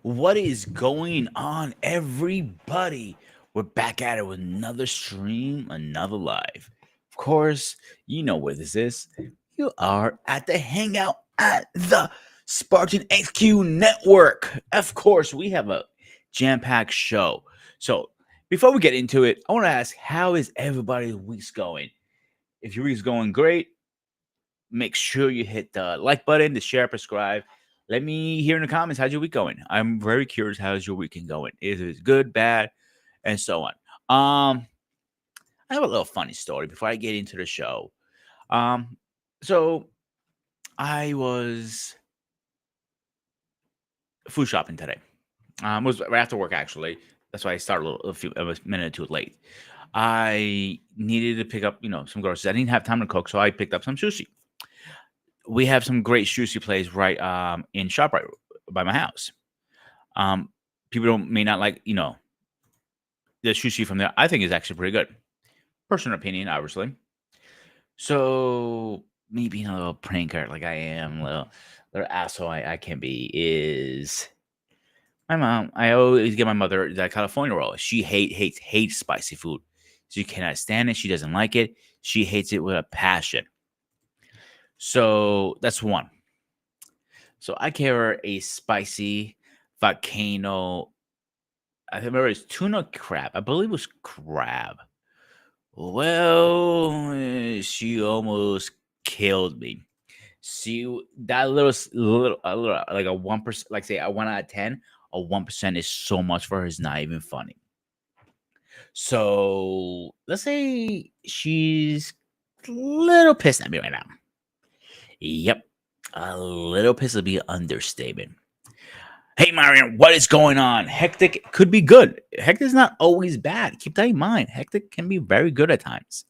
What is going on, everybody? We're back at it with another stream, another live. Of course, you know where this is. You are at the Hangout at the Spartan HQ Network. Of course, we have a jam-packed show. So, before we get into it, I want to ask, how is everybody's week's going? If your week's going great, make sure you hit the like button, the share, subscribe. Let me hear in the comments, how's your week going? I'm very curious, how's your weekend going? Is it good, bad, and so on? I have a little funny story before I get into the show. Um, so I was food shopping today. It was right after work actually. That's why I started a minute or two late. I needed to pick up, some groceries. I didn't have time to cook, so I picked up some sushi. We have some great sushi places right in ShopRite by my house. Um, People may not like, the sushi from there. I think is actually pretty good. Personal opinion, obviously. So me being a little pranker like I am, little asshole I can be, is my mom. I always get my mother that California roll. She hates spicy food. She cannot stand it. She doesn't like it. She hates it with a passion. So that's one. So I gave her a spicy volcano. I remember it's tuna crab. I believe it was crab. Well, she almost killed me. That little like a 1%, like say a 1 out of 10, a 1% is so much for her. It's not even funny. So let's say she's a little pissed at me right now. Yep, a little pissed would be an understatement. Hey, Marion, what is going on? Hectic could be good. Hectic is not always bad. Keep that in mind. Hectic can be very good at times.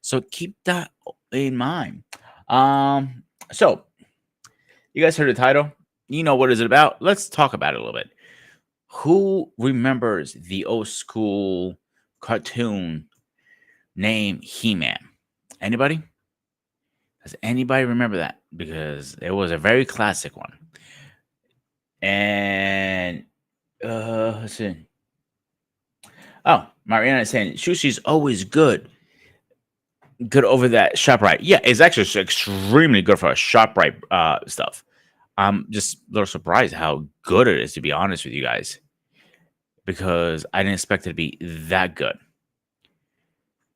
So keep that in mind. So you guys heard the title. You know what is it about? Let's talk about it a little bit. Who remembers the old school cartoon named He-Man? Anybody? Does anybody remember that? Because it was a very classic one. And let's see. Oh, Mariana is saying sushi's always good. Good over that ShopRite. Yeah, it's actually extremely good for a ShopRite stuff. I'm just a little surprised how good it is, to be honest with you guys, because I didn't expect it to be that good.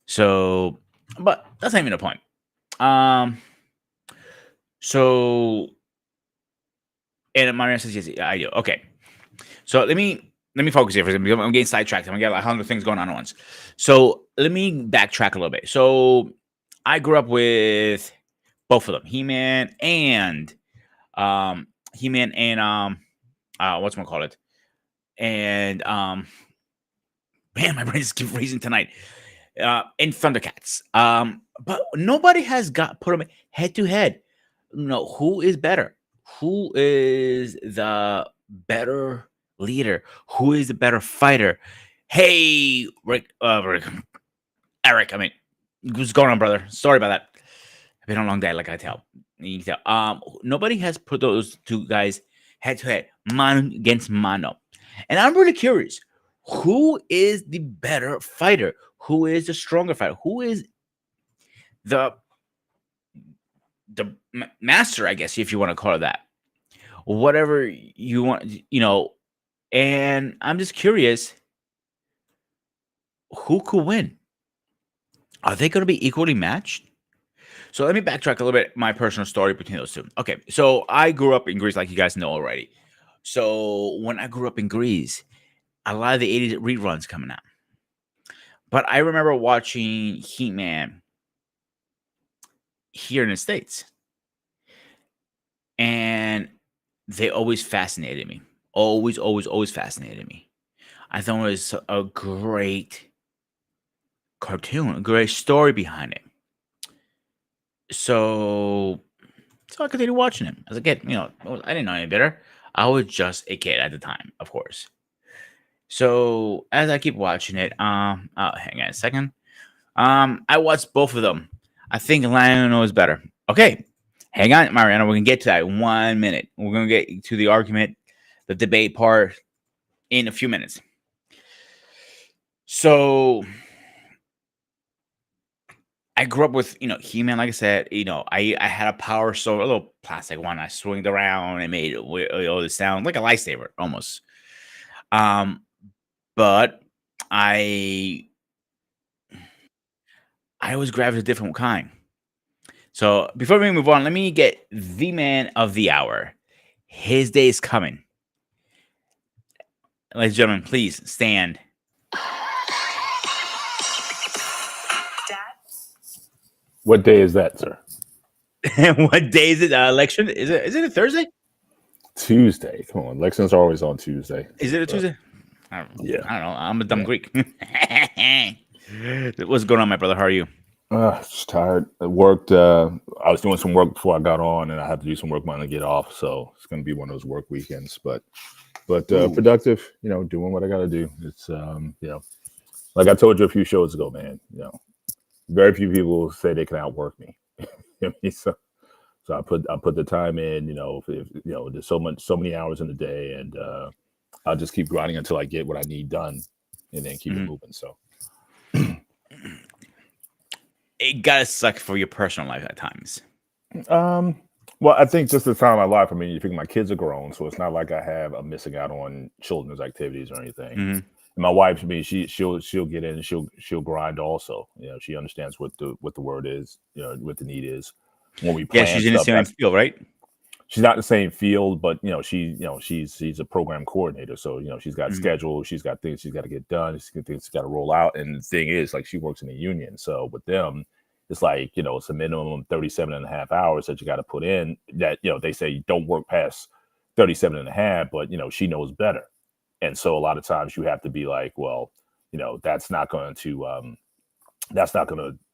So, but that's not even the point. So, and Mariana says yes, I do. Okay, so let me focus here for a second. I'm getting sidetracked. I'm getting 100 things going on at once. So let me backtrack a little bit. So I grew up with both of them, He-Man and what's one call it? And man, my brain just keeps freezing tonight. And ThunderCats. But nobody has put them head to head. No, who is better? Who is the better leader? Who is the better fighter? Hey, Eric. I mean, what's going on, brother? Sorry about that. I've been on a long day, like I tell. You can tell. Nobody has put those two guys head to head, mano against mano, and I'm really curious. Who is the better fighter? Who is the stronger fighter? Who is the master, I guess, if you want to call it that? Whatever you want, and I'm just curious, who could win? Are they going to be equally matched? So let me backtrack a little bit. My personal story between those two. Okay, so I grew up in Greece, like you guys know already. So when I grew up in Greece, a lot of the 80s reruns coming out. But I remember watching He-Man here in the States. And they always fascinated me. Always, always, always fascinated me. I thought it was a great cartoon, a great story behind it. So I continued watching it. As a kid, I didn't know any better. I was just a kid at the time, of course. So as I keep watching it, hang on a second. I watched both of them. I think Lionel is better. Okay, hang on, Mariana. We're gonna get to that in 1 minute. We're gonna get to the argument, the debate part in a few minutes. So I grew up with, He-Man. Like I said, I had a power sword, a little plastic one. I swinged around and made all this sound like a lightsaber almost. Um, but I I always grabbed a different kind. So before we move on, let me get the man of the hour. His day is coming. Ladies and gentlemen, please stand. What day is that, sir? What day is it? Election? Is it a Thursday? Tuesday. Come on, elections are always on Tuesday. Is it a But Tuesday? yeah, I don't know. I'm a dumb yeah. Greek. What's going on, my brother? How are you? Just tired. I worked. I was doing some work before I got on, and I had to do some work when I get off. So it's going to be one of those work weekends. But Ooh. productive. Doing what I got to do. It's like I told you a few shows ago, man. Very few people say they can outwork me. So I put the time in. If there's so many hours in the day, and I'll just keep grinding until I get what I need done, and then keep it Mhm. moving. So, It gotta suck for your personal life at times. um, well, I think just the time of my life. I mean, you think my kids are grown, so it's not like I'm missing out on children's activities or anything. Hmm. And my wife, I mean, she'll get in and she'll grind also. She understands what the word is, what the need is when we Yeah, plan she's in the stuff. same That's field, right? she's not in the same field, but she's a program coordinator. So she's got Hmm. schedule, she's got things she's got to get done, she's got things she's got to roll out. And the thing is, like, she works in a union, so with them, it's like it's a minimum 37 and a half hours that you got to put in. That they say you don't work past 37 and a half, but she knows better, and so a lot of times you have to be like, well, that's not going to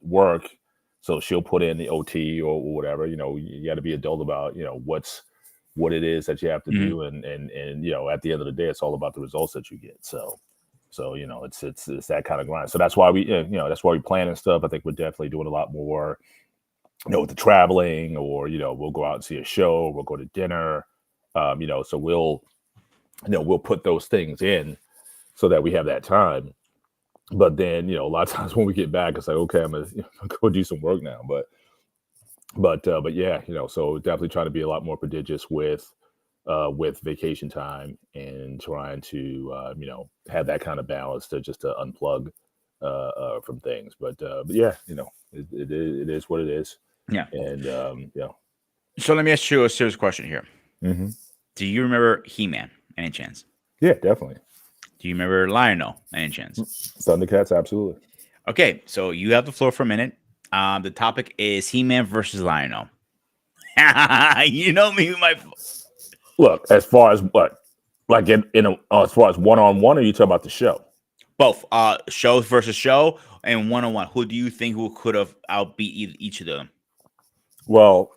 work. So she'll put in the OT or whatever. You got to be adult about what it is that you have to Hmm. do, and at the end of the day, it's all about the results that you get. So it's that kind of grind. So that's why that's why we plan and stuff. I think we're definitely doing a lot more, with the traveling, or we'll go out and see a show, we'll go to dinner, so we'll put those things in so that we have that time. But then, a lot of times when we get back, it's like, okay, I'm gonna go do some work now. But yeah, so definitely trying to be a lot more prodigious with vacation time, and trying to have that kind of balance to just to unplug from things. But yeah, it is what it is, Yeah. and yeah. So let me ask you a serious question here. Hmm. Do you remember He-Man? Any chance? Yeah, definitely. Do you remember Lionel? Any chance? Thundercats, absolutely. Okay, so you have the floor for a minute. The topic is He-Man versus Lionel. You know me, my Look, as far as what, like as far as one on one, or you talking about the show? both shows versus show and one on one. Who do you think who could have outbeat each of them? Well,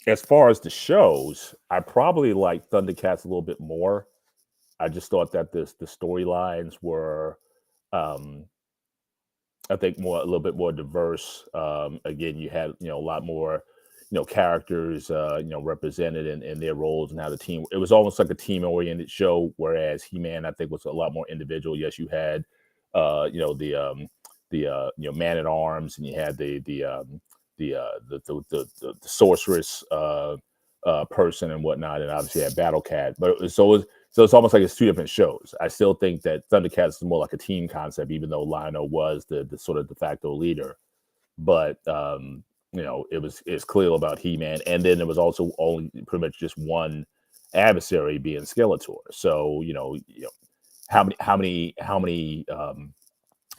as far as the shows, I probably like Thundercats a little bit more. I just thought that the storylines were, um, I think, a little bit more diverse. Again, you had a lot more characters represented in their roles, and how the team. It was almost like a team oriented show, whereas He Man, I think, was a lot more individual. Yes, you had the Man at Arms, and you had the sorceress person and whatnot, and obviously had Battle Cat. But so it's almost like it's two different shows. I still think that Thundercats is more like a team concept, even though Lionel was the sort of de facto leader. But it's clear about He-Man, and then there was also only pretty much just one adversary, being Skeletor. So how many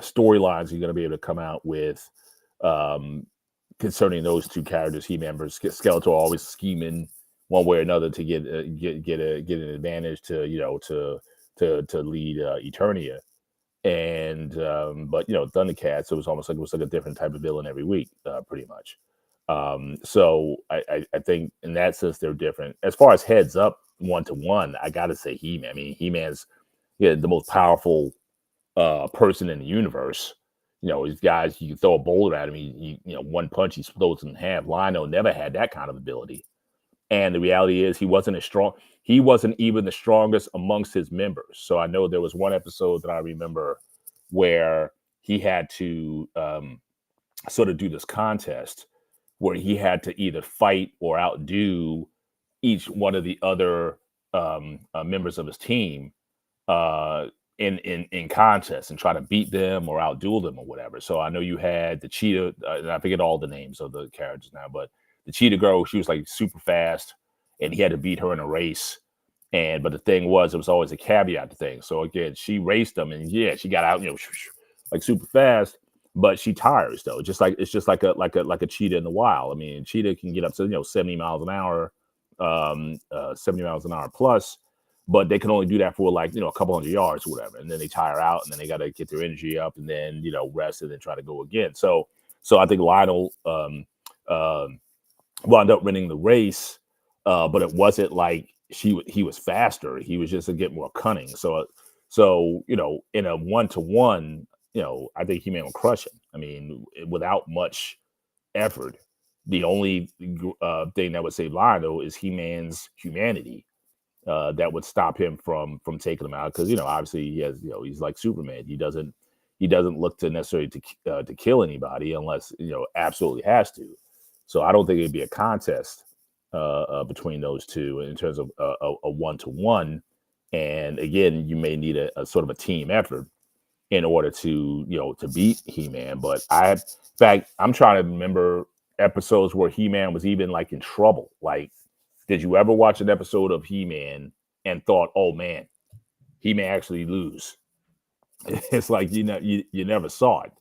storylines are you going to be able to come out with, um, concerning those two characters, He-Man versus Skeletor, always scheming one way or another to get an advantage to to lead Eternia. And but Thundercats, it was like a different type of villain every week, pretty much. So I think in that sense they're different. As far as heads up, 1-to-1, I gotta say He-Man. I mean, He-Man's, the most powerful person in the universe. These guys, you can throw a boulder at him, one punch, he splits in half. Lionel never had that kind of ability. And the reality is, he wasn't as strong. He wasn't even the strongest amongst his members. So I know there was one episode that I remember where he had to sort of do this contest where he had to either fight or outdo each one of the other members of his team uh, in contests and try to beat them or outduel them or whatever. So I know you had the cheetah. And I forget all the names of the characters now, but the cheetah girl, she was like super fast, and he had to beat her in a race. And but the thing was, it was always a caveat to things. So again, she raced them, and yeah, she got out, like super fast. But she tires though. Just like it's just like a cheetah in the wild. I mean, cheetah can get up to 70 miles an hour, 70 miles an hour plus, but they can only do that for like a couple hundred yards or whatever, and then they tire out, and then they got to get their energy up, and then rest, and then try to go again. So I think Lionel um, wound up winning the race, but it wasn't like he was faster. He was just a get more cunning. So in a 1-to-1, I think He-Man will crush him. I mean, without much effort. The only thing that would save Lionel is He-Man's humanity. That would stop him from taking him out, because obviously he has he's like Superman. He doesn't look to necessarily to kill anybody unless absolutely has to. So I don't think it'd be a contest between those two in terms of a 1-to-1. And again, you may need a sort of a team effort in order to beat He-Man. But in fact, I'm trying to remember episodes where He-Man was even like in trouble. Like, did you ever watch an episode of He-Man and thought, oh man, he may actually lose? It's like you never saw it.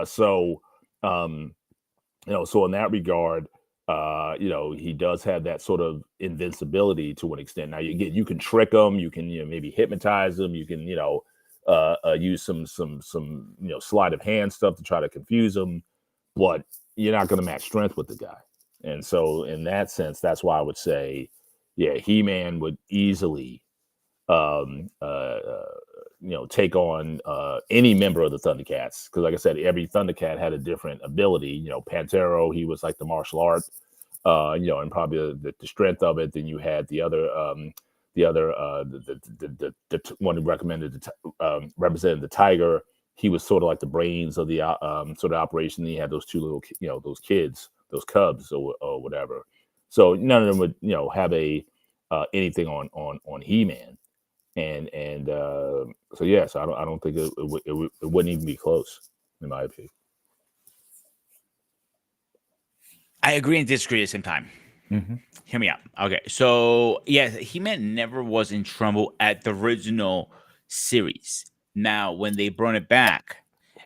So so in that regard, he does have that sort of invincibility to an extent. Now you can trick him, you can maybe hypnotize him, you can use some sleight of hand stuff to try to confuse him, but you're not going to match strength with the guy. And so in that sense, that's why I would say, yeah, He-Man would easily um, uh, uh, take on any member of the Thundercats. Because, like I said, every Thundercat had a different ability. Pantero, he was like the martial art, and probably the strength of it. Then you had the one who represented the tiger. He was sort of like the brains of the sort of operation. Then you had those two little, those kids, those cubs or whatever. So none of them would, have a anything on He-Man. And so yes, I don't think it wouldn't even be close, in my opinion. I agree and disagree at the same time. Mm-hmm. Hear me out. Okay, so yes, He-Man never was in trouble at the original series. Now, when they brought it back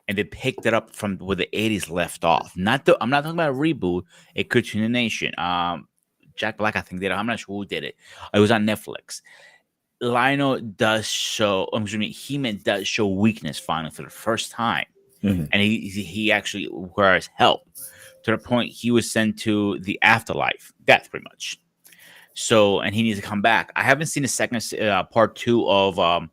and they picked it up from where the '80s left off, I'm not talking about a reboot, a continuation. Jack Black, I think, did it. I'm not sure who did it. It was on Netflix. Lionel does show, excuse me, He-Man does show weakness finally for the first time, Mm-hmm. and he actually requires help to the point he was sent to the afterlife, death, pretty much. So, and he needs to come back. I haven't seen the second part 2 of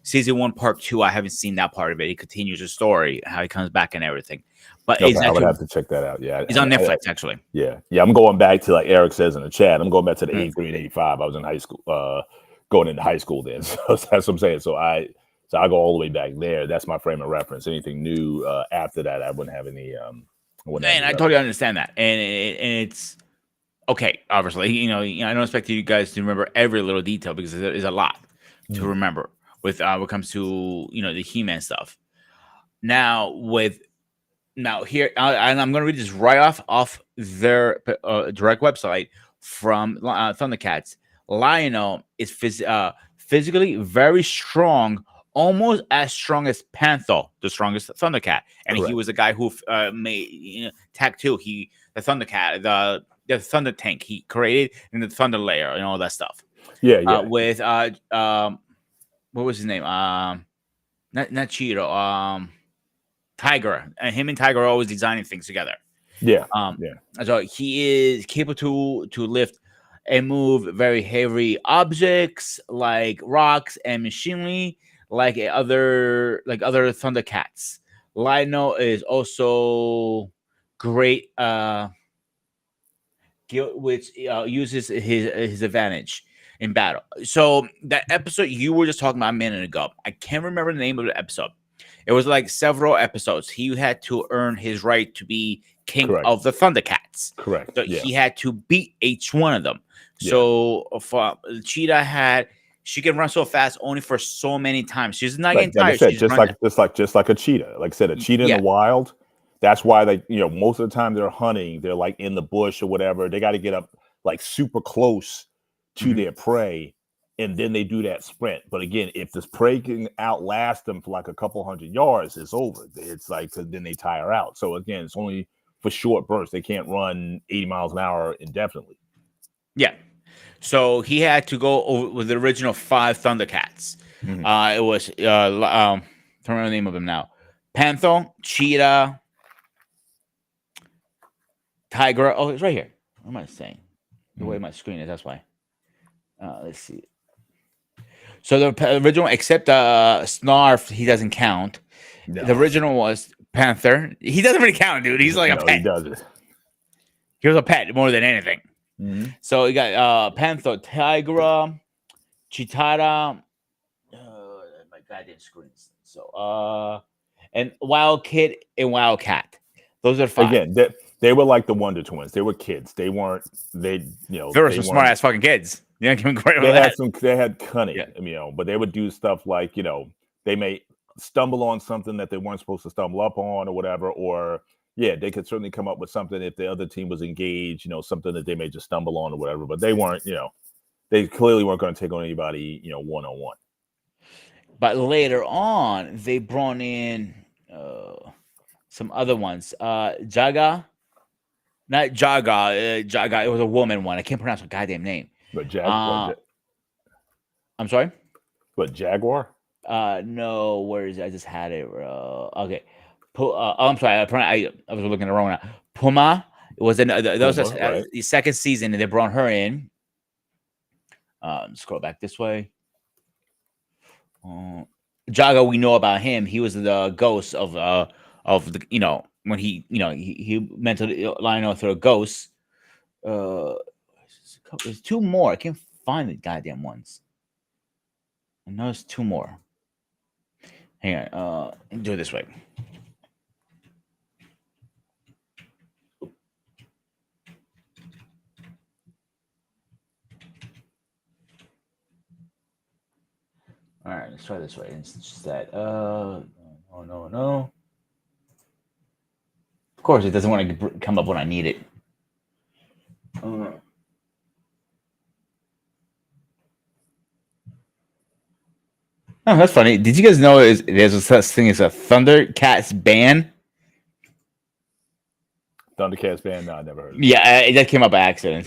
season 1, part 2. I haven't seen that part of it. He continues the story, how he comes back and everything. But Okay, it's I would actually have to check that out. Yeah, it's on Netflix actually. yeah. I'm going back to, like Eric says in the chat, I'm going back to the Mm. 83 and 85. I was in high school, going into high school then. So that's what I'm saying. So I go all the way back there. That's my frame of reference. Anything new after that, I wouldn't have any. And I totally understand that, and it's okay. Obviously, I don't expect you guys to remember every little detail because there's a lot to remember with when it comes to the He-Man stuff. Now here, and I'm going to read this right off their direct website from Thundercats. Lionel is physically very strong, almost as strong as Panther, the strongest Thundercat, and he Correct. was a guy who made Tag 2. The Thundercat, the Thunder Tank, he created in the Thunder Layer and all that stuff. Yeah. With what was his name? Not Cheeto. Tiger, and him and Tiger are always designing things together. Yeah. So he is capable to lift and move very heavy objects like rocks and machinery, like other Thundercats. Lionel is also great which uses his advantage in battle. So that episode you were just talking about a minute ago, I can't remember the name of the episode. It was like several episodes. He had to earn his right to be king Correct. of the ThunderCats. Correct. So Yeah. he had to beat each one of them. Yeah. So Cheetah had she can run so fast only for so many times. She's not getting Like I tired. said, She's running. just like a cheetah. Like I said, a cheetah in the Yeah. wild. That's why they, most of the time they're hunting. They're like in the bush or whatever. They got to get up like super close to Mhm. their prey, and then they do that sprint. But again, if this prey can outlast them for like a couple hundred yards, it's over. It's like then they tire out. So again, it's only for short bursts. They can't run 80 miles an hour indefinitely. Yeah. So he had to go over with the original 5 ThunderCats. It was don't remember the name of them now. Panther, Cheetah, Tiger. Oh, it's right here. What am I saying? The way my screen is. That's why. Let's see. So the original, except Snarf, he doesn't count. No. The original was Panther. He doesn't really count, dude. He's like a pet. He does it. He was a pet more than anything. So you got Panther, Tigra, Chitara. My goddamn screens. So and Wild Kid and Wildcat. Those are 5. Again, they were like the Wonder Twins. They were kids. They weren't. They were some smart ass fucking kids. Yeah, give me credit for They that. had some. They had cunning. But they would do stuff like they may stumble on something that they weren't supposed to stumble up on or whatever. Or they could certainly come up with something if the other team was engaged. Something that they may just stumble on or whatever. But they weren't. They clearly weren't going to take on anybody. One on one. But later on, they brought in some other ones. Jaga, not Jaga. Jaga. It was a woman one. I can't pronounce her goddamn name. But I'm sorry. What, Jaguar? No. Where is it? I just had it. Okay. I'm sorry. I was looking at the wrong one. Puma. It was the second season, and they brought her in. Scroll back this way. Jaga, we know about him. He was the ghost of the when he mentally Lionel through a ghost. There's 2 more. I can't find the goddamn ones. I know there's 2 more. Hang on. Do it this way. All right, let's try this way. It's just that. No. Of course, it doesn't want to come up when I need it. Oh, that's funny. Did you guys know there's such thing as a ThunderCats ban? ThunderCats ban? No, I never heard of it. Yeah, that came up by accident.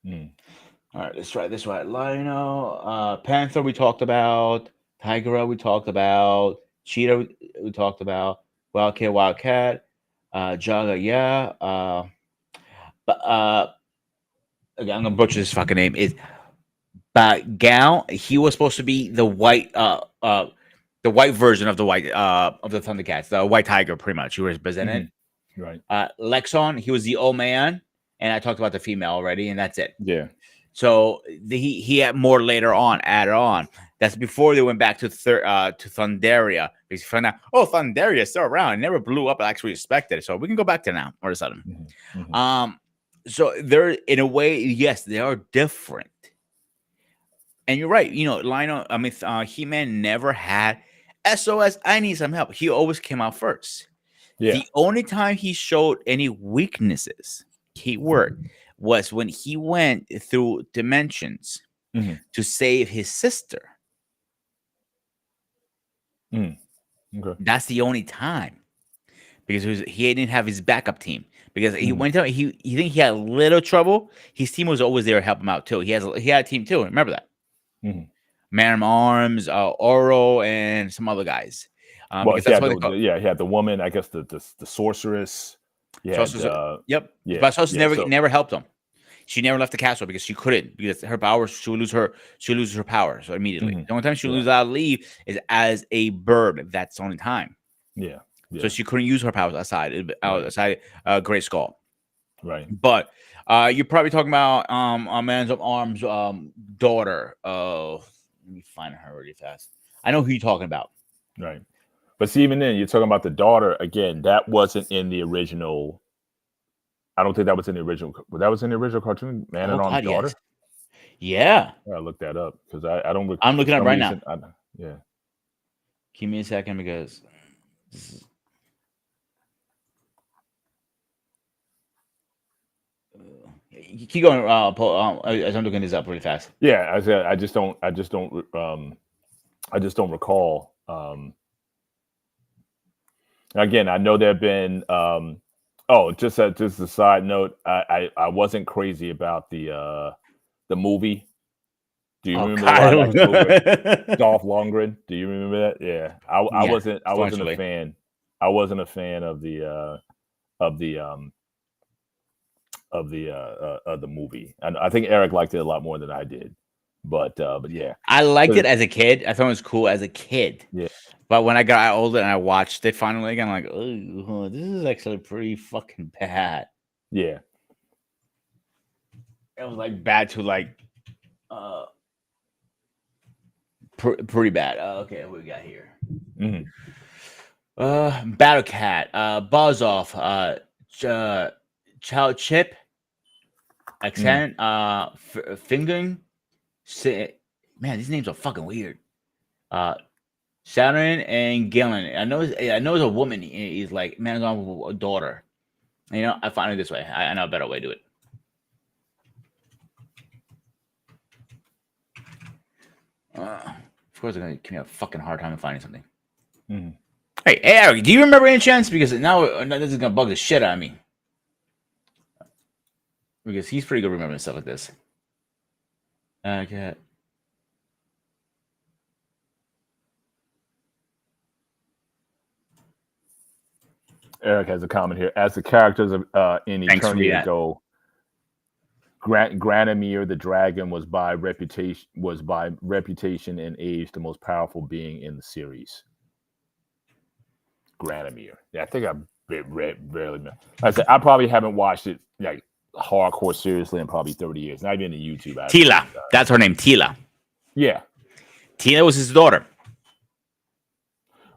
All right, let's try this one. Lionel, Panther we talked about. Tigra we talked about. Cheetah we talked about. Wildcat. Jaga, yeah. But again, I'm gonna butcher this fucking name. Is Gal? He was supposed to be the white version of the white of the ThunderCats, the white tiger, pretty much. He was presented. Right. Lexon, he was the old man, and I talked about the female already, and that's it. Yeah. So he had more later on added on. That's before they went back to Thunderia. Because you found out, Thunderia is still around. It never blew up. I actually expected it. So we can go back to now all of a sudden. So they're in a way, yes, they are different. And you're right. Lionel. I mean, He-Man never had SOS. I need some help. He always came out first. Yeah. The only time he showed any weaknesses, keyword, was when he went through dimensions to save his sister. Okay. That's the only time, because he didn't have his backup team. Because he went out, he think he had a little trouble. His team was always there to help him out too. He had a team too. Remember that? Man of Arms, Oro, and some other guys. Well, he had the woman. I guess the sorceress. Yeah. Yep. Yeah. But sorceress never helped him. She never left the castle because she couldn't, because her powers, she would lose her power. So immediately, the only time she loses out of leave is as a bird. That's the only time. Yeah. So she couldn't use her powers outside Great Skull. Right. But You're probably talking about Man of Arms daughter. Let me find her really fast. I know who you're talking about. Right. But see, even then, you're talking about the daughter again. That wasn't in the original. I don't think that was in the original. That was in the original cartoon, Man Oh at Arms God, daughter. yes. Yeah, I gotta look that up because I don't I'm for looking up some right now. reason. Yeah. Give me a second because this is, you keep going. Paul, as I'm looking this up really fast. Yeah. I said I just don't recall. Again, I know there have been. Oh, just a side note. I wasn't crazy about the movie. Do you Oh remember the live action movie with God. Dolph Lundgren? Do you remember that? Yeah, Yeah, I wasn't a unfortunately. fan. I wasn't a fan of of the um of the movie. And I think Eric liked it a lot more than I did. But yeah. I liked it So, as a kid. I thought it was cool as a kid. yeah. But when I got older and I watched it finally again, I'm like, oh, this is actually pretty fucking bad. Yeah. It was like bad to like uh pretty bad. Okay, what we got here? Mhm. Battle Cat, Buzz Off, Chow Chip, Mhm. Accent, Fingering. Man, these names are fucking weird. Uh, Saturn and Galen. I know it's a woman. He's like man's on a daughter. You know, I find it this way. I know a better way to do it. Of course, they're gonna give me a fucking hard time finding something. Mhm. Hey, Eric, do you remember any chance? Because now this is gonna bug the shit out of me. Because he's pretty good remembering stuff like this. Okay. Eric has a comment here. As the characters of, in Thanks for me Eternia that. go, Granomir the dragon was by reputation and age the most powerful being in the series. Granomir. Yeah, I think I barely. Like I said, I probably haven't watched it like hardcore seriously in probably 30 years. Not even in YouTube. I haven't Tila. seen that. That's her name, Tila. Yeah. Tila was his daughter.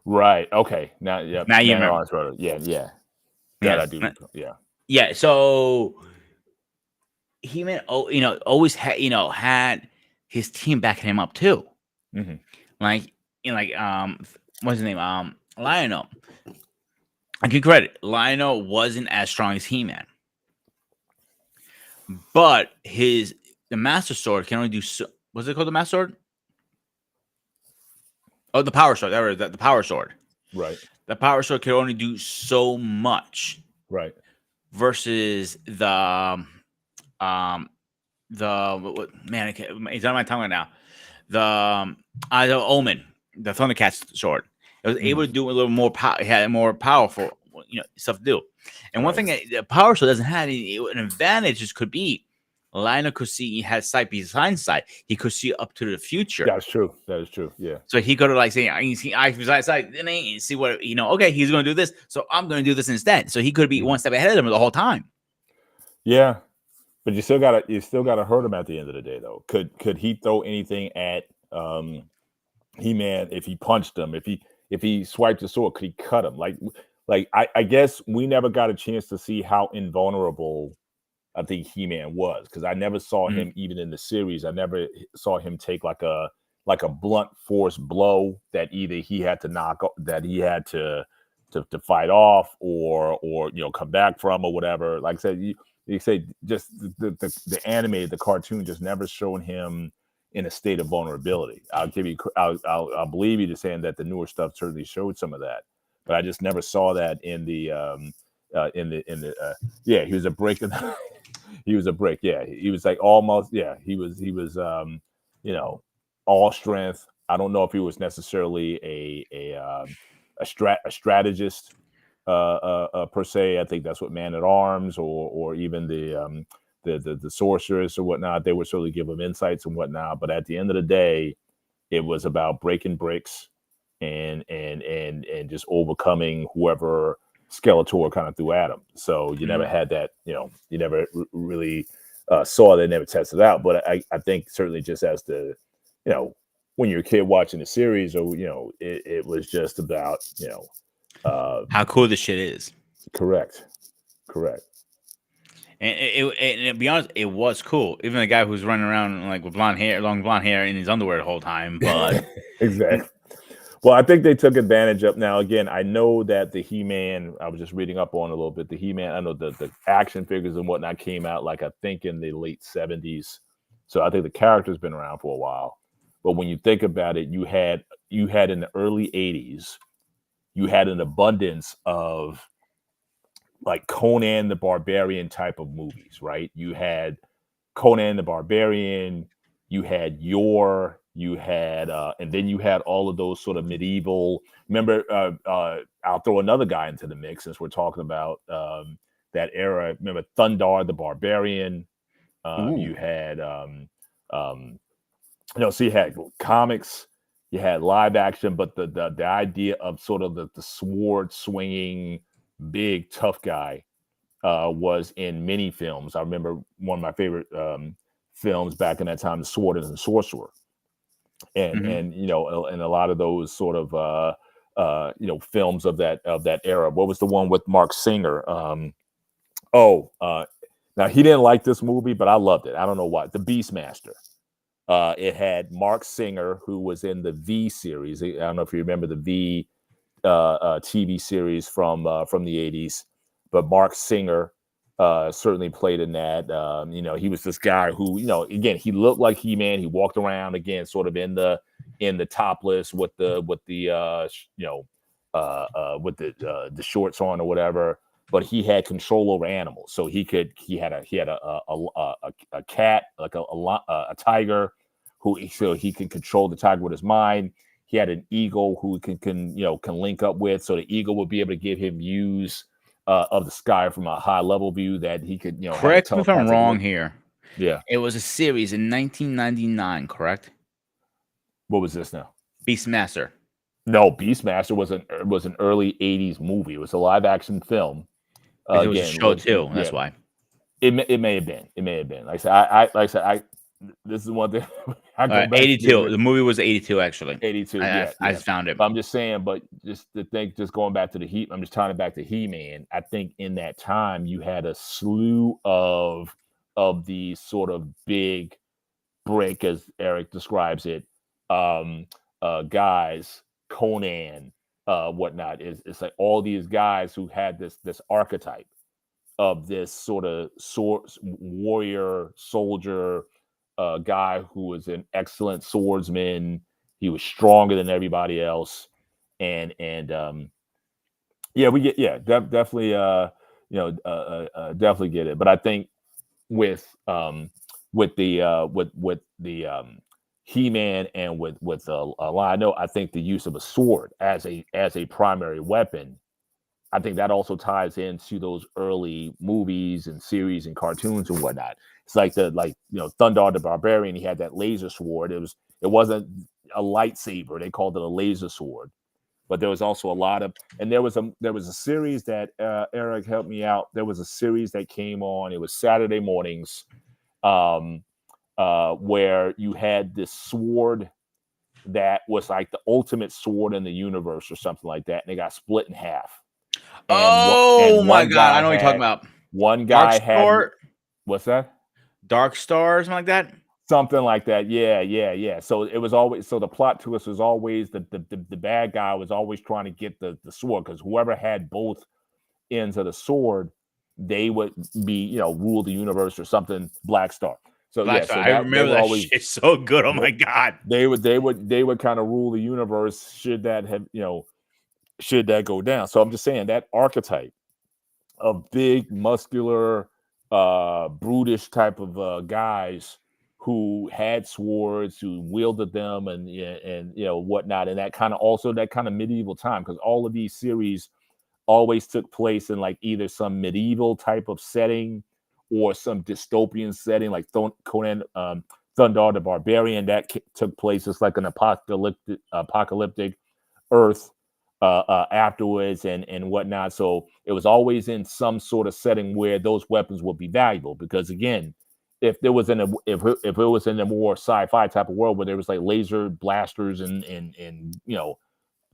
Right. Okay. Now, yeah. Now you Man at remember. Arms brother. Yeah. Yeah. That I Yes. do. Yeah. Yeah. So he meant, oh, always had, had his team backing him up too. Hmm. Like, what's his name? Lionel. I give credit. Lionel wasn't as strong as He-Man, but the Master Sword can only do so. What's it called? The Master Sword? Oh, the Power Sword. There it is. The Power Sword. Right. The Power Sword can only do so much Right. versus um man, it's on my tongue right now. The Omen, the ThunderCats sword. It was able Hmm. to do a little more power. It had more powerful, stuff to do. And one Right. thing that the Power Sword doesn't have an advantage just could be Lionel could see he had sight behind sight. He could see up to the future. That's true. That is true. Yeah. So he could have like say, I see eyes behind sight, then he see what okay, he's gonna do this, so I'm gonna do this instead. So he could be Hmm. one step ahead of him the whole time. Yeah. But you still gotta hurt him at the end of the day, though. Could he throw anything at He-Man if he punched him? If he swiped the sword, could he cut him? I guess we never got a chance to see how invulnerable I think He-Man was because I never saw Mhm. him even in the series. I never saw him take like a blunt force blow that either he had to that he had to fight off or come back from or whatever. Like I said, you say just the anime, the cartoon just never showed him in a state of vulnerability. I'll believe you to saying that the newer stuff certainly showed some of that, but I just never saw that in the yeah, he was a break in the, he was a brick. Yeah, he was like almost. Yeah, he was all strength. I don't know if he was necessarily a strategist per se. I think that's what Man at Arms or even the sorceress or whatnot. They would certainly give him insights and whatnot. But at the end of the day, it was about breaking bricks and just overcoming whoever Skeletor kind of threw at him. So you never Mm. had that, you never really saw that, never tested it out. But I think certainly just as the, you know, when you're a kid watching the series, or it was just about, uh, How cool this shit is. correct, correct. And to be honest, it was cool. Even the guy who's running around like with blonde hair, long blonde hair, in his underwear the whole time. But Exactly. Well, I think they took advantage of. Now, again, I know that the He-Man, I was just reading up on a little bit. The He-Man, I know the action figures and whatnot came out, like, I think in the late 70s. So I think the character's been around for a while. But when you think about it, you had in the early 80s, you had an abundance of like Conan the Barbarian type of movies, right? You had Conan the Barbarian, you had Yor, you had, and then you had all of those sort of medieval. Remember, I'll throw another guy into the mix since we're talking about that era. Remember Thundar the Barbarian. ooh, You had, um, so you had comics, you had live action, but the idea of sort of the sword swinging, big tough guy was in many films. I remember one of my favorite films back in that time, The Sword and the Sorcerer, hmm, and a lot of those sort of films of that era. What was the one with Mark Singer? Oh, now he didn't like this movie, but I loved it. I don't know why. The Beastmaster. It had Mark Singer, who was in the V series. I don't know if you remember the V TV series from the 80s. But Mark Singer certainly played in that. He was this guy who, again, he looked like He-Man. He walked around again, sort of in the topless with the shorts on or whatever. But he had control over animals, so he had a cat, like a tiger, so he could control the tiger with his mind. He had an eagle who can link up with, so the eagle would be able to give him views of the sky from a high level view that he could have a correct me if I'm telepathic wrong link. here. Yeah. It was a series in 1999, correct? What was this now? Beastmaster. No, Beastmaster was an early 80s movie. It was a live action film. Because it was a Again, show was too. yeah. That's why. It may have been. It may have been. Like I said, this is one thing I go back to the 82. The movie was 82, actually. 82. I, I, Yeah, I yeah. just found it. But I'm just saying, but just to think, just going back to the Heat, I'm just tying it back to He-Man. I think in that time you had a slew of these sort of big brick, as Eric describes it, um, guys, Conan, whatnot. It's like all these guys who had this archetype of this sort of warrior soldier guy who was an excellent swordsman. He was stronger than everybody else, and yeah, we get definitely definitely get it. But I think with the He-Man and with Lionel, I think the use of a sword as a primary weapon, I think that also ties into those early movies and series and cartoons and whatnot. It's like Thundar the Barbarian. He had that laser sword. It wasn't a lightsaber. They called it a laser sword. But there was also a lot of, and there was a series that Eric helped me out. There was a series that came on. It was Saturday mornings, um, where you had this sword that was like the ultimate sword in the universe or something like that, and they got split in half and what Oh and my one god, I guy know what you're talking had about. one Dark guy had Star, what's that? Dark Star, or something like that. Something like that. Yeah, yeah, yeah. So it was always, so the plot twist was always the bad guy was always trying to get the sword, because whoever had both ends of the sword, they would be, rule the universe or something. Black Star. So Black yeah, Star. so I that they remember were that always shit so good. Oh they, my god. they would kind of rule the universe should that have, should that go down. So I'm just saying that archetype of big, muscular, brutish type of guys who had swords, who wielded them, and whatnot, and that kind of medieval time, because all of these series always took place in like either some medieval type of setting or some dystopian setting, like Conan, Thundar the Barbarian, that took place. It's like an apocalyptic Earth. afterwards and whatnot. So it was always in some sort of setting where those weapons would be valuable. Because again, if there was in a if it was in a more sci-fi type of world where there was like laser blasters and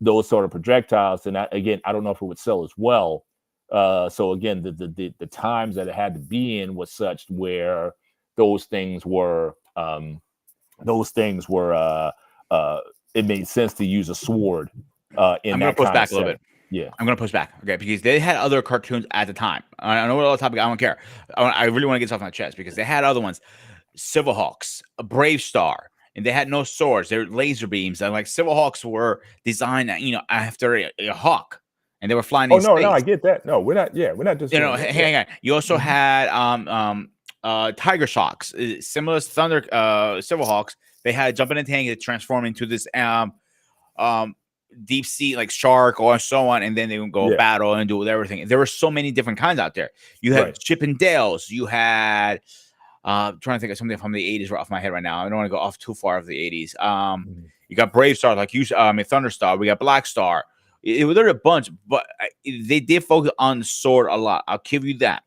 those sort of projectiles, then again, I don't know if it would sell as well. So again, the times that it had to be in was such where those things were those things were it made sense to use a sword in I'm gonna that push kind of back a little setting. bit. Yeah. I'm gonna push back, okay? Because they had other cartoons at the time. I know we're on the topic. I don't care. I really want to get this off my chest because they had other ones. Silverhawks, a Brave Star, and they had no swords. They're laser beams. And like Silverhawks were designed, after a hawk, and they were flying Oh in no, no, I space. get that. No, we're not. Yeah, we're not disagreeing that. Yeah. Hang on. You also Mhm. had Tiger Shocks, similar to Thunder Silverhawks. They had jump in a tank and transform into this um deep sea like shark or so on, and then they would go Yeah. battle and do everything. There were so many different kinds out there. You had Right. Chip and Dales. You had trying to think of something from the 80s right off my head right now. I don't want to go off too far of the 80s. Mhm. You got Brave Star, like you Thunderstar. We got Black Star. It was there a bunch, but they did focus on the sword a lot. I'll give you that.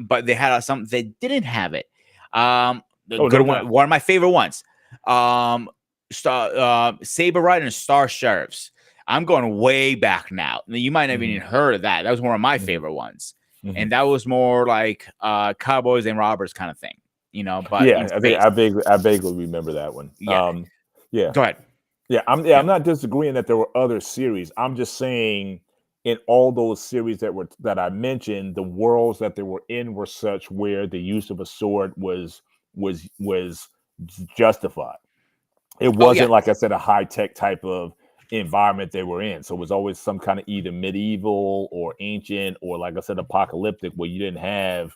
But they had something they didn't have it. The Oh, good no one, doubt. one of my favorite ones. Star Saber Rider and Star Sheriffs. I'm going way back now. You might not have Mhm. even heard of that. That was one of my Mhm. favorite ones. And Mhm. that was more like cowboys and robbers kind of thing, but in Yeah, I think space. I vaguely remember that one. Yeah. Yeah. Go ahead. Yeah, I'm not disagreeing that there were other series. I'm just saying in all those series that I mentioned, the worlds that they were in were such where the use of a sword was justified. It Oh yeah. wasn't, like I said, a high tech type of environment they were in. So it was always some kind of either medieval or ancient or, like I said, apocalyptic, where you didn't have,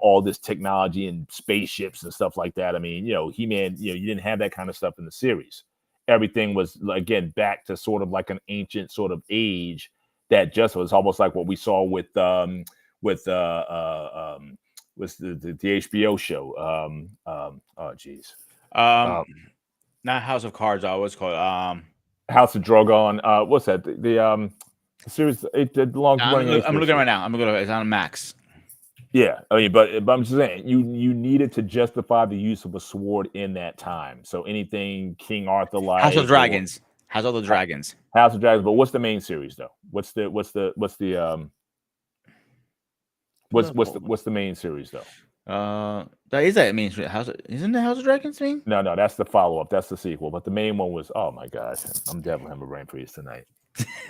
all this technology and spaceships and stuff like that. I mean, He-Man, you didn't have that kind of stuff in the series. Everything was, again, back to sort of like an ancient sort of age that just was almost like what we saw with was the HBO show. Oh geez. Um, Not House of Cards. I was called. House of Drogon. What's that? The series, the longest running I'm HBO looking right series. now. I'm looking. It's on Max. Yeah, I mean, but I'm just saying, you needed to justify the use of a sword in that time. So anything King Arthur House of like or Dragons. House of the Ha- Dragons. House of Dragons. But what's the main series though? What's the main series though? That is that means House. Isn't the House of Dragons mean? No, that's the follow up. That's the sequel. But the main one was, oh my gosh, I'm definitely having a brain freeze tonight.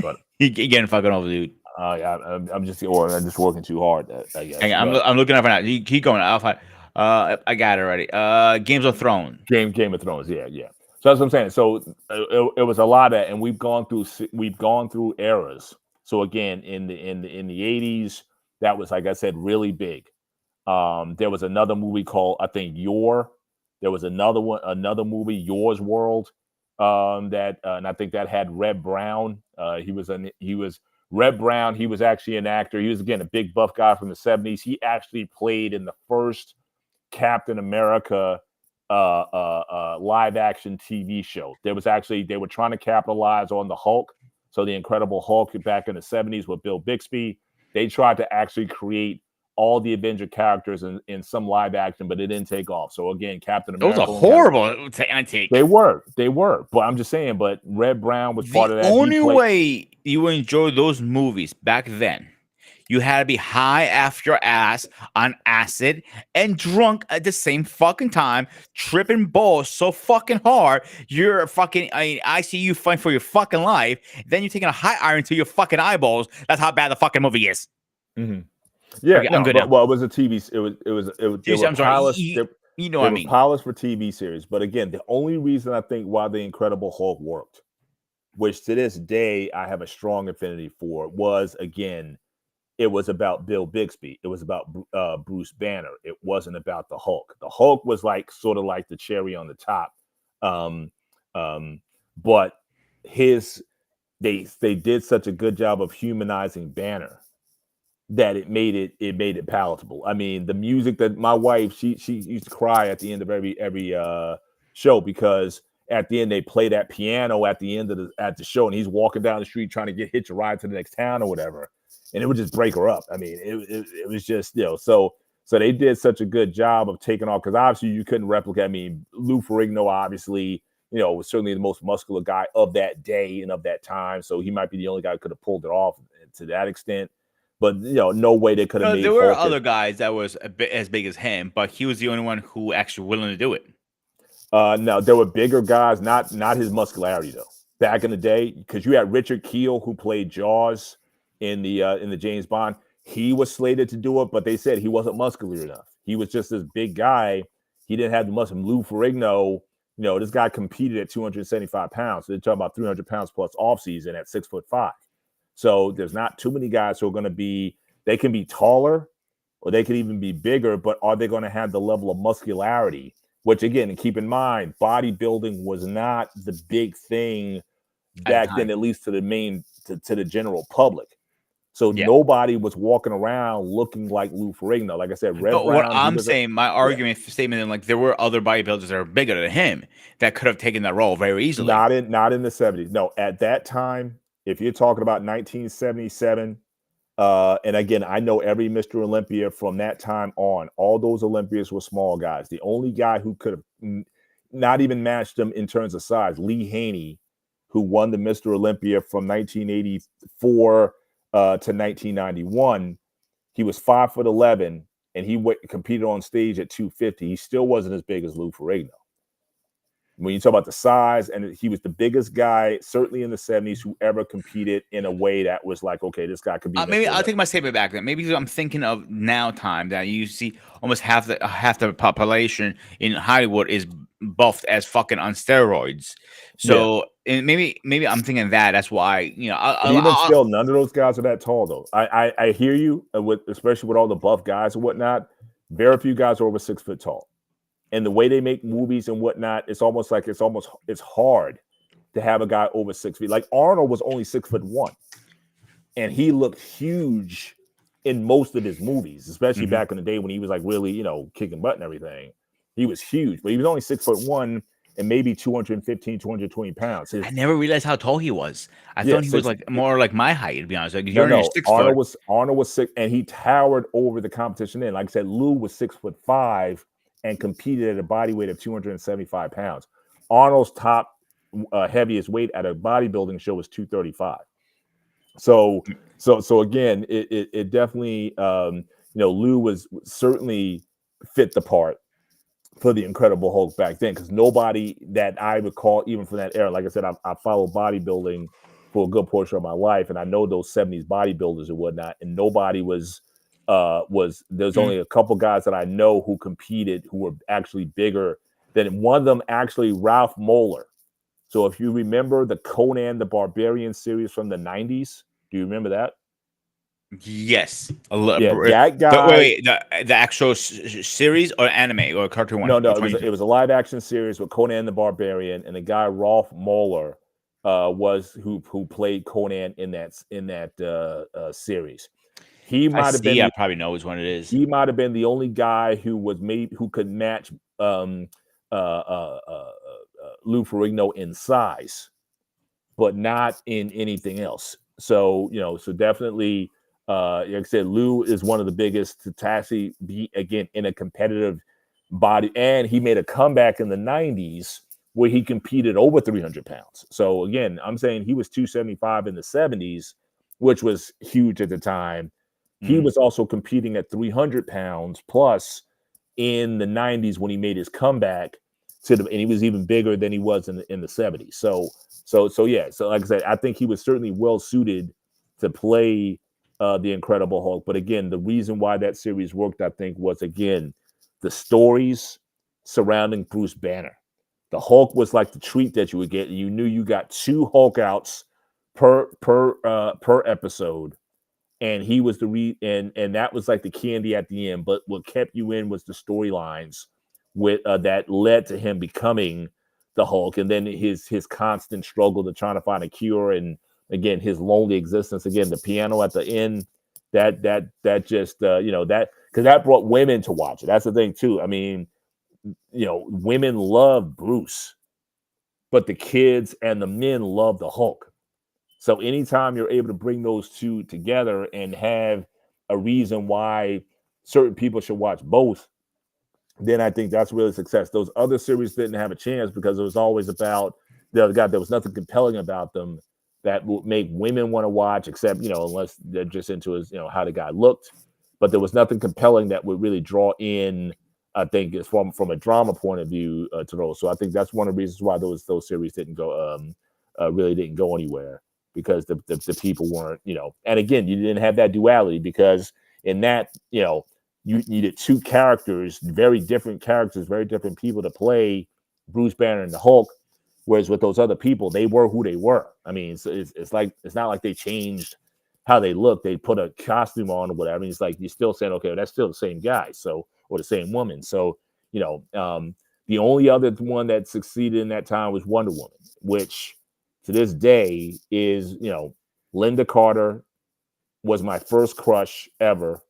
But You getting fucking over, dude. I'm just working too hard, I guess. Hang on, But I'm looking up right now. You keep going. I'll find. I got it already. Games of Thrones. Game of Thrones, yeah, yeah. So that's what I'm saying. So it was a lot of that, and we've gone through eras. So again, in the 80s, that was, like I said, really big. There was another movie called, I think, Your. There was another movie, Yours World. And I think that had Red Brown. He was Red Brown. He was actually an actor. He was, again, a big buff guy from the 70s. He actually played in the first Captain America live action TV show. They were trying to capitalize on the Hulk. So the Incredible Hulk back in the 70s with Bill Bixby, they tried to actually create all the Avenger characters in some live action, but it didn't take off. So again, Captain It was a America only had horrible take. they were, but I'm just saying. But Red Brown was The part of that. He only played. way you enjoy those movies back then, you had to be high off your ass on acid and drunk at the same fucking time, tripping balls so fucking hard, you're fucking ICU fighting for your fucking life. Then you're taking a hot iron to your fucking eyeballs. That's how bad the fucking movie is. Mhm. Yeah, Okay, I'm no, good now. but well, it was a TV. They Jeez, were I'm sorry. pilots. You know what They I were mean. pilots for TV series. But again, the only reason I think why the Incredible Hulk worked, which to this day I have a strong affinity for, was, again, it was about Bill Bixby. It was about Bruce Banner. It wasn't about the Hulk. The Hulk was like sort of like the cherry on the top. Um, but his they did such a good job of humanizing Banner that it made it palatable. I mean, the music that my wife, she used to cry at the end of every show, because at the end they play that piano at the end of the show, and he's walking down the street trying to hitch a ride to the next town or whatever, and it would just break her up. I mean, it was just so they did such a good job of taking off, because obviously you couldn't replicate. I mean, Lou Ferrigno obviously, was certainly the most muscular guy of that day and of that time, so he might be the only guy who could have pulled it off to that extent. But no way they could have No, made there were Hulk. other guys that was a bit as big as him, but he was the only one who actually willing to do it. No, there were bigger guys, not his muscularity though. Back in the day, because you had Richard Kiel, who played Jaws in the James Bond. He was slated to do it, but they said he wasn't muscular enough. He was just this big guy. He didn't have the muscle. Lou Ferrigno, this guy competed at 275 pounds. So they're talking about 300 pounds plus off season at 6'5". So there's not too many guys who are going to be. They can be taller, or they could even be bigger, but are they going to have the level of muscularity? Which, again, keep in mind, bodybuilding was not the big thing back then, at least to the general public. So nobody was walking around looking like Lou Ferrigno. Like I said, Rev Brown. What I'm saying, my argument statement, and like there were other bodybuilders that are bigger than him that could have taken that role very easily. Not in the 70s. No, at that time, if you're talking about 1977. And again, I know every Mr. Olympia from that time on. All those Olympians were small guys. The only guy who could have not even matched them in terms of size, Lee Haney, who won the Mr. Olympia from 1984 to 1991. He was 5'11", and he competed on stage at 250. He still wasn't as big as Lou Ferrigno. When you talk about the size, and he was the biggest guy, certainly in the 70s, who ever competed in a way that was like, okay, this guy could be. Maybe I'll take my statement back then. Maybe I'm thinking of now time that you see almost half the population in Hollywood is buffed as fucking on steroids. So and maybe I'm thinking that's why still, none of those guys are that tall though. I hear you, especially with all the buff guys and whatnot. Very few guys are over 6 foot tall. And the way they make movies and whatnot, it's hard to have a guy over 6 feet. Like Arnold was only 6'1", and he looked huge in most of his movies, especially back in the day when he was like really, kicking butt and everything. He was huge, but he was only 6'1" and maybe 215, 220 pounds. I never realized how tall he was. I thought he was like more like my height, to be honest. Like Arnold was 6, and he towered over the competition. Then, like I said, Lou was 6'5" and competed at a body weight of 275 pounds. Arnold's top heaviest weight at a bodybuilding show was 235. So again, it definitely, Lou was certainly fit the part for the Incredible Hulk back then, because nobody that I recall, even from that era, like I said, I followed bodybuilding for a good portion of my life, and I know those 70s bodybuilders and whatnot, and nobody was there's only a couple guys that I know who competed who were actually bigger than one of them, actually Ralph Moeller. So if you remember the Conan the Barbarian series from the 90s, do you remember that? Yes. That guy. The actual series or anime or cartoon one? No, it was a live action series with Conan the Barbarian, and the guy Ralph Moeller was who played Conan in that series. He might have been. I probably know which one it is. He might have been the only guy who could match Lou Ferrigno in size, but not in anything else. So so definitely, like I said, Lou is one of the biggest to actually be again in a competitive body, and he made a comeback in the 90s where he competed over 300 pounds. So again, I'm saying he was 275 in the 70s, which was huge at the time. He was also competing at 300 pounds plus in the 90s when he made his comeback and he was even bigger than he was in the 70s. So like I said, I think he was certainly well suited to play the Incredible Hulk. But again, the reason why that series worked, I think, was again the stories surrounding Bruce Banner. The Hulk was like the treat that you would get. You knew you got 2 Hulk outs per episode. And he was and that was like the candy at the end. But what kept you in was the storylines with that led to him becoming the Hulk, and then his constant struggle to trying to find a cure, and again his lonely existence. Again, the piano at the end, that just that, because that brought women to watch it. That's the thing too. I mean, women love Bruce. but the kids and the men love the Hulk. So anytime you're able to bring those two together and have a reason why certain people should watch both, then I think that's really success. Those other series didn't have a chance because it was always about the other guy. There was nothing compelling about them that would make women want to watch, except unless they're just into his how the guy looked. But there was nothing compelling that would really draw in. I think it's from a drama point of view to those. So I think that's one of the reasons why those series didn't go really didn't go anywhere because the people weren't And again, you didn't have that duality because in that you needed two characters, very different characters, very different people to play Bruce Banner and the Hulk. Whereas with those other people, they were who they were. I mean, it's not like they changed how they look. They put a costume on or whatever. I mean, it's like you're still saying, okay, well, that's still the same guy, so or the same woman. So the only other one that succeeded in that time was Wonder Woman, which to this day is Linda Carter was my first crush ever.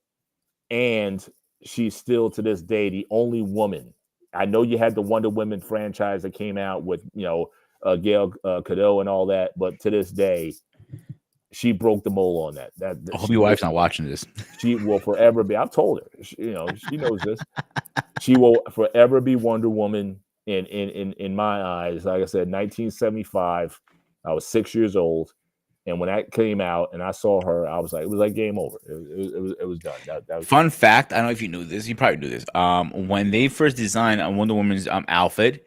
And she's still to this day the only woman. I know you had the Wonder Woman franchise that came out with Gail Cadeau and all that, but to this day, she broke the mold on that. I hope She your will wife's not watching this. she will forever be. I've told her, she knows this. She will forever be Wonder Woman in my eyes. Like I said, 1975. I was 6 years old. And when that came out and I saw her, I was like, it was like game over. It was done. That was Fun fact: I don't know if you knew this. You probably knew this. When they first designed Wonder Woman's outfit,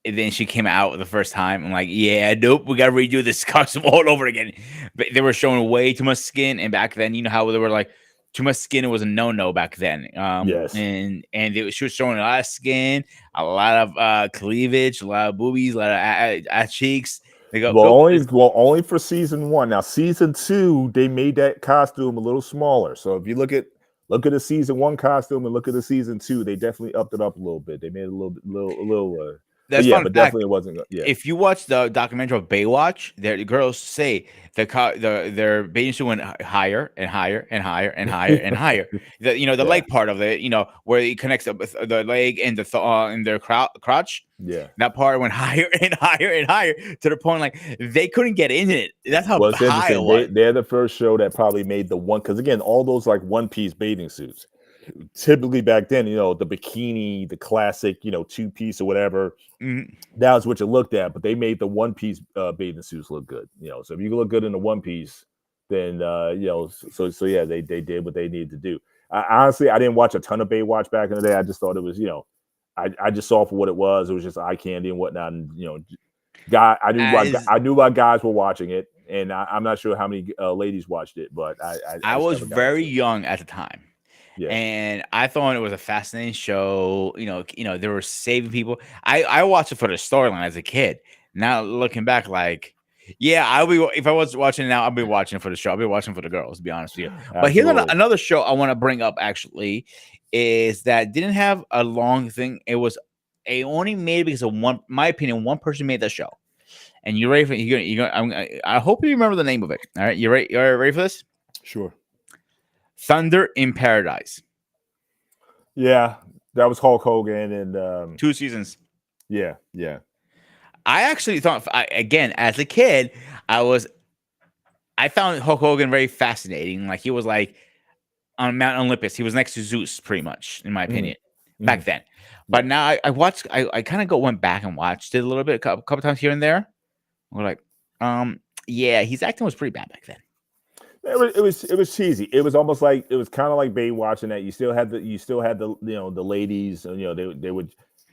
and then she came out the first time, I'm like, yeah, nope, we gotta redo this costume all over again. But they were showing way too much skin, and back then, you know how they were like too much skin was a no back then. Yes. And she was showing a lot of skin, a lot of cleavage, a lot of boobies, a lot of ass cheeks. They go, nope. Only for season 1. Now season 2, they made that costume a little smaller. So if you look at the season 1 costume and look at the season 2, they definitely upped it up a little bit. They made it a little. That's but fun but fact. definitely it wasn't. Yeah. If you watch the documentary of Baywatch, the girls say their bathing suit went higher and higher and higher and higher and higher. The leg part of it, where it connects up with the leg and and their crotch. Yeah. That part went higher and higher and higher to the point like they couldn't get in it. That's how Well, it's high it was. They're the first show that probably made the one because again, all those like one-piece bathing suits. Typically back then, the bikini, the classic, 2-piece or whatever. Mhm. That was what you looked at, but they made the one-piece bathing suits look good. So if you look good in the one-piece, then so yeah, they did what they needed to do. Honestly, I didn't watch a ton of Baywatch back in the day. I just thought it was, I just saw for what it was. It was just eye candy and whatnot. And I knew why guys were watching it, and I'm not sure how many ladies watched it, but I was very young at the time. Yeah. And I thought it was a fascinating show. They were saving people. I watched it for the storyline as a kid. Now looking back, like, yeah, if I was watching it now, I'll be watching it for the show. I'll be watching for the girls, to be honest with you. Absolutely. But here's another show I want to bring up actually is that didn't have a long thing. It only made because of my opinion, one person made that show. And you ready for I hope you remember the name of it. All right, you ready? You ready for this? Sure. Thunder in Paradise. Yeah, that was Hulk Hogan and 2 seasons. Yeah. I actually thought, again, as a kid, I found Hulk Hogan very fascinating. Like he was like on Mount Olympus. He was next to Zeus, pretty much, in my opinion, back then. But now I watched. I kind of went back and watched it a little bit, a couple times here and there. We're like, yeah, his acting was pretty bad back then. It was cheesy. It was almost like it was kind of like Baywatch in that you still had the the ladies.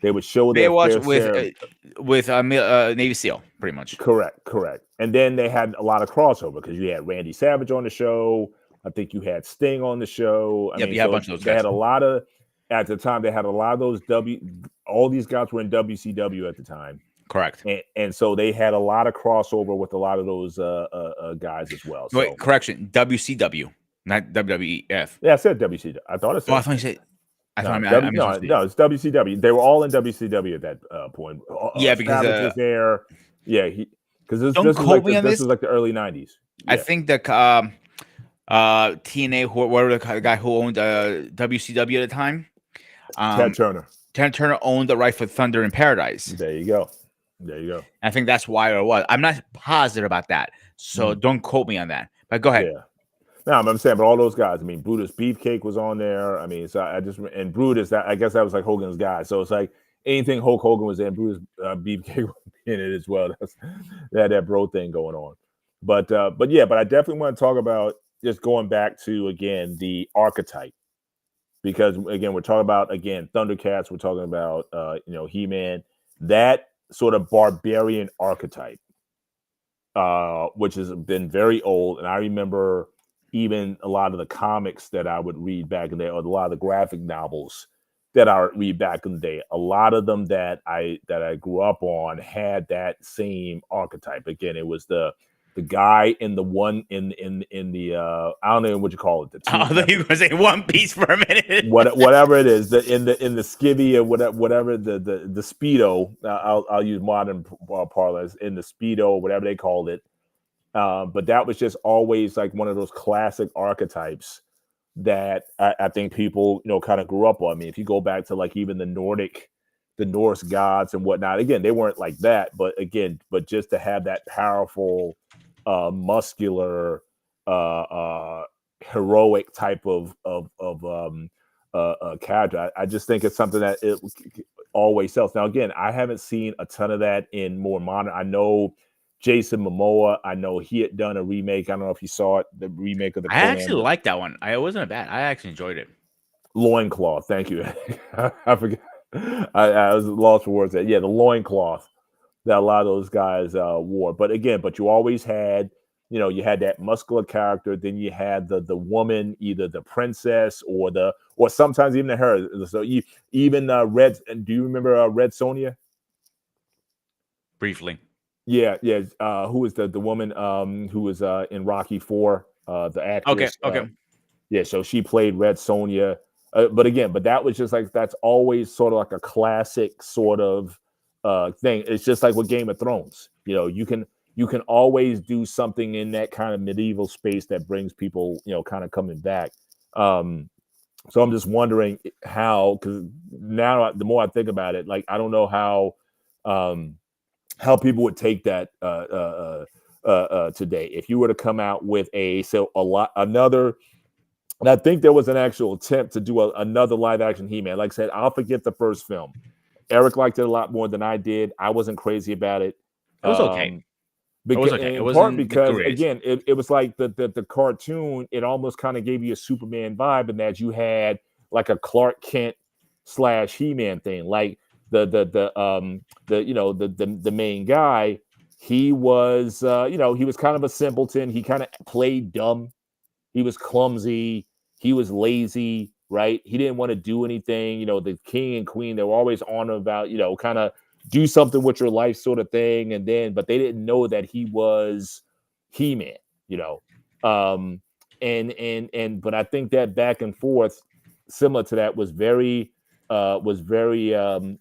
They would show their Baywatch with Navy SEAL, pretty much. Correct. And then they had a lot of crossover because you had Randy Savage on the show. I think you had Sting on the show. I mean, you had a bunch of those guys. They had a lot of at the time. They had a lot of those all these guys were in WCW at the time. Correct. And so they had a lot of crossover with a lot of those guys as well. So. Wait, correction. WCW, not WWF. Yeah, I said WCW. I thought it said. Oh, I thought you said. No, it's WCW. They were all in WCW at that point. Yeah, because Savage was there. Yeah, because this was like the early '90s. Yeah. I think that TNA, whatever the guy who owned WCW at the time, Ted Turner. Ted Turner owned the right for Thunder in Paradise. There you go. There you go. I think that's why it was. I'm not positive about that, so Mhm. don't quote me on that. But go ahead. Yeah. No, I'm saying, but all those guys. I mean, Brutus Beefcake was on there. I mean, so I just and Brutus. That I guess that was like Hogan's guy. So it's like anything Hulk Hogan was in, Brutus Beefcake would be in it as well. That bro thing going on. But yeah, but I definitely want to talk about just going back to again the archetype because again we're talking about again Thundercats. We're talking about He-Man. That sort of barbarian archetype which has been very old. And I remember even a lot of the comics that I would read back in the day, or a lot of the graphic novels that I would read back in the day. A lot of them that I grew up on had that same archetype. Again, it was the guy in the one in the I don't know what you call it, the I two thought you were going to say One Piece for a minute. whatever it is, the skivvy or whatever the speedo. I'll use modern parlance in the speedo, whatever they called it. But that was just always like one of those classic archetypes that I think people kind of grew up on. I mean, if you go back to like even the Norse gods and whatnot, again they weren't like that, but just to have that powerful, muscular, heroic type of character. I just think it's something that it always sells. Now, again, I haven't seen a ton of that in more modern. I know Jason Momoa. I know he had done a remake. I don't know if you saw it, the remake of the I Conan actually liked that one. It wasn't bad. I actually enjoyed it. loincloth. Thank you. I forgot. I was lost for words. Yeah, the loincloth that a lot of those guys wore. But again, you always had, you had that muscular character. Then you had the woman, either the princess or sometimes even the her. So even Red. And do you remember Red Sonja? Briefly. Yeah, yeah. Who was the woman who was in Rocky Four? The Okay, actress. okay. Yeah, so she played Red Sonja. But that was just like that's always sort of like a classic sort of thing. It's just like with Game of Thrones. You can always do something in that kind of medieval space that brings people, kind of coming back. Um, so I'm just wondering how, because now the more I think about it, like I don't know um, how people would take that today. If you were to come out with a lot another, and I think there was an actual attempt to do another live action He-Man. Like I said, I'll forget the first film. Eric liked it a lot more than I did. I wasn't crazy about it. It was okay. Um, It was because okay. It in part wasn't the because greatest. again, it was like the cartoon. It almost kind of gave you a Superman vibe, in that you had like a Clark Kent slash He-Man thing. Like the main guy, he was he was kind of a simpleton. He kind of played dumb. He was clumsy. He was lazy, right? He didn't want to do anything. The king and queen, they were always on him about, kind of do something with your life sort of thing. But they didn't know that he was He-Man, you know. Um, but I think that back and forth, similar to that, was very evident.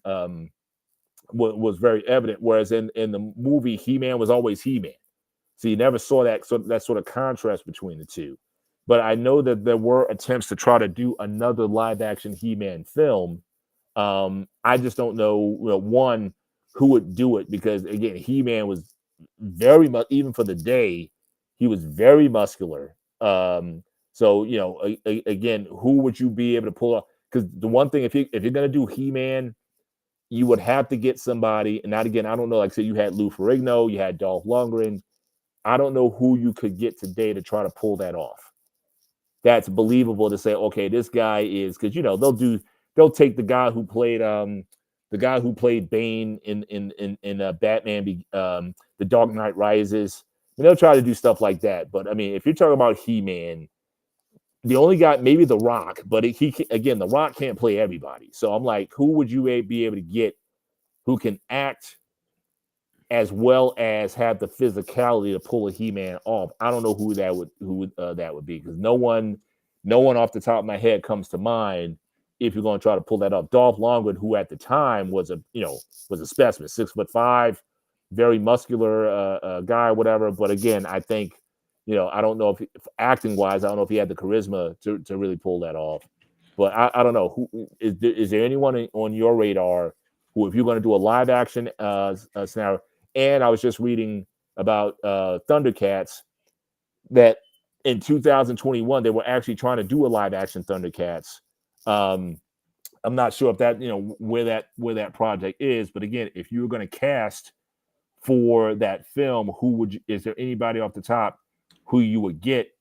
Whereas in the movie, He-Man was always He-Man. So you never saw that sort of contrast between the two. But I know that there were attempts to try to do another live action He-Man film. I just don't know, one, who would do it, because again, He-Man was very much, even for the day, he was very muscular. So again, who would you be able to pull off? Because the one thing, if you're gonna do He-Man, you would have to get somebody. And not again, I don't know. Like I said, you had Lou Ferrigno, you had Dolph Lundgren. I don't know who you could get today to try to pull that off. That's believable to say, okay, this guy is, because they'll take the guy who played Bane in Batman, the Dark Knight Rises. And they'll try to do stuff like that. But I mean, if you're talking about He-Man, the only guy, maybe The Rock, but again, The Rock can't play everybody. So I'm like, who would you be able to get who can act as well as have the physicality to pull a He-Man off? I don't know who that would be, because no one off the top of my head comes to mind if you're going to try to pull that off. Dolph Lundgren, who at the time was a specimen, 6'5", very muscular guy, whatever. But again, I think I don't know if acting wise, I don't know if he had the charisma to really pull that off. But I don't know, who is there anyone on your radar if you're going to do a live action scenario. And I was just reading about ThunderCats that in 2021 they were actually trying to do a live action ThunderCats. Um, I'm not sure if that where that project is, but again, if you were going to cast for that film, who would you, is there anybody off the top who you would get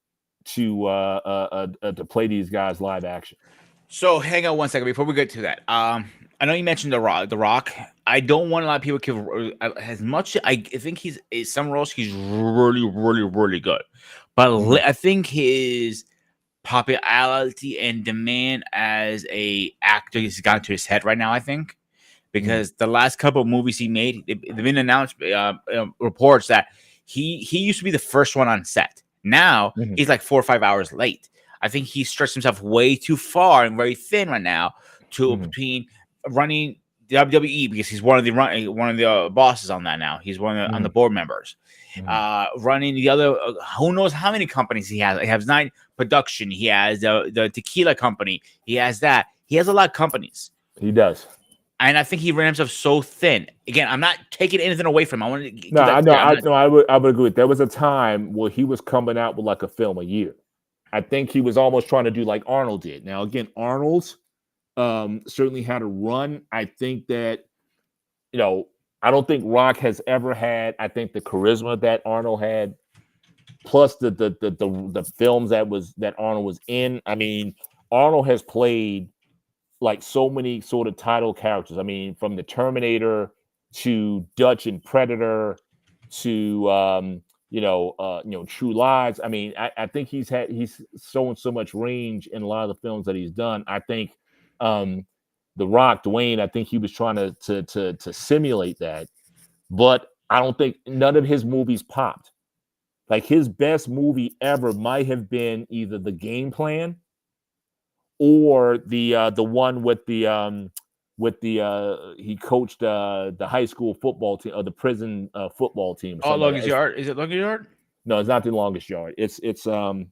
to play these guys live action? So hang on one second before we get to that. I know you mentioned the Rock. The Rock. I don't want a lot of people to as much. I think he's in some roles he's really, really, really good, but I think his popularity and demand as a actor has gotten to his head right now. I think because the last couple of movies he made, they've been announced reports that he used to be the first one on set. Now he's like 4 or 5 hours late. I think he stretched himself way too far and very thin right now to between running the WWE because he's one of the bosses on that now. He's one of on the board members. Running the other, who knows how many companies he has. He has 9 production. He has the tequila company. He has that. He has a lot of companies. He does. And I think he ran himself so thin. Again, I'm not taking anything away from him. I want to do No, that. I would agree. There was a time where he was coming out with like a film a year. I think he was almost trying to do like Arnold did. Now, again, Arnold's certainly had a run. I think that, I don't think Rock has ever had, I think, the charisma that Arnold had, plus the films that Arnold was in. I mean, Arnold has played like so many sort of title characters. I mean, from the Terminator to Dutch and Predator to True Lies. I mean, I think he's shown so much range in a lot of the films that he's done. I think The Rock, Dwayne, I think he was trying to simulate that, but I don't think none of his movies popped. Like his best movie ever might have been either The Game Plan or the one with the he coached the high school football team or the prison football team or Oh, something like Longest that. Yard. Is it Longest Yard? No, it's not The Longest Yard. It's oh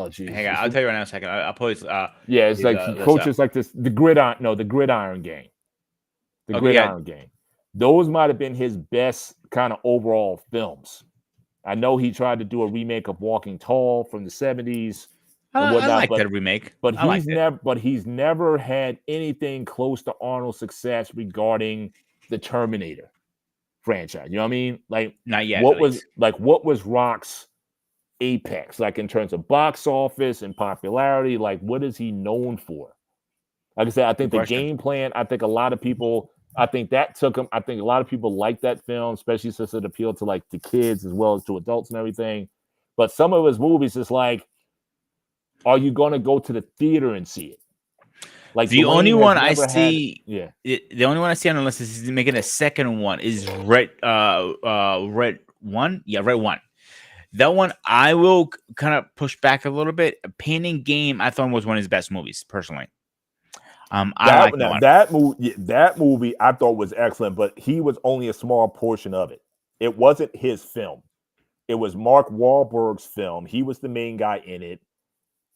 geez. Hang on, I'll tell you right now in a second. I'll put his yeah, it's like he coaches like this the Gridiron Game. The Gridiron Game. Those might have been his best kind of overall films. I know he tried to do a remake of Walking Tall from the 70s. I like that remake. But he's never had anything close to Arnold's success regarding the Terminator franchise. You know what I mean? Like not yet. What was Rock's apex? Like in terms of box office and popularity, like what is he known for? Like I said, I think The Game Plan, I think a lot of people, I think that took him. I think a lot of people like that film, especially since it appealed to like the kids as well as to adults and everything. But some of his movies is like, are you going to go to the theater and see it? Like the only one I see, the only one I see on the list is he's making a second one is Red One. Yeah, Red One. That one I will kind of push back a little bit. Pain and Game I thought was one of his best movies personally. That movie I thought was excellent, but he was only a small portion of it. It wasn't his film. It was Mark Wahlberg's film. He was the main guy in it.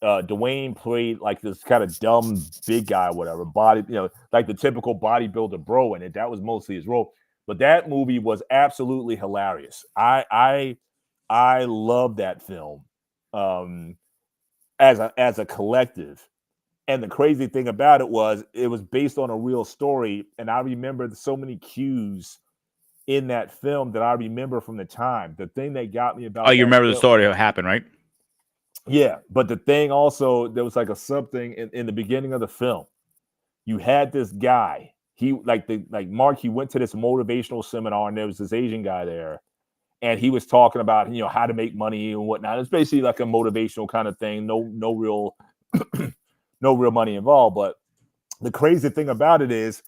Dwayne played like this kind of dumb big guy, whatever, body, like the typical bodybuilder bro in it. That was mostly his role. But that movie was absolutely hilarious. I love that film as a collective. And the crazy thing about it was based on a real story. And I remember so many cues in that film that I remember from the time. The thing that got me about you remember the story that happened, right? Yeah, but the thing also, there was like a something in the beginning of the film. You had this guy. He like Mark. He went to this motivational seminar, and there was this Asian guy there, and he was talking about how to make money and whatnot. It's basically like a motivational kind of thing. No real no real money involved. But the crazy thing about it is,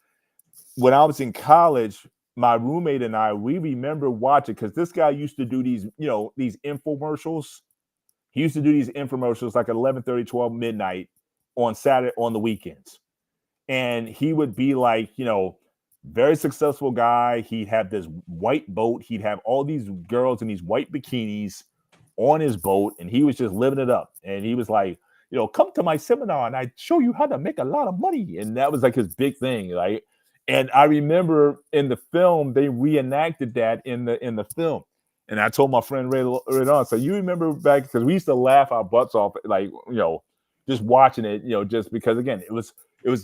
when I was in college, my roommate and I, we remember watching because this guy used to do these these infomercials. He used to do these infomercials like at 11:30, 12 midnight on Saturday on the weekends. And he would be like, very successful guy. He'd have this white boat. He'd have all these girls in these white bikinis on his boat. And he was just living it up. And he was like, come to my seminar and I show you how to make a lot of money. And that was like his big thing. Right. And I remember in the film they reenacted that in the film. And I told my friend right on, so you remember back because we used to laugh our butts off, like just watching it, just because again it was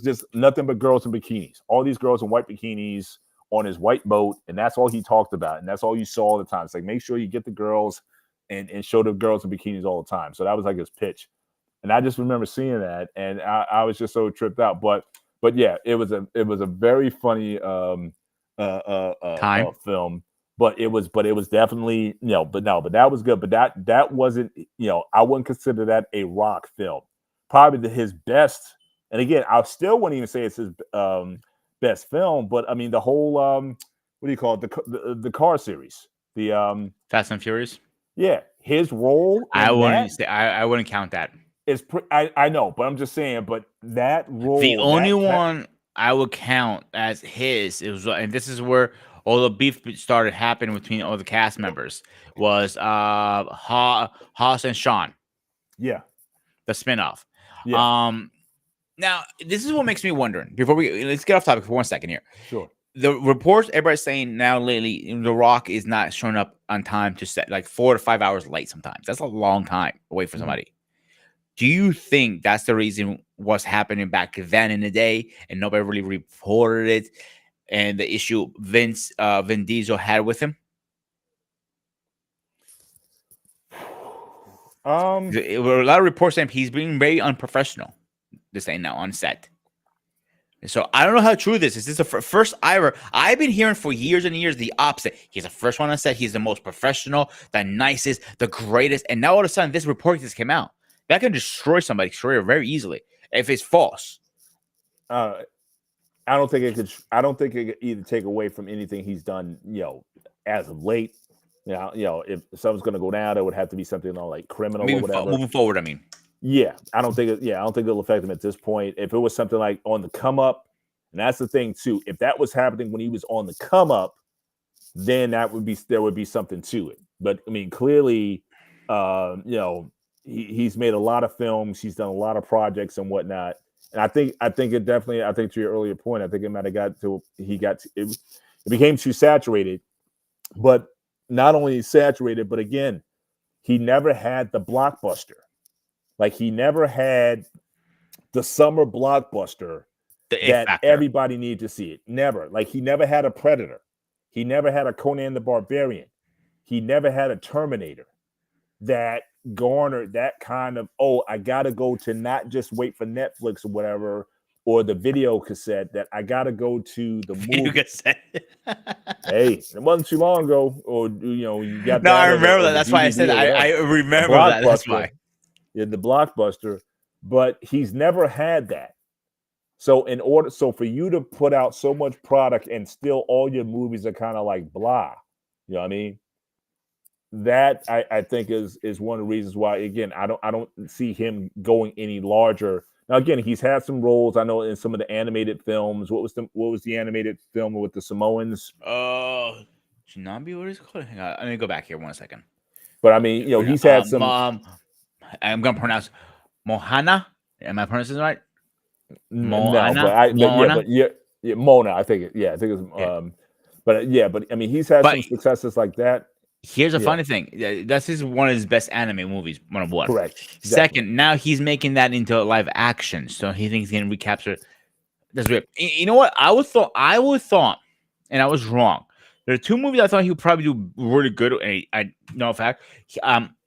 just nothing but girls in bikinis, all these girls in white bikinis on his white boat, and that's all he talked about, and that's all you saw all the time. It's like make sure you get the girls and show the girls in bikinis all the time. So that was like his pitch. And I just remember seeing that, and I was just so tripped out. But yeah, it was a very funny Time. film. But it was definitely but that was good. But that wasn't I wouldn't consider that a rock film. Probably his best. And again, I still wouldn't even say it's his best film. But I mean the whole what do you call it, the car series, the Fast and Furious. yeah, his role I in that wouldn't say I wouldn't count that. I know, but I'm just saying. But that The role, only that one I would count as his, it was, and this is where all the beef started happening between all the cast members, was Haas and Sean, yeah, the spinoff. yeah, Um, Now this is what makes me wondering. Before let's get off topic for 1 second here. sure. The reports everybody's saying now lately, The Rock is not showing up on time to set, like 4 to 5 hours late. Sometimes that's a long time away for Mhm. somebody. Do you think that's the reason what's happening back then in the day, and nobody really reported it, and the issue Vin Diesel had with him? Um, There were a lot of reports saying he's being very unprofessional. This ain't now on set. So I don't know how true this is. This is the first I've been hearing for years and years the opposite. He's the first one on set. He's the most professional, the nicest, the greatest. And now all of a sudden, this report just came out. That can destroy somebody's career very easily if it's false. uh, I don't think it could. I don't think it could either take away from anything he's done. As of late. If something's going to go down, it would have to be something like criminal or whatever. Moving forward, I mean. Yeah, I don't think. I don't think it'll affect him at this point. If it was something like on the come up, and that's the thing too. If that was happening when he was on the come up, then there would be something to it. But I mean, clearly, he's made a lot of films. He's done a lot of projects and whatnot. And I think it definitely. I think to your earlier point, I think it might have got to. It became too saturated. But not only saturated, but again, he never had the blockbuster. Like he never had the summer blockbuster The it that factor. everybody needed to see it. Never. Like he never had a Predator. He never had a Conan the Barbarian. He never had a Terminator that garnered that kind of, I got to go to not just wait for Netflix or whatever, or the video cassette, that I got to go to the movie. Hey, it wasn't too long ago. Or, you got No, that. I remember that. The That's why I said DVD I remember that. That's why. Yeah, the blockbuster. But he's never had that. So for you to put out so much product and still all your movies are kind of like blah, you know what I mean? That I think is one of the reasons why, again, I don't see him going any larger. Now again, he's had some roles. I know in some of the animated films. What was the animated film with the Samoans? Tsunami, what is it called? Hang on, let me go back here 1 second. But I mean, he's had some. I'm gonna pronounce Mohana. Am I pronouncing it right? No, but Mona. I think it's but I mean, he's had some successes like that. Here's a funny thing. That's one of his best anime movies. One. Correct. Exactly. Second, now he's making that into live action, so he thinks he can recapture. That's weird. You know what? I would thought, and I was wrong. There are two movies I thought he would probably do really good. And I know a fact.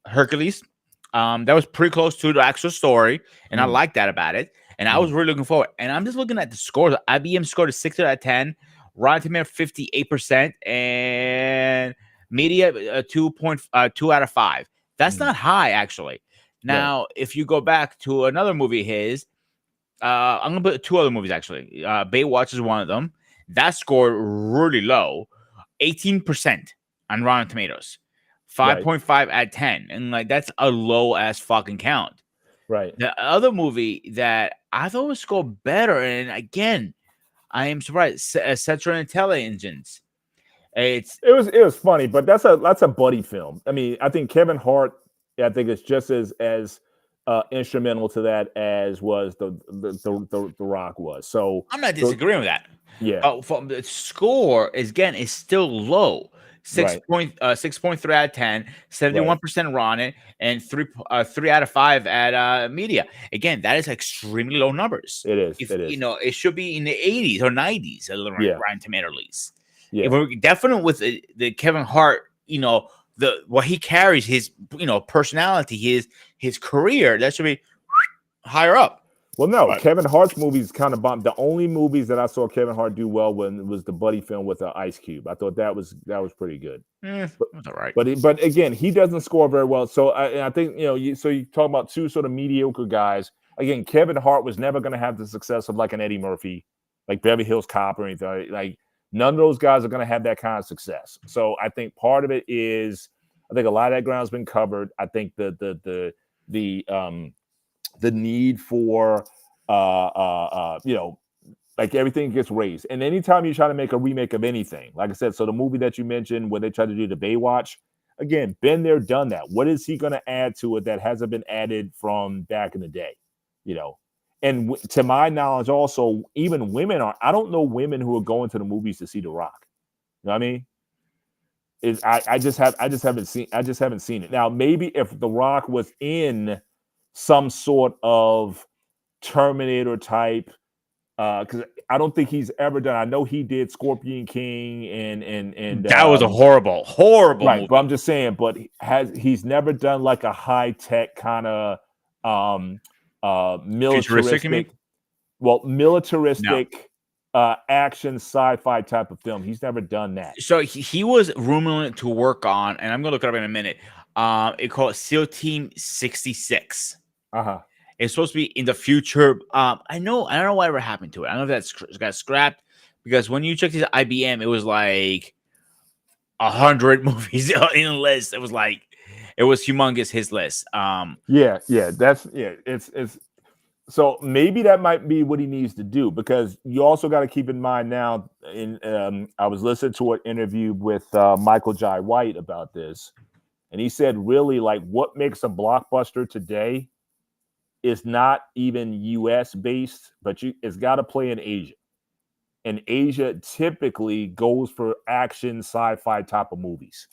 Hercules. That was pretty close to the actual story, and I like that about it. And I was really looking forward. And I'm just looking at the scores. IBM scored a 6 out of 10, Rotten Tomatoes 58%, and media 2 out of 5. That's not high, actually. Now, if you go back to another movie, I'm gonna put two other movies actually. Baywatch is one of them. That scored really low, 18% on Rotten Tomatoes. 5.5 at 10, and like that's a low ass fucking count. Right. The other movie that I thought would score better, and again, I am surprised. Central Intelligence. It was funny, but that's a buddy film. I mean, I think Kevin Hart, I think it's just as instrumental to that as was the Rock was. So I'm not disagreeing with that. Yeah. But from the score is again is still low. Right. 6.3 out of 10, Right. 71% Rotten, and 3 out of 5 at media. Again, that is extremely low numbers. It is. If It you is. know, it should be in the 80s or 90s at Yeah. Rotten Tomato least. If Yeah. we're definitely with the Kevin Hart, the what he carries, his personality, his career, that should be higher up. Well, no, But Kevin Hart's movies kind of bombed. The only movies that I saw Kevin Hart do well when was the buddy film with Ice Cube. I thought that was pretty good. But that's all right. but again, he doesn't score very well. So I think you talk about two sort of mediocre guys. Again, Kevin Hart was never going to have the success of like an Eddie Murphy, like Beverly Hills Cop or anything. Like none of those guys are going to have that kind of success. So I think part of it is I think a lot of that ground's been covered. I think the need for like everything gets raised. And anytime you try to make a remake of anything, like I said, so the movie that you mentioned where they tried to do the Baywatch, again, been there, done that. What is he going to add to it that hasn't been added from back in the day? And to my knowledge, also, even women I don't know women who are going to the movies to see The Rock. You know what I mean? I just haven't seen it. Now, maybe if The Rock was in some sort of Terminator type, because I don't think he's ever done. I know he did Scorpion King and That was a horrible right, but movie. I'm just saying, but he's never done like a high tech kind of Futuristic, you mean? militaristic action sci-fi type of film. He's never done that. So he was rumored to work on, and I'm gonna look it up in a minute. It called SEAL Team 66. Uh-huh. It's supposed to be in the future. I don't know whatever happened to it. I don't know if that's got scrapped because when you check his IBM, it was like 100 movies in the list. It was humongous, his list. It's so maybe that might be what he needs to do because you also got to keep in mind now. I was listening to an interview with Michael Jai White about this, and he said really like what makes a blockbuster today is not even U.S. based, but it's got to play in Asia. And Asia typically goes for action, sci-fi type of movies.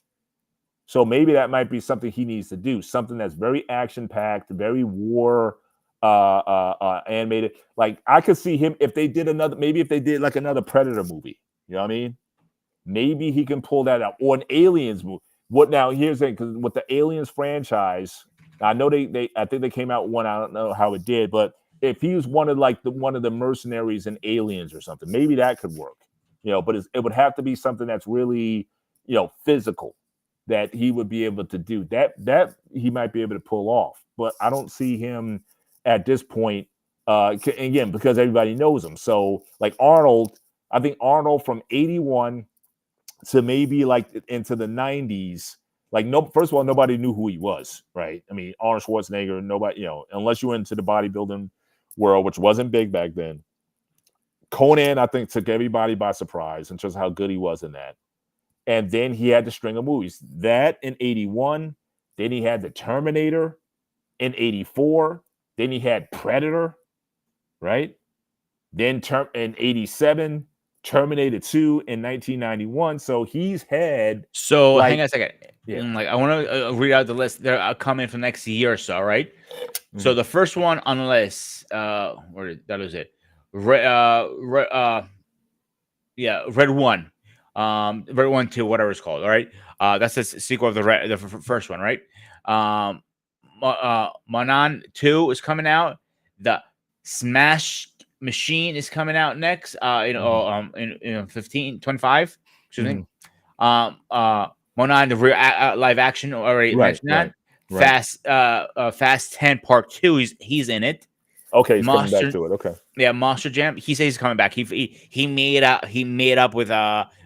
So maybe that might be something he needs to do. Something that's very action-packed, very war animated. Like I could see him if they did like another Predator movie. You know what I mean? Maybe he can pull that out. Or an Aliens movie. What now? Here's the thing, because with the Aliens franchise, I know I think they came out one. I don't know how it did, but if he was one of the mercenaries in Aliens or something, maybe that could work. But it would have to be something that's really physical that he would be able to do. That he might be able to pull off. But I don't see him at this point. Again, because everybody knows him. So like Arnold, I think Arnold from 81 to maybe like into the 90s. Like first of all, nobody knew who he was, right? I mean, Arnold Schwarzenegger, nobody, unless you went into the bodybuilding world, which wasn't big back then. Conan, I think, took everybody by surprise in terms of how good he was in that. And then he had the string of movies. That in 81, then he had the Terminator in 84, then he had Predator, right? Then in 87, Terminator 2 in 1991. So he's had So hang like on a second. yeah. Like I want to read out the list. They're coming for next year or so, right? So the first one on the list, that is it. Red, Red One, Red 1 2, whatever it's called. All right, that's the sequel of the first one, right? Manan 2 is coming out. The Smash Machine is coming out next. In 1525. Excuse me. Monan, the real live action, already mentioned that. Right. Fast 10 Part 2. He's in it. Okay, he's coming back Monster, to it. Okay. yeah, Monster Jam. He says he's coming back. He made up with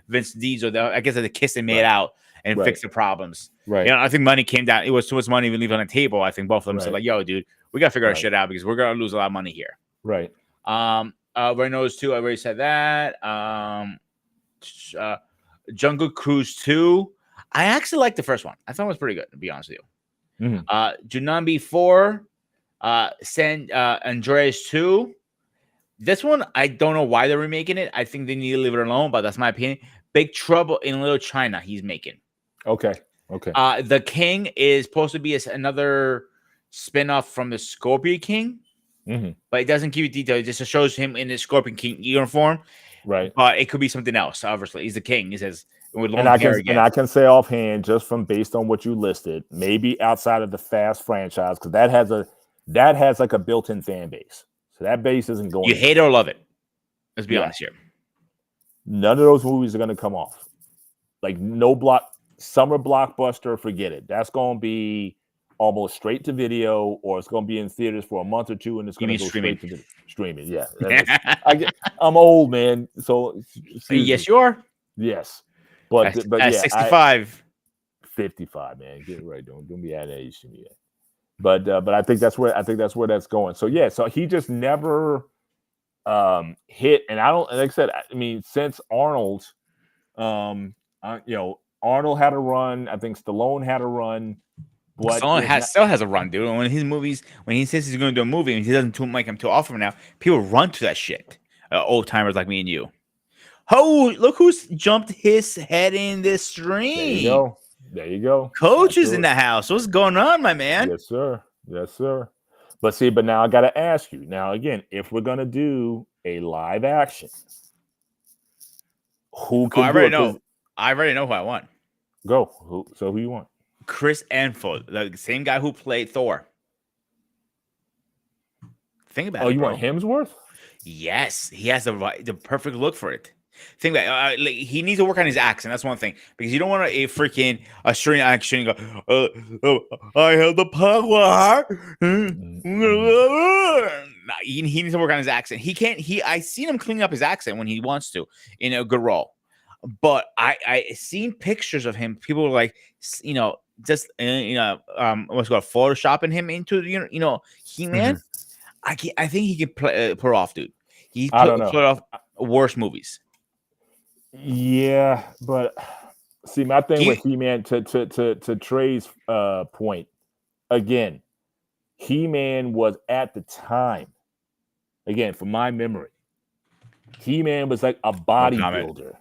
Vince Diesel. I guess the kiss they made out and fixed the problems. Right. I think money came down. It was too much money we leave on the table. I think both of them said like, "Yo, dude, we gotta figure our shit out because we're gonna lose a lot of money here." Right. Red Nose 2. I already said that. Jungle Cruise 2. I actually liked the first one. I thought it was pretty good, to be honest with you. Junambi 4. San Andreas 2. This one, I don't know why they're remaking it. I think they need to leave it alone, but that's my opinion. Big Trouble in Little China, he's making. Okay. Okay. The King is supposed to be another spin-off from the Scorpion King, Mm-hmm. but it doesn't give you details. It just shows him in his Scorpion King uniform, Right. but it could be something else. Obviously, he's the king. He says with long And hair again. I can say offhand, just from based on what you listed, maybe outside of the Fast franchise, because that has like a built-in fan base. So that base isn't going. You hate it or love it. Let's be Yeah. honest here. None of those movies are going to come off. Like no summer blockbuster, forget it. That's going to be almost straight to video, or it's going to be in theaters for a month or two, and it's going to go streaming. straight to streaming. Yeah, I'm old, man. So yes, you are. Yes, but yeah, 65. 55, man. Get it right. Don't be at age to me yet. But I think that's where that's going. So yeah, so he just never hit, and I don't. Like I said, I mean, since Arnold, Arnold had a run. I think Stallone had a run. Stallone still has a run, dude. When his movies, when he says he's going to do a movie and he doesn't make him too often now, people run to that shit. Old timers like me and you. Oh, look who's jumped his head in this stream. There you go. Coach is in the house. What's going on, my man? Yes, sir. Yes, sir. But now I got to ask you. Now, again, if we're going to do a live action, who can do it? I already know who I want. Go. Who you want? Chris Enfield, the same guy who played Thor. Think about it. Oh, you want Hemsworth? Yes, he has the perfect look for it. Think about it. He needs to work on his accent. That's one thing, because you don't want a freaking Australian accent. You go, I have the power. He needs to work on his accent. He can't. I seen him clean up his accent when he wants to in a good role. But I seen pictures of him. People were like, just what's called photoshopping him into He-Man. Mm-hmm. I think he can pull off, dude. He pulled off worse movies. Yeah, but see, my thing with He-Man to Trey's point again, He-Man was at the time, again, from my memory, He-Man was like a bodybuilder.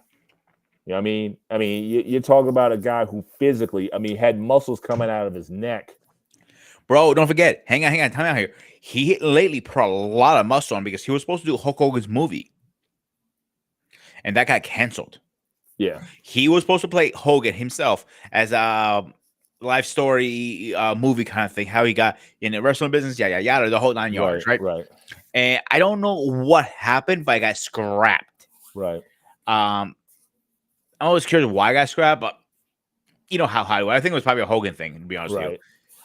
You know what I mean? I mean, you're talking about a guy who physically, had muscles coming out of his neck. Bro, don't forget. Hang on. Time out here. He lately put a lot of muscle on because he was supposed to do Hulk Hogan's movie. And that got canceled. Yeah. He was supposed to play Hogan himself as a life story movie kind of thing. How he got in the wrestling business, yada, the whole 9 yards, right? Right. And I don't know what happened, but I got scrapped. Right. I'm always curious why I got scrapped, but you know how Hollywood. I think it was probably a Hogan thing, to be honest with you.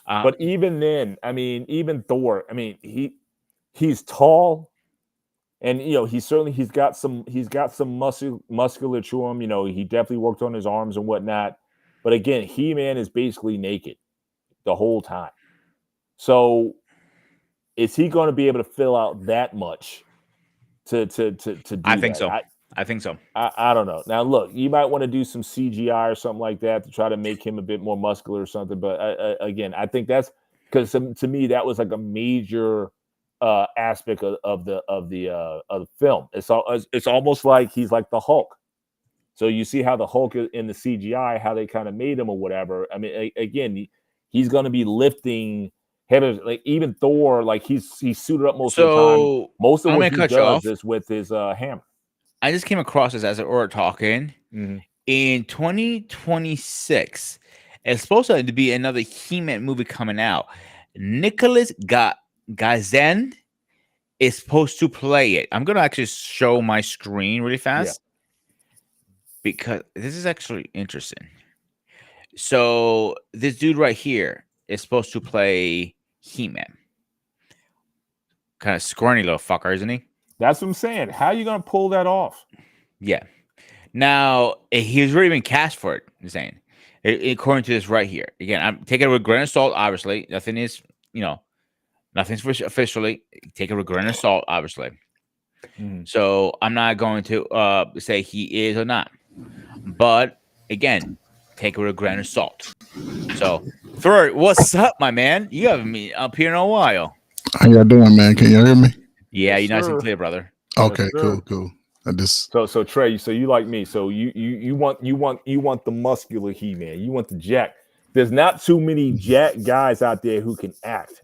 But even then, even Thor, he's tall, and he's got some muscular to him. He definitely worked on his arms and whatnot. But again, He-Man is basically naked the whole time. So is he going to be able to fill out that much to do I think so. I think so. I don't know. Now, look, you might want to do some CGI or something like that to try to make him a bit more muscular or something. But again, I think that's because to me that was like a major aspect of the film. It's almost like he's like the Hulk. So you see how the Hulk in the CGI, how they kind of made him or whatever. Again, he's going to be lifting heavy. Like even Thor, like he's suited up most of the time. Most of what he does is with his hammer. I just came across this as we're talking. Mm-hmm. In 2026, it's supposed to be another He-Man movie coming out. Nicholas Gazan is supposed to play it. I'm going to actually show my screen really fast because this is actually interesting. So this dude right here is supposed to play He-Man. Kind of scrawny little fucker, isn't he? That's what I'm saying. How are you going to pull that off? Yeah. Now, he's already been cast for it, I'm saying. According to this right here. Again, I'm taking it with a grain of salt, obviously. Nothing is, nothing's officially. Take it with a grain of salt, obviously. Mm-hmm. So I'm not going to say he is or not. But, again, take it with a grain of salt. So, Thor, what's up, my man? You haven't been up here in a while. How y'all doing, man? Can y'all hear me? Yeah, you're nice and clear, brother. Yes, Okay, sir. cool, cool. I just So Trey, so you like me. So you want the muscular He-Man. You want the Jack. There's not too many Jack guys out there who can act.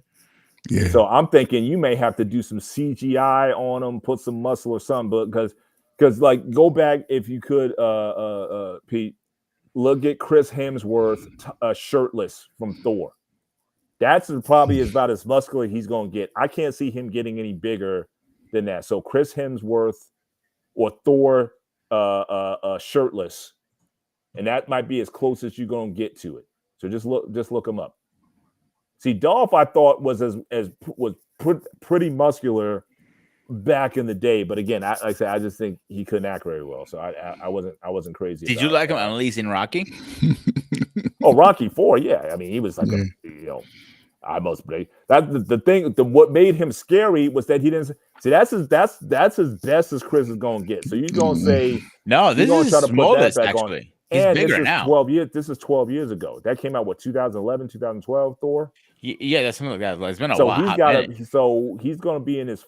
yeah, So I'm thinking you may have to do some CGI on them, put some muscle or something, but because like go back if you could, Pete, look at Chris Hemsworth shirtless from Thor. That's probably about as muscular he's going to get. I can't see him getting any bigger than that. So Chris Hemsworth or Thor shirtless, and that might be as close as you're going to get to it. So just look him up. See, Dolph, I thought was pretty muscular back in the day, but again, like I said, I just think he couldn't act very well. So I wasn't crazy Did you about. like him at least in Rocky? Oh, Rocky 4, yeah. I mean, he was like yeah, I must be that the thing. What made him scary was that he didn't see. That's as best as Chris is gonna get. So you're gonna mm, say No, you're this is gonna try his to put that smallest back on. actually. He's And this bigger is now. 12 years. This is 12 years ago. That came out what 2011, 2012. Thor. Yeah, that's something like that. It's been a So while, he's hot got minute. to. So he's gonna be in his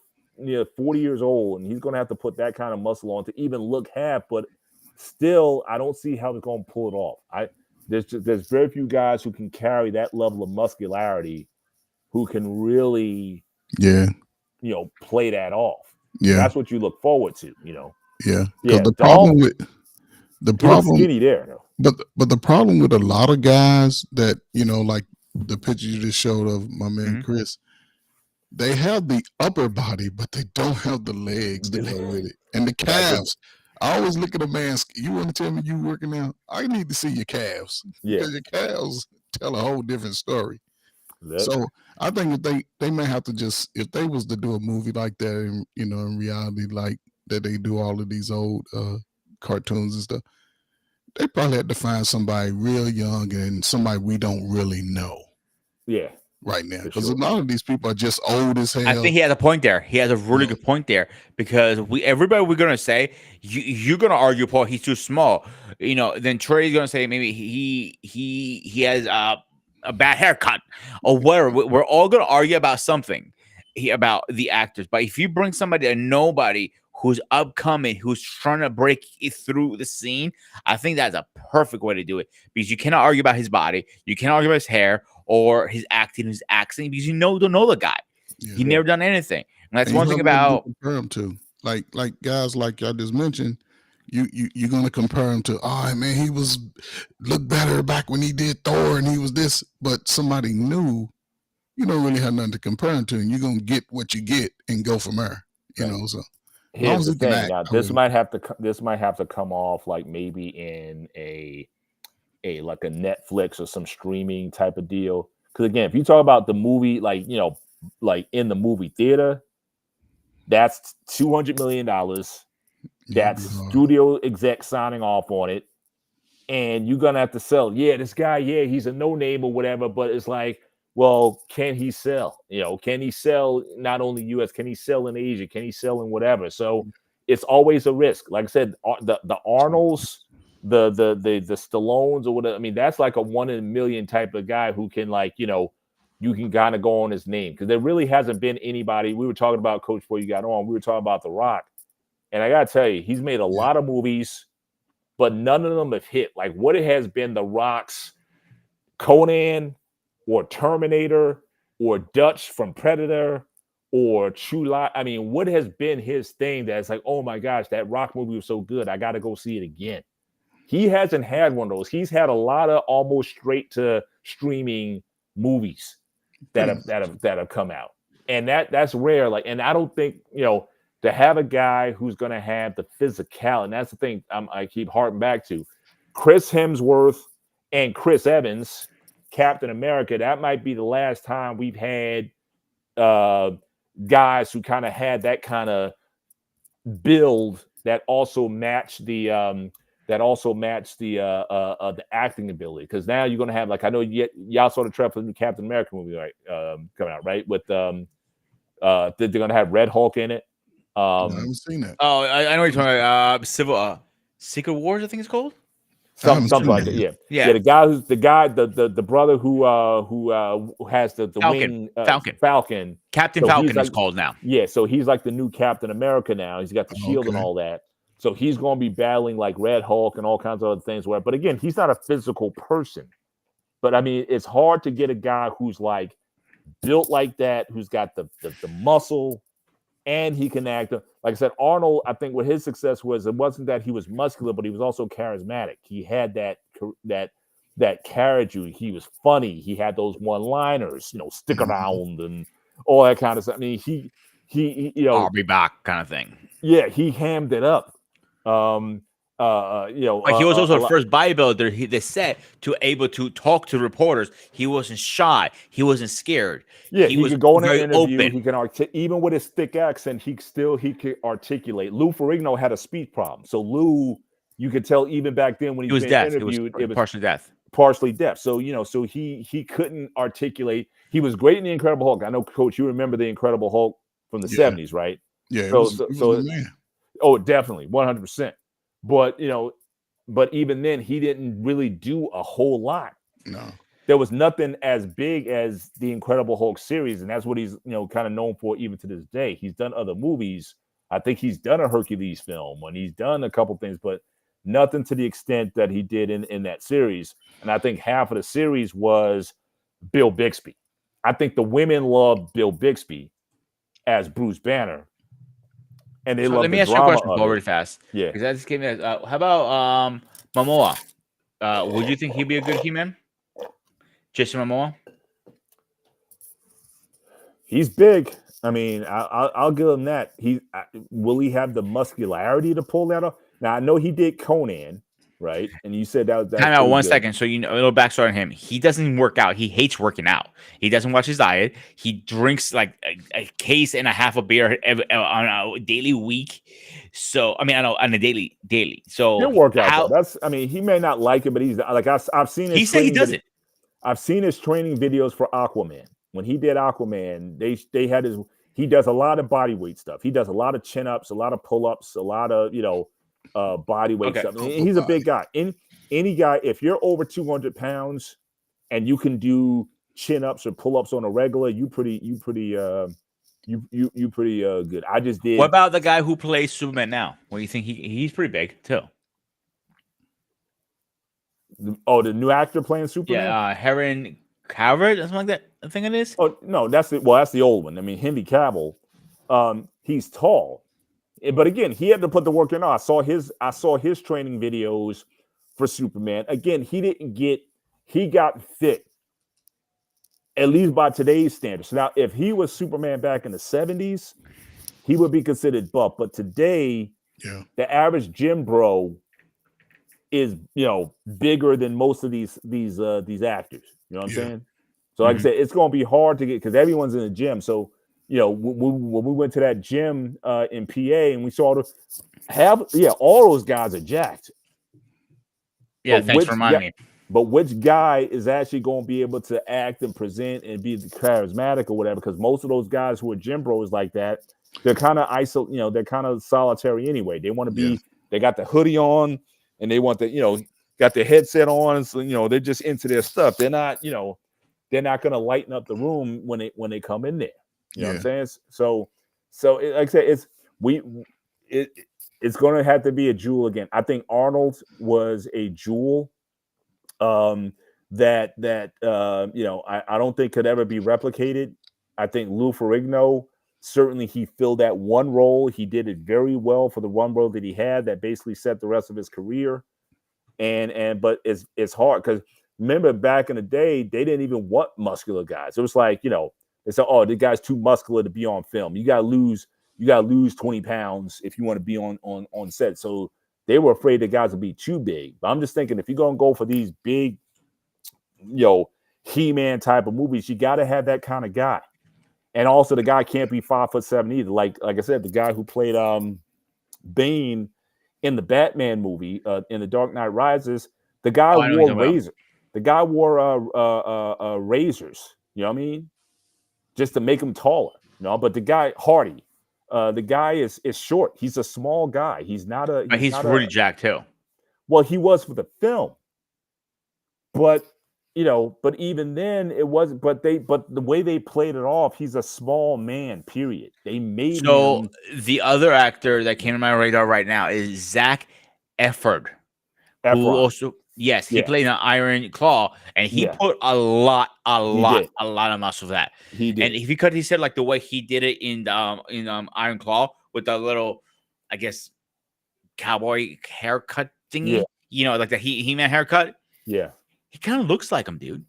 40 years old, and he's gonna have to put that kind of muscle on to even look half. But still, I don't see how he's gonna pull it off. There's very few guys who can carry that level of muscularity who can really yeah, play that off. So yeah, that's what you look forward to. yeah. Because Yeah, Dolph, the he looks problem, skinny there. Though. but the problem with a lot of guys that like the picture you just showed of my man Mhm. Chris, they have the upper body, but they don't have the legs to go with it, and the That's a calves. I always look at a man. You want to tell me you working out? I need to see your calves yeah. because your calves tell a whole different story. That, So I think if they may have to just if they was to do a movie like that in reality like that they do all of these old cartoons and stuff, they probably had to find somebody real young and somebody we don't really know yeah, right now for because a sure. lot of these people are just old as I hell. think he has a point there. He has a You really know, good point there because everybody we're gonna say you're gonna argue, Paul, he's too small. Then Trey's gonna say maybe he has a bad haircut or whatever. We're all gonna argue about something about the actors. But if you bring somebody a nobody who's upcoming, who's trying to break through the scene, I think that's a perfect way to do it because you cannot argue about his body, you cannot argue about his hair or his acting, his accent because don't know the guy. yeah. He Yeah, never done anything. And that's And you one have thing nothing to about compare them to. Like guys like I just mentioned, you're gonna compare him to. Oh man, he was looked better back when he did Thor, and he was this. But somebody new, you don't really have nothing to compare him to, and you're gonna get what you get and go from there. right. So as long Here's as the he can thing. act, Now I wouldn't. this might have to come off like maybe in a like a Netflix or some streaming type of deal. Because again, if you talk about the movie, like in the movie theater, that's $200 million. Yeah, it'd That's be hard. studio exec signing off on it, and you're gonna have to sell. Yeah, this guy, yeah, he's a no name or whatever, but it's like, well, can he sell? Can he sell not only U.S. Can he sell in Asia? Can he sell in whatever? So it's always a risk. Like I said, the Arnolds, the Stallones or whatever. I mean, that's like a 1 in a million type of guy who can you can kind of go on his name because there really hasn't been anybody. We were talking about Coach before you got on. We were talking about The Rock, and I gotta tell you, he's made a Yeah, lot of movies but none of them have hit. Like what it has been the Rock's Conan or Terminator or Dutch from Predator or True Lies. I mean, what has been his thing that's like, oh my gosh, that Rock movie was so good. I got to go see it again. He hasn't had one of those. He's had a lot of almost straight to streaming movies that pretty have that much. have that have come out. And that's rare. Like, and I don't think, to have a guy who's gonna have the physical, and that's the thing I keep harping back to. Chris Hemsworth and Chris Evans, Captain America, that might be the last time we've had uh guys who kind of had that kind of build that also matched the acting ability. Because now you're gonna have, like, I know y'all saw the trailer for the new Captain America movie, right? Coming out, right? With they're gonna have Red Hulk in it. No, I Um haven't seen that. I know what you're talking about. Secret Wars, I think it's called. something like that. Yeah. Yeah. The guy who's the brother who has the Falcon. wing Falcon. Captain So Falcon he's like, is called now. yeah, so he's like the new Captain America now. He's got the shield and all that. So he's going to be battling like Red Hulk and all kinds of other things. But again, he's not a physical person. But I mean, it's hard to get a guy who's like built like that, who's got the muscle, and he can act. Like I said, Arnold, I think what his success was, it wasn't that he was muscular, but he was also charismatic. He had that carriage. He was funny. He had those one-liners, stick around and all that kind of stuff. I mean, he I'll be back kind of thing. Yeah, he hammed it up. He was also the first bodybuilder they said to able to talk to reporters. He wasn't shy. He wasn't scared. Yeah, he was could go in an interview. open. He can even with his thick accent, he could articulate. Lou Ferrigno had a speech problem, so Lou, you could tell even back then when he was being interviewed, it was partially deaf. So so he couldn't articulate. He was great in the Incredible Hulk. I know, Coach, you remember the Incredible Hulk from the 70s, right? Yeah. Oh, definitely, 100%. But but even then, he didn't really do a whole lot. No, there was nothing as big as the Incredible Hulk series, and that's what he's kind of known for even to this day. He's done other movies. I think he's done a Hercules film, and he's done a couple things, but nothing to the extent that he did in that series. And I think half of the series was Bill Bixby. I think the women loved Bill Bixby as Bruce Banner. And they love. Let me ask you a question, Paul, really fast. Yeah. Because that just came in. How about Momoa? Would you think he'd be a good He-Man? Jason Momoa? He's big. I mean, I'll give him that. Will he have the muscularity to pull that off? Now I know he did Conan, right? And you said that. Time out 1 second. So a little backstory on him. He doesn't work out. He hates working out. He doesn't watch his diet. He drinks like a case and a half of beer on a daily week. So I mean, I know on a daily. So he'll work out. He may not like it, but he's like I've seen. He said he does it. I've seen his training videos for Aquaman. When he did Aquaman, they had he does a lot of body weight stuff. He does a lot of chin ups, a lot of pull ups, a lot of body weight stuff. He's a big guy. Any guy, if you're over 200 pounds and you can do chin ups or pull ups on a regular, you pretty good. I just did. What about the guy who plays Superman now? What do you think? He's pretty big too. Oh, the new actor playing Superman? Yeah, Heron Calvert, something like that. I think it is. Oh no, that's the old one. I mean, Henry Cavill, he's tall, but again, he had to put the work in. I saw his training videos for Superman. Again, he got fit, at least by today's standards. Now, if he was Superman back in the 70s, he would be considered buff. But today, the average gym bro is bigger than most of these actors. You know what I'm saying? So like I said, it's going to be hard to get because everyone's in the gym. So when we went to that gym in PA and we saw all those guys are jacked. Yeah, thanks for reminding me. But which guy is actually going to be able to act and present and be charismatic or whatever? Because most of those guys who are gym bros like that, they're kind of they're kind of solitary anyway. They want to be. They got the hoodie on. And they want got their headset on, so they're just into their stuff. They're not, they're not gonna lighten up the room when they come in there. You know what I'm saying? So like I said, it's gonna have to be a jewel again. I think Arnold was a jewel that I don't think could ever be replicated. I think Lou Ferrigno, certainly he filled that one role. He did it very well for the one role that he had that basically set the rest of his career. But it's hard because remember back in the day, they didn't even want muscular guys. It was like, they said, oh, the guy's too muscular to be on film. You gotta lose 20 pounds if you want to be on set. So they were afraid the guys would be too big. But I'm just thinking if you're gonna go for these big, He-Man type of movies, you gotta have that kind of guy. And also, the guy can't be 5'7" either. Like I said, the guy who played Bane in the Batman movie, in The Dark Knight Rises, the guy wore razors. The guy wore razors. You know what I mean? Just to make him taller. But the guy Hardy, the guy is short. He's a small guy. He's not a. He's really jacked too. Well, he was for the film, but but even then it wasn't. But the way they played it off, he's a small man. Period. They made So him the other actor that came to my radar right now is Zach Efford, who Efron. also, yes, he Yeah, played an Iron Claw, and he yeah, put a lot, he did. a lot of muscle for that. He And did. if you could, he said like the way he did it in Iron Claw with the little, I guess, cowboy haircut Yeah, thingy, like the He-Man haircut. yeah, He kind of looks like him, dude.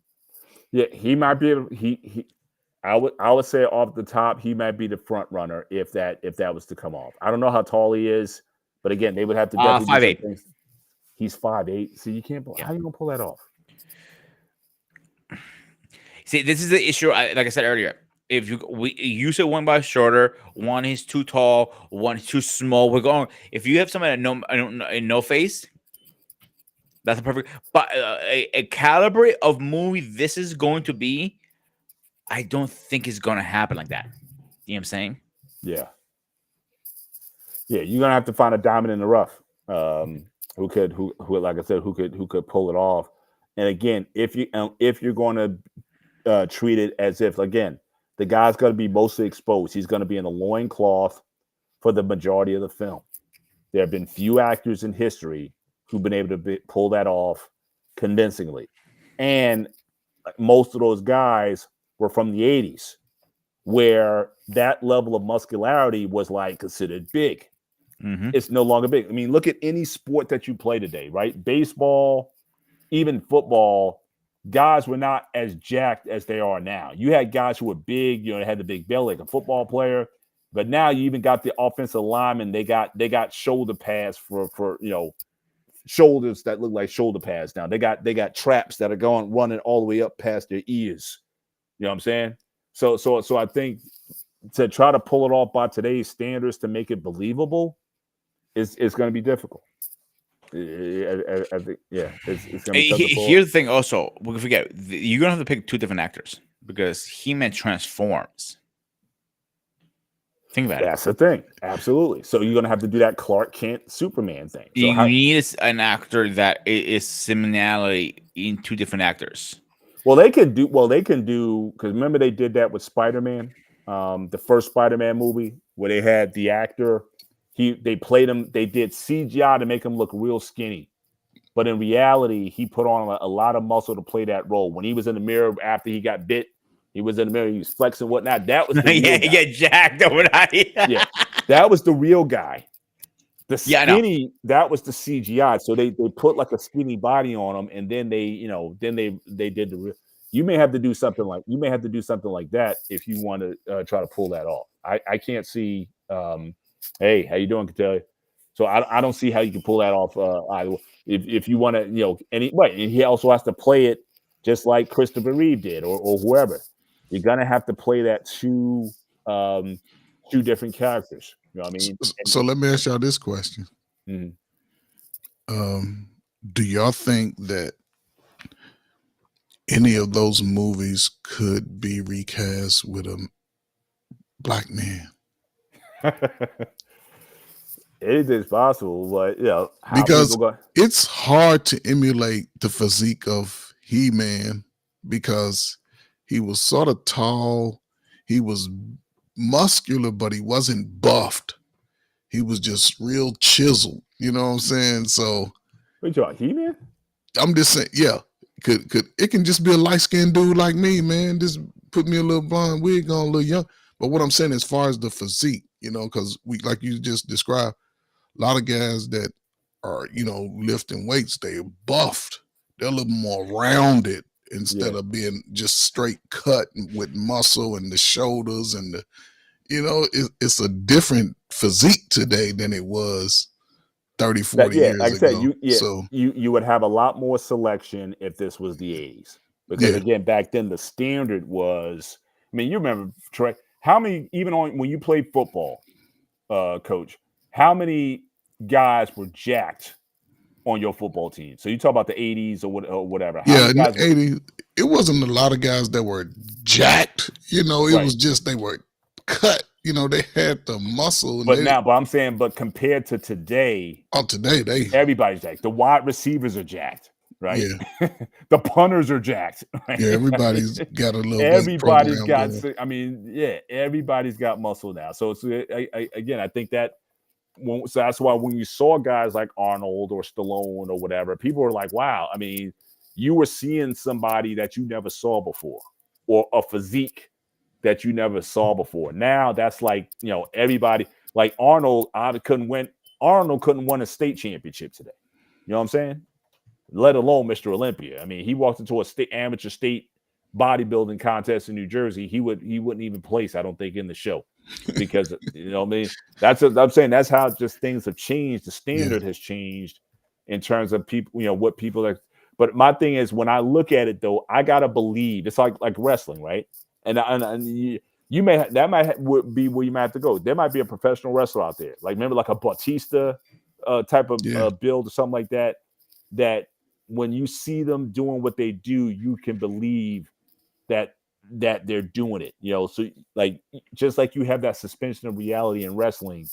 yeah. He might be able. He. I would say off the top, he might be the front runner if that was to come off. I don't know how tall he is, but again, they would have to definitely do Five some eight. things. He's 5'8", so you can't. Yeah. How you gonna pull that off? See, this is the issue. Like I said earlier, if you say one by shorter, one is too tall, one is too small. We're going. If you have somebody no face, that's a perfect. But a caliber of movie this is going to be, I don't think is going to happen like that. You know what I'm saying? Yeah, yeah. You're gonna have to find a diamond in the rough. Who like I said, who could pull it off. And again, if you're going to treat it as if, again, the guy's going to be mostly exposed. He's going to be in a loincloth for the majority of the film. There have been few actors in history who've been able to pull that off convincingly. And most of those guys were from the 80s, where that level of muscularity was like considered big. Mm-hmm. It's no longer big. I mean, look at any sport that you play today, right? Baseball, even football, guys were not as jacked as they are now. You had guys who were big, had the big belly like a football player, but now you even got the offensive linemen. They got shoulder pads for shoulders that look like shoulder pads now. They got traps that are running all the way up past their ears. You know what I'm saying? So I think to try to pull it off by today's standards to make it believable is going to be difficult. I think, it's going to be tough to pull. Here's the thing. Also, we forget you're gonna have to pick two different actors because He-Man transforms. Think about it. That's the thing. Absolutely. So you're going to have to do that Clark Kent Superman thing. So You need an actor that is similarly in two different actors. Well, they can do because remember they did that with Spider-Man, the first Spider-Man movie where they had the actor. They played him. They did CGI to make him look real skinny, but in reality, he put on a lot of muscle to play that role. When he was in the mirror after he got bit, he was in the mirror. He was flexing whatnot. That was the real guy. Get jacked overnight. Yeah, that was the real guy. The skinny, that was the CGI. So they put like a skinny body on him, and then they did the real. You may have to do something like that if you want to try to pull that off. I can't see. Hey, how you doing, Catelli? So I don't see how you can pull that off either. If you want to, and he also has to play it just like Christopher Reeve did or whoever. You're gonna have to play that two different characters. You know what I mean? So let me ask y'all this question. Mm-hmm. Do y'all think that any of those movies could be recast with a black man? Anything's possible, but because it's hard to emulate the physique of He-Man because he was sort of tall, he was muscular, but he wasn't buffed. He was just real chiseled. You know what I'm saying? So, what you talking about, He-Man? I'm just saying, yeah. Could it can just be a light-skinned dude like me, man? Just put me a little blonde wig on, a little young. But what I'm saying, as far as the physique, because we, like you just described, a lot of guys that are, lifting weights, they're buffed. They're a little more rounded instead of being just straight cut with muscle and the shoulders and the, it's a different physique today than it was 30, 40 years like ago. I said, you would have a lot more selection if this was the 80s. Because again, back then the standard was, you remember, Trey, how many, even when you played football, coach, how many guys were jacked on your football team? So you talk about the 80s or whatever. How in the 80s, it wasn't a lot of guys that were jacked. It was just they were cut they had the muscle, and But I'm saying, but compared to today, today they, everybody's jacked. The wide receivers are jacked, right? yeah, The punters are jacked, right? yeah, I mean, everybody's got a little weight everybody's program got. going. I mean, yeah, everybody's got muscle now. So it's again, I think that. So that's why when you saw guys like Arnold or Stallone or whatever, people were like, "Wow!" I mean, you were seeing somebody that you never saw before, or a physique that you never saw before. Now that's like everybody like Arnold. Arnold couldn't win a state championship today. You know what I'm saying? Let alone Mr. Olympia. I mean, he walked into a amateur state bodybuilding contest in New Jersey. He wouldn't even place, I don't think, in the show because I mean I'm saying that's how just things have changed. The Yeah, standard has changed in terms of people. What people are. But my thing is when I look at it though, I gotta believe it's like wrestling, right? And you may that might would be where you might have to go. There might be a professional wrestler out there, like maybe like a Bautista type of yeah, build or something like that. That when you see them doing what they do, you can believe that they're doing it. So like just like you have that suspension of reality in wrestling,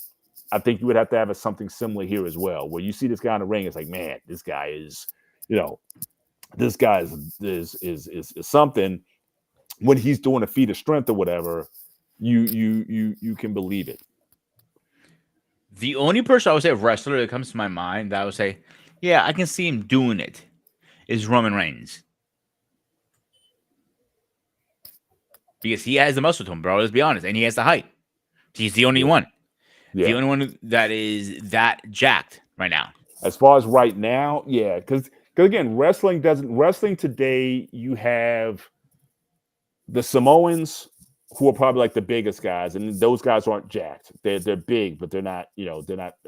I think you would have to have something similar here as well, where you see this guy in the ring, it's like, man, this guy is, this guy is something. When he's doing a feat of strength or whatever, you can believe it. The only person I would say wrestler that comes to my mind that I would say, yeah, I can see him doing it, is Roman Reigns. Because he has the muscle to him, bro. Let's be honest. And he has the height. He's the only Yeah, one. The yeah. only one that is that jacked right now. As far as right now, yeah, because again, wrestling today. You have the Samoans, who are probably like the biggest guys, and those guys aren't jacked. They're big, but they're not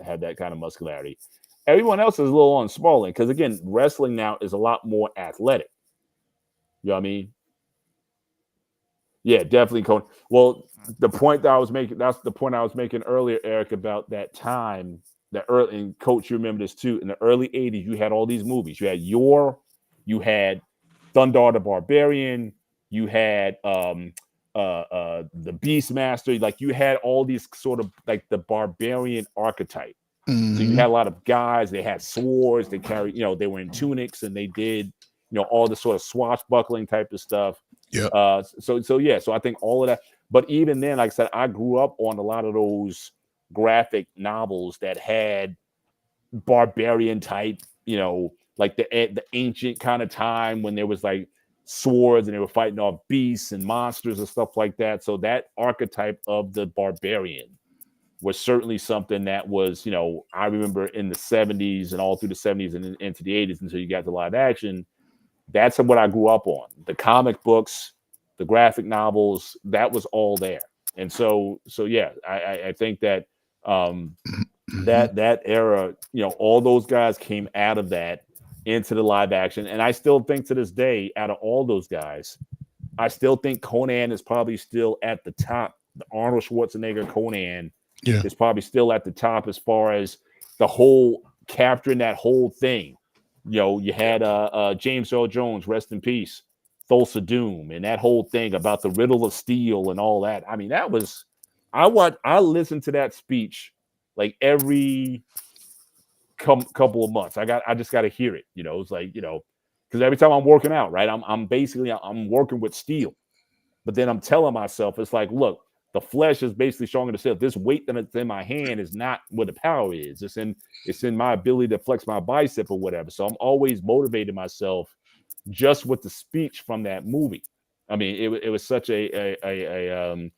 have that kind of muscularity. Everyone else is a little on smaller because again, wrestling now is a lot more athletic. You know what I mean? Yeah, definitely, Coach. Well, the point that I was making, that's the point I was making earlier, Eric, about that time, the early, and Coach, you remember this too. In the early 80s, you had all these movies. You had you had Thunder the Barbarian, you had the Beastmaster, like you had all these sort of like the barbarian archetype. So you hmm had a lot of guys, they had swords, they carried, they were in tunics and they did, all the sort of swashbuckling type of stuff. yeah, So I think all of that. But even then, like I said, I grew up on a lot of those graphic novels that had barbarian type, like the ancient kind of time when there was like swords and they were fighting off beasts and monsters and stuff like that. So that archetype of the barbarian was certainly something that was, I remember in the 70s and all through the 70s and into the 80s until you got to live action. That's what I grew up on. The comic books, the graphic novels, that was all there. And so yeah, I think that hmm that era, all those guys came out of that into the live action. And I still think to this day, out of all those guys, I still think Conan is probably still at the top. The Arnold Schwarzenegger Conan yeah, is probably still at the top as far as the whole capturing that whole thing. You had James Earl Jones, rest in peace, Thulsa Doom, and that whole thing about the riddle of steel and all that. I mean, that was I listened to that speech like every couple of months. I just got to hear it. It's like because every time I'm working out, right, I'm basically I'm working with steel, but then I'm telling myself it's like, look, the flesh is basically showing itself. This weight that's in my hand is not where the power is. It's in my ability to flex my bicep or whatever. So I'm always motivating myself just with the speech from that movie. I mean, it was such iconic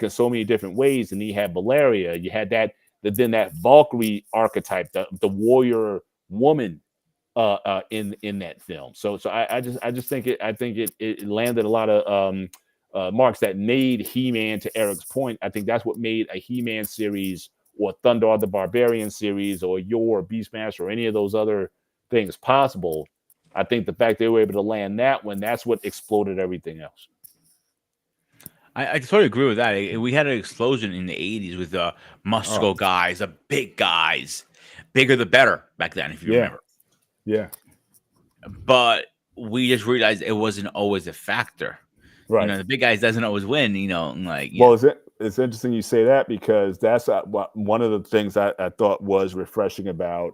in so many different ways. And you had Valeria, you had then that Valkyrie archetype, the warrior woman in that film. So I just think it landed a lot of marks that made He-Man, to Eric's point. I think that's what made a He-Man series or Thunder the Barbarian series or your Beastmaster or any of those other things possible. I think the fact they were able to land that one, that's what exploded everything else. I totally agree with that. We had an explosion in the 80s with the Oh, muscle guys, the big guys. Bigger the better back then, if you yeah, remember. yeah, But we just realized it wasn't always a factor. Right. The big guys doesn't always win. And like Well, it's interesting you say that because that's one of the things I thought was refreshing about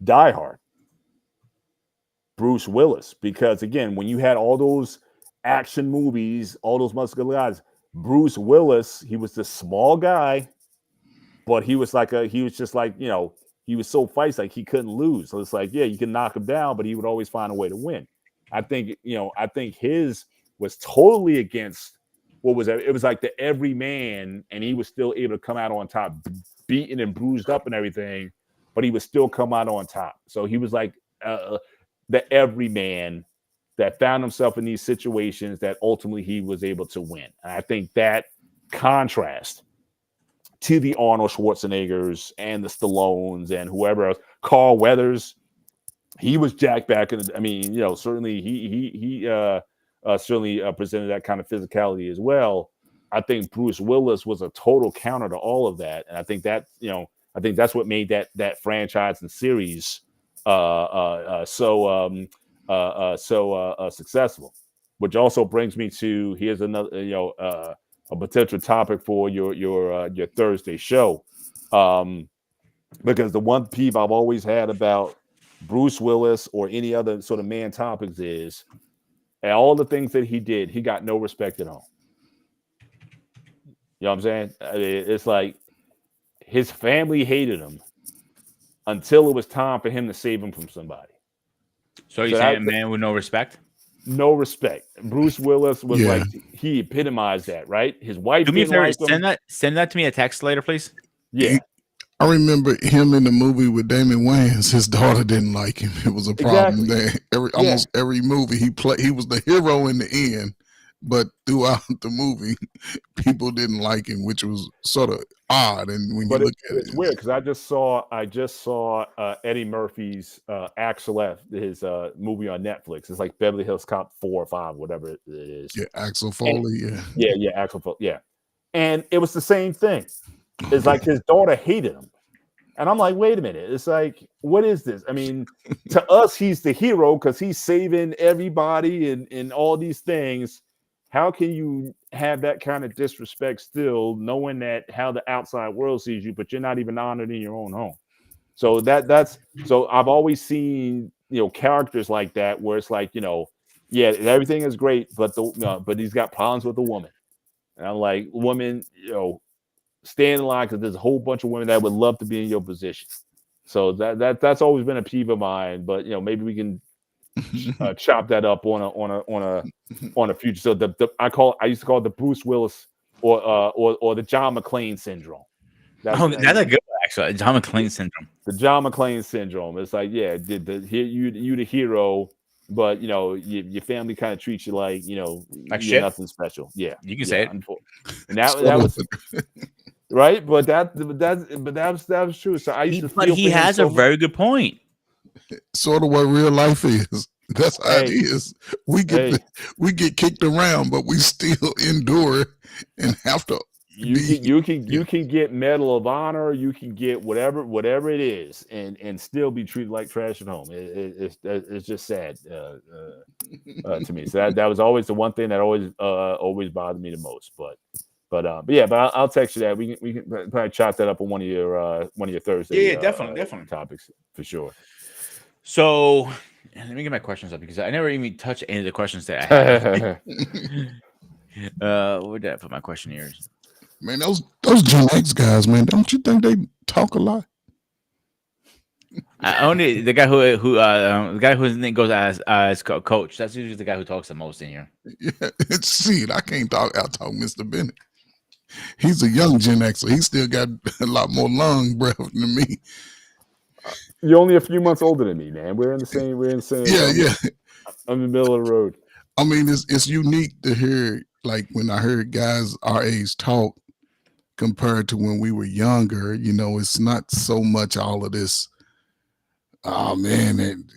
Die Hard, Bruce Willis, because again, when you had all those action movies, all those muscular guys, Bruce Willis, he was this small guy, but he was just like, he was so feisty, like he couldn't lose. So it's like, yeah, you can knock him down, but he would always find a way to win. I think his was totally against what was it? It was like the everyman, and he was still able to come out on top, beaten and bruised up and everything, but he would still come out on top. So he was like the everyman that found himself in these situations that ultimately he was able to win. And I think that contrast to the Arnold Schwarzeneggers and the Stallones and whoever else, Carl Weathers, he was jacked back in I mean, certainly he certainly presented that kind of physicality as well. I think Bruce Willis was a total counter to all of that, and I think that's what made that franchise and series so successful. Which also brings me to here's another a potential topic for your Thursday show, because the one peeve I've always had about Bruce Willis or any other sort of man topics is, and all the things that he did, he got no respect at home. You know what I'm saying? It's like his family hated him until it was time for him to save him from somebody. So you're saying a man with no respect? No respect. Bruce Willis was Yeah. like, he epitomized that, right? His wife Do me a didn't favor, like him. send that to me a text later, please. Yeah. I remember him in the movie with Damon Wayans. His daughter didn't like him. It was a problem Exactly. there. Almost every movie he played, he was the hero in the end, but throughout the movie, people didn't like him, which was sort of odd. And when you look at it's weird because I just saw Eddie Murphy's Axel F, his movie on Netflix. It's like Beverly Hills Cop 4 or 5, whatever it is. yeah, Axel Foley, Axel Foley, yeah. And it was the same thing. It's like his daughter hated him. And I'm like, wait a minute. It's like, what is this? I mean, to us, he's the hero because he's saving everybody and all these things. How can you have that kind of disrespect still, knowing that how the outside world sees you, but you're not even honored in your own home? So so I've always seen, characters like that where it's like, yeah, everything is great, but but he's got problems with the woman. And I'm like, woman, stay in line because there's a whole bunch of women that would love to be in your position. So that's always been a peeve of mine. But maybe we can chop that up on a future. So I used to call it the Bruce Willis or the John McClane syndrome. That's a good one, actually. John McClane syndrome. The John McClane syndrome. It's like, yeah, you the hero, but your family kind of treats you like you're nothing special. Yeah, you can say it. And that was. Right, but that was true. So I used to. But he has a very good point. Sort of what real life is. That's how it is. We get kicked around, but we still endure and have to. You can get Medal of Honor. You can get whatever it is, and still be treated like trash at home. It's just sad to me. So that was always the one thing that always bothered me the most. But I'll text you that. We can probably chop that up on one of your Thursday. Yeah, definitely topics for sure. So let me get my questions up because I never even touched any of the questions that I had. Where did I put my questionnaires? Man, those Gen X guys, man, don't you think they talk a lot? Only the guy whose name goes as coach. That's usually the guy who talks the most in here. Yeah, see, I can't out talk Mr. Bennett. He's a young Gen Xer. He still got a lot more lung breath than me. You're only a few months older than me, man. We're in the same. Yeah. I'm in the middle of the road. I mean, it's unique to hear, like when I heard guys our age talk compared to when we were younger. It's not so much all of this. Oh man, and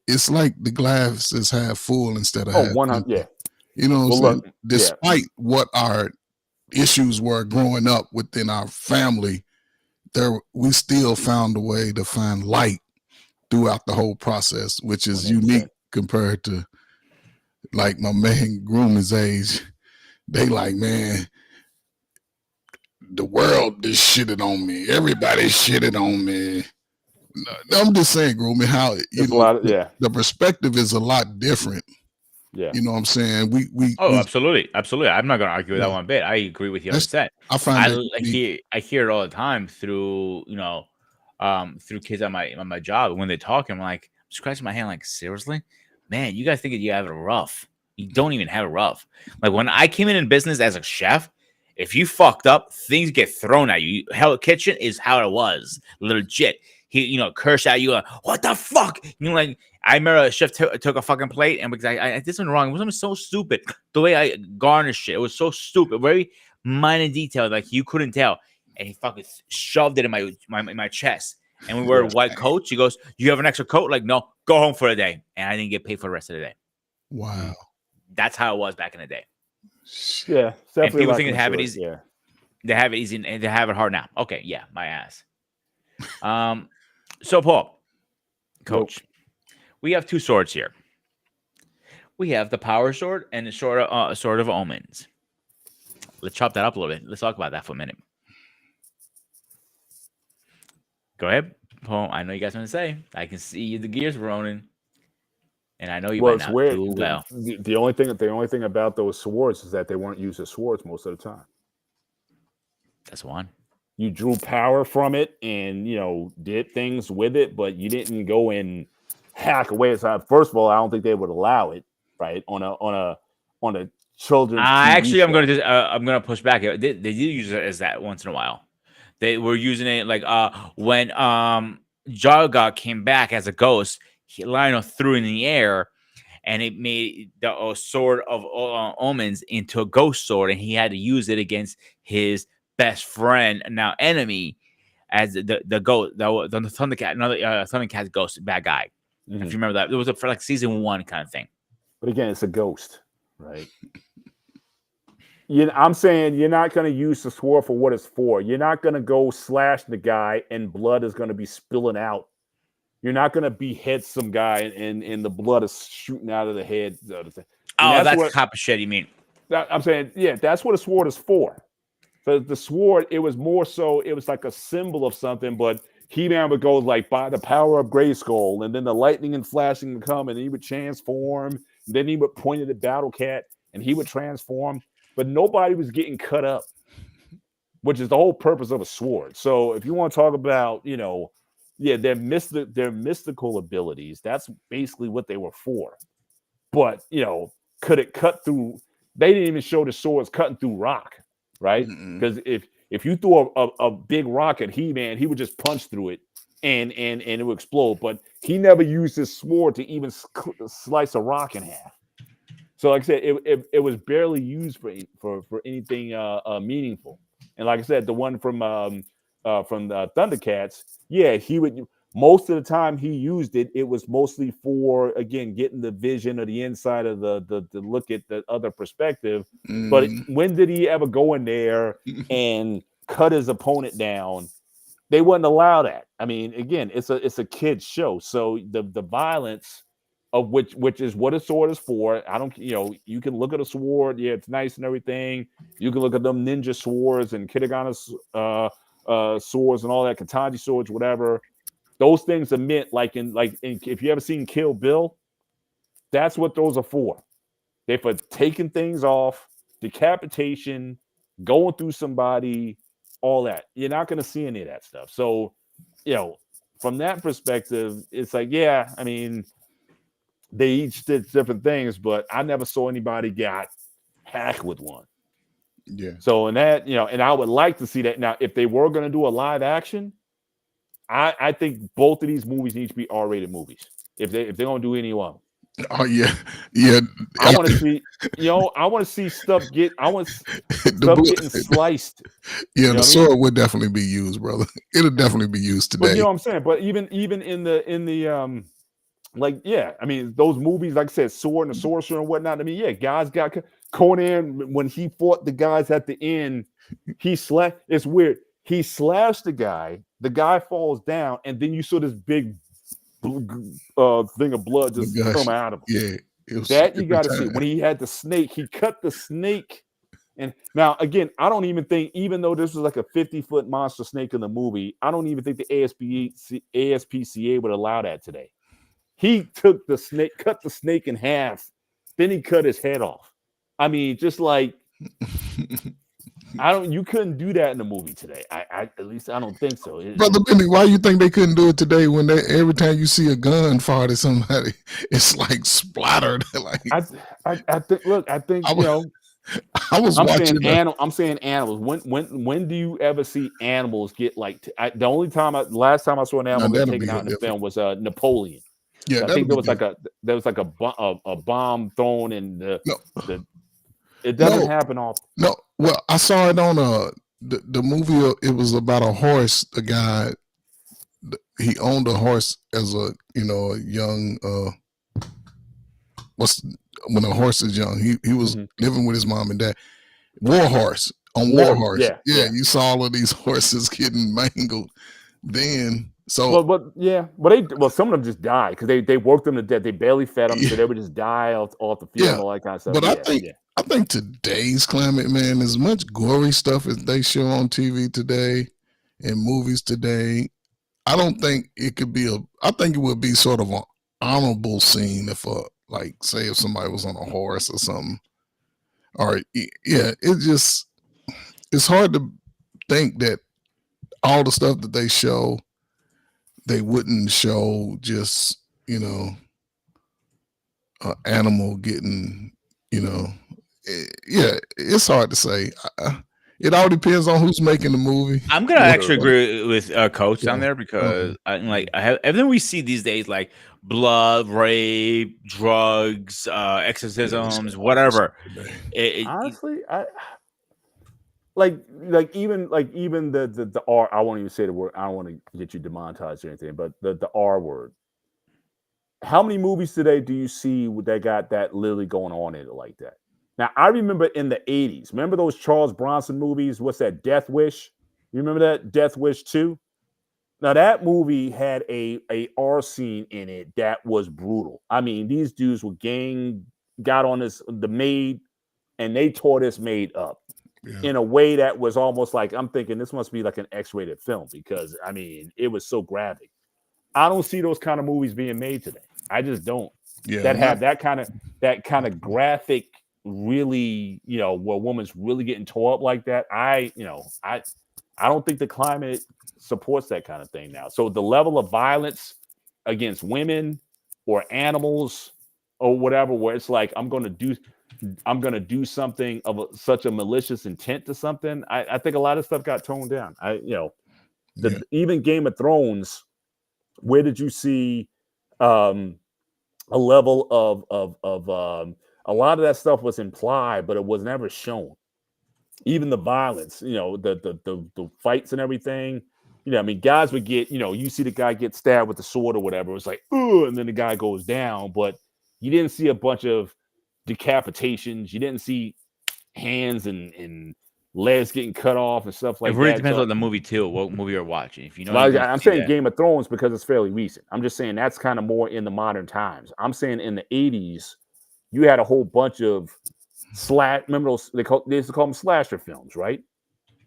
it's like the glass is half full instead of half 100, empty. You know what I'm saying? Despite what our issues were growing up within our family, we still found a way to find light throughout the whole process, which is 100%. Unique compared to like my man groom his age, they like, man, the world just shitted on me. Everybody shitted on me. No, I'm just saying, grooming, how It's a lot of the perspective is a lot different. yeah. You know what I'm saying? Oh, absolutely, absolutely. I'm not gonna argue with that Yeah, one bit. I agree with you that's 100%. I find that to be I hear it all the time through through kids on my job when they talk. I'm like scratching my hand, like seriously, man, you guys think you have it rough. You don't even have it rough. Like when I came in business as a chef, if you fucked up, things get thrown at you. Hell, kitchen is how it was, legit. He, curse at you, like, what the fuck? Like I remember a chef took a fucking plate, and because I did something wrong, it was something so stupid. The way I garnished it, it was so stupid, very minor detail, like you couldn't tell. And he fucking shoved it in my chest. And we wear Yeah. white coats. He goes, "You have an extra coat?" Like, no, go home for the day. And I didn't get paid for the rest of the day. wow. That's how it was back in the day. Yeah. It's And definitely people like think they have it easy. Yeah. They have it easy, and they have it hard now. Okay, yeah, my ass. So Paul, Coach, we have two swords here. We have the Power Sword and the Sword of Omens. Let's chop that up a little bit. Let's talk about that for a minute. Go ahead, Paul. I know you guys want to say. I can see the gears rolling, and I know you Well, might it's not weird. do well. The only thing about those swords is that they weren't used as swords most of the time. That's one. You drew power from it and did things with it, but you didn't go and hack away. So first of all, I don't think they would allow it, right? On a children's TV Actually, show. I'm gonna push back. They do use it as that once in a while. They were using it like when Jarga came back as a ghost, Lionel threw it in the air, and it made the Sword of Omens into a ghost sword, and he had to use it against his best friend, now enemy, as the ghost, the Thundercat, another Thundercat ghost, bad guy. Mm-hmm. If you remember that, it was for like season 1 kind of thing. But again, it's a ghost, right? I'm saying you're not going to use the sword for what it's for. You're not going to go slash the guy and blood is going to be spilling out. You're not going to behead some guy and the blood is shooting out of the head. Oh, that's what type of shit you mean. I'm saying, yeah, that's what a sword is for. So the sword, it was more so, it was like a symbol of something, but He-Man would go like, by the power of Grayskull, and then the lightning and flashing would come, and he would transform, and then he would point at the Battle Cat, and he would transform, but nobody was getting cut up, which is the whole purpose of a sword. So if you want to talk about, their mystical abilities, that's basically what they were for. But, could it cut through? They didn't even show the swords cutting through rock, right? Because if you threw a big rock at He-Man, he would just punch through it and it would explode. But he never used his sword to even slice a rock in half. So, like I said, it was barely used for anything meaningful. And like I said, the one from the ThunderCats, yeah, he would. Most of the time he used it, it was mostly for, again, getting the vision of the inside of the look at the other perspective. But when did he ever go in there and cut his opponent down? They wouldn't allow that. I mean, again, it's a kid's show, so the violence of which is what a sword is for. I don't, you can look at a sword, yeah, it's nice and everything. You can look at them ninja swords and Kitagana's swords and all that, Kataji swords, whatever. Those things are meant like if you ever seen Kill Bill, that's what those are for. They're for taking things off, decapitation, going through somebody, all that. You're not going to see any of that stuff. So, from that perspective, it's like, yeah, I mean, they each did different things, but I never saw anybody got hacked with one. Yeah. So, in that, and I would like to see that. Now, if they were going to do a live action, I think both of these movies need to be R-rated movies. If they're gonna do any one. Oh yeah. I want to see, I want to see stuff get. I want stuff getting sliced. Yeah, the sword would definitely be used, brother. It'll definitely be used today. But you know what I'm saying. But even in the like, yeah, I mean, those movies, like I said, Sword and the Sorcerer and whatnot. I mean, yeah, guys got Conan when he fought the guys at the end. It's weird. He slashed the guy falls down, and then you saw this big thing of blood just come out of him. Yeah. It was That you every got to see. time. When he had the snake, he cut the snake. And now, again, I don't even think, even though this was like a 50-foot monster snake in the movie, I don't even think the ASPCA would allow that today. He took the snake, cut the snake in half, then he cut his head off. I mean, just like, you couldn't do that in the movie today. At least I don't think so. Brother Benny, why you think they couldn't do it today when every time you see a gun fired at somebody, it's like splattered? Like I think, look, I think, I was, I was I'm saying watching. I'm saying animals. When do you ever see animals get like? The only time, last time I saw an animal get That'll taken be out in the different. film was Napoleon. Yeah, I that'll think be different. there was like a bomb thrown in No, the. It doesn't no, happen often. no. Well, I saw it on the movie. It was about a horse. The guy, he owned a horse as a a young what's when a horse is young. He was living with his mom and dad. War horse on War Horse. Yeah, you saw all of these horses getting mangled. Then so But some of them just died because they worked them to death. They barely fed them, so they would just die off the field yeah, and all that kind of stuff. but I think today's climate, man, as much gory stuff as they show on TV today and movies today, I don't think it could be I think it would be sort of an honorable scene if like say if somebody was on a horse or something. Or yeah, it's hard to think that all the stuff that they show, they wouldn't show just, an animal getting, yeah, it's hard to say. It all depends on who's making the movie. I'm gonna actually agree with Coach down Yeah. there because I have everything we see these days, like blood, rape, drugs, exorcisms, whatever. Honestly, like even the R. I won't even say the word. I don't want to get you demonetized or anything, but the R word. How many movies today do you see that got that literally going on in it like that? Now, I remember in the 80s. Remember those Charles Bronson movies? What's that? Death Wish. You remember that? Death Wish 2? Now, that movie had a R scene in it that was brutal. I mean, these dudes got on the maid, and they tore this maid up in a way that was almost like, I'm thinking this must be like an X-rated film because, I mean, it was so graphic. I don't see those kind of movies being made today. I just don't. Yeah, that have that kind of graphic, really, where a woman's really getting tore up like that. I don't think the climate supports that kind of thing now. So the level of violence against women or animals or whatever, where it's like I'm going to do something of such a malicious intent to something. I think a lot of stuff got toned down. Even Game of Thrones. Where did you see a level of a lot of that stuff was implied, but it was never shown. Even the violence, the fights and everything. I mean, guys would get, you see the guy get stabbed with the sword or whatever. It's like, ooh, and then the guy goes down. But you didn't see a bunch of decapitations. You didn't see hands and legs getting cut off and stuff like it really that. depends So, on the movie too, what movie you're watching. If you know, you're gonna I'm see saying that. Game of Thrones because it's fairly recent. I'm just saying that's kind of more in the modern times. I'm saying in the 80s, you had a whole bunch of remember those they used to call them slasher films, right?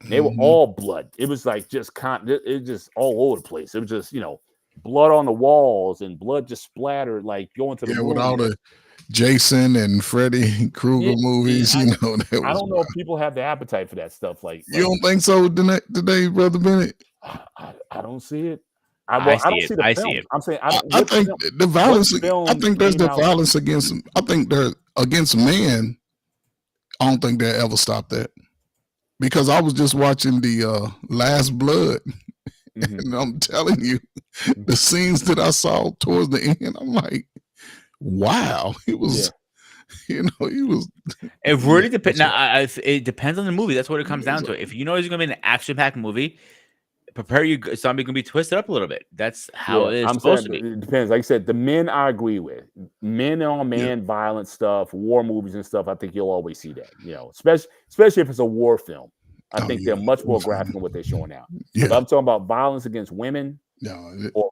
They were all blood. It was like it just all over the place. It was just, blood on the walls and blood just splattered, like going to the moon. with all the Jason and Freddy Krueger movies, I that don't was know if people have the appetite for that stuff. you don't think so today, Brother Bennett? I don't see it. I don't see see it. the I films. see it. I'm saying I think the violence. I think there's the violence against. I think they're against men. I don't think they'll ever stop that because I was just watching the Last Blood, and I'm telling you, the scenes that I saw towards the end, I'm like, wow, it was. It was. It really depends. Now, it depends on the movie. That's what it comes down to. If you know it's going to be an action-packed movie, prepare something can be twisted up a little bit. That's how it is supposed to be. It depends. Like I said, the men I agree with. Men on man violence stuff, war movies and stuff. I think you'll always see that. Especially if it's a war film. I think they're much more graphic than what they're showing now. But I'm talking about violence against women or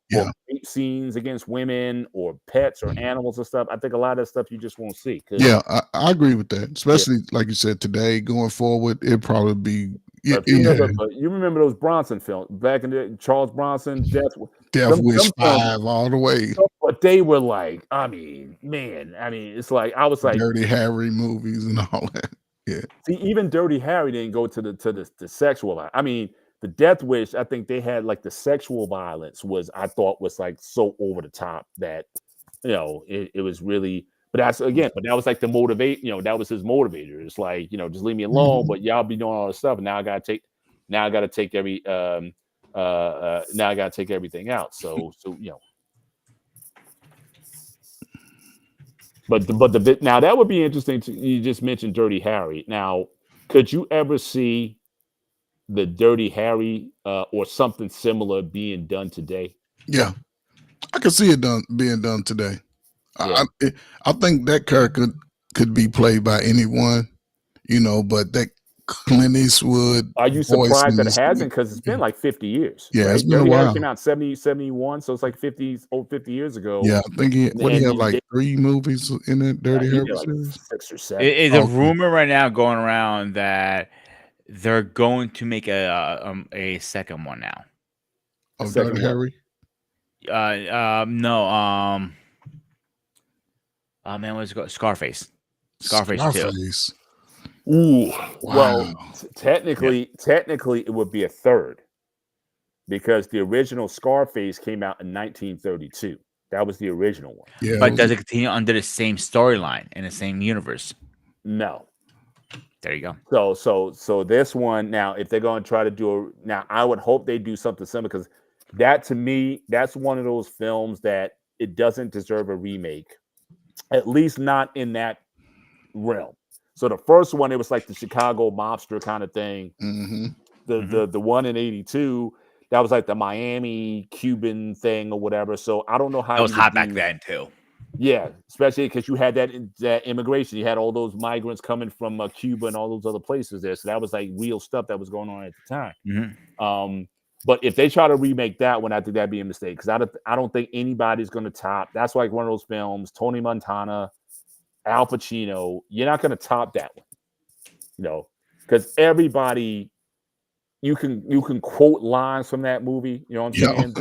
rape scenes against women or pets or animals and stuff. I think a lot of that stuff you just won't see. Yeah, I agree with that. Especially like you said today, going forward, it'd probably be But you remember those Bronson films back in the Charles Bronson Death Wish them films, 5 all the way. but they were like, I mean, man, I mean, it's like I was like, Dirty Harry movies and all that. Yeah. see, even Dirty Harry didn't go to the sexual. I mean, the Death Wish, I think they had like the sexual violence was I thought was like so over the top that it was really. But but that was like the motivate. That was his motivator. It's like just leave me alone. Mhm. But y'all be doing all this stuff, and now I gotta take now I gotta take everything out. So. But now that would be interesting. You just mentioned Dirty Harry. Now, could you ever see the Dirty Harry or something similar being done today? Yeah. I can see it being done today. Yeah. I think that character could be played by anyone, but that Clint Eastwood. Are you surprised that it hasn't? Because it's been like 50 years. Yeah, right? it's been a Dirty Harry while. came out in 70, 71, so it's like 50 years ago. Yeah, I think he had like 3 movies in that Dirty Harry like series. 6 or 7. It's a rumor right now going around that they're going to make a second one now. Of Dirty Harry? No. Oh man, what's it called? Scarface 2. Ooh, wow. Well, technically, it would be a third because the original Scarface came out in 1932. That was the original one. Yeah, but does it continue under the same storyline in the same universe? No. There you go. So this one now, if they're going to try to do now, I would hope they do something similar because that to me, that's one of those films that it doesn't deserve a remake, at least not in that realm. So the first one, it was like the Chicago mobster kind of thing. Mm-hmm. The one in 82, that was like the Miami Cuban thing or whatever. So I don't know how it was hot back then too. Yeah, especially because you had that immigration. You had all those migrants coming from Cuba and all those other places there. So that was like real stuff that was going on at the time. Mm-hmm. But if they try to remake that one, I think that'd be a mistake because I don't think anybody's going to top. That's like one of those films. Tony Montana, Al Pacino. You're not going to top that one, because everybody. You can quote lines from that movie. You know what I'm saying?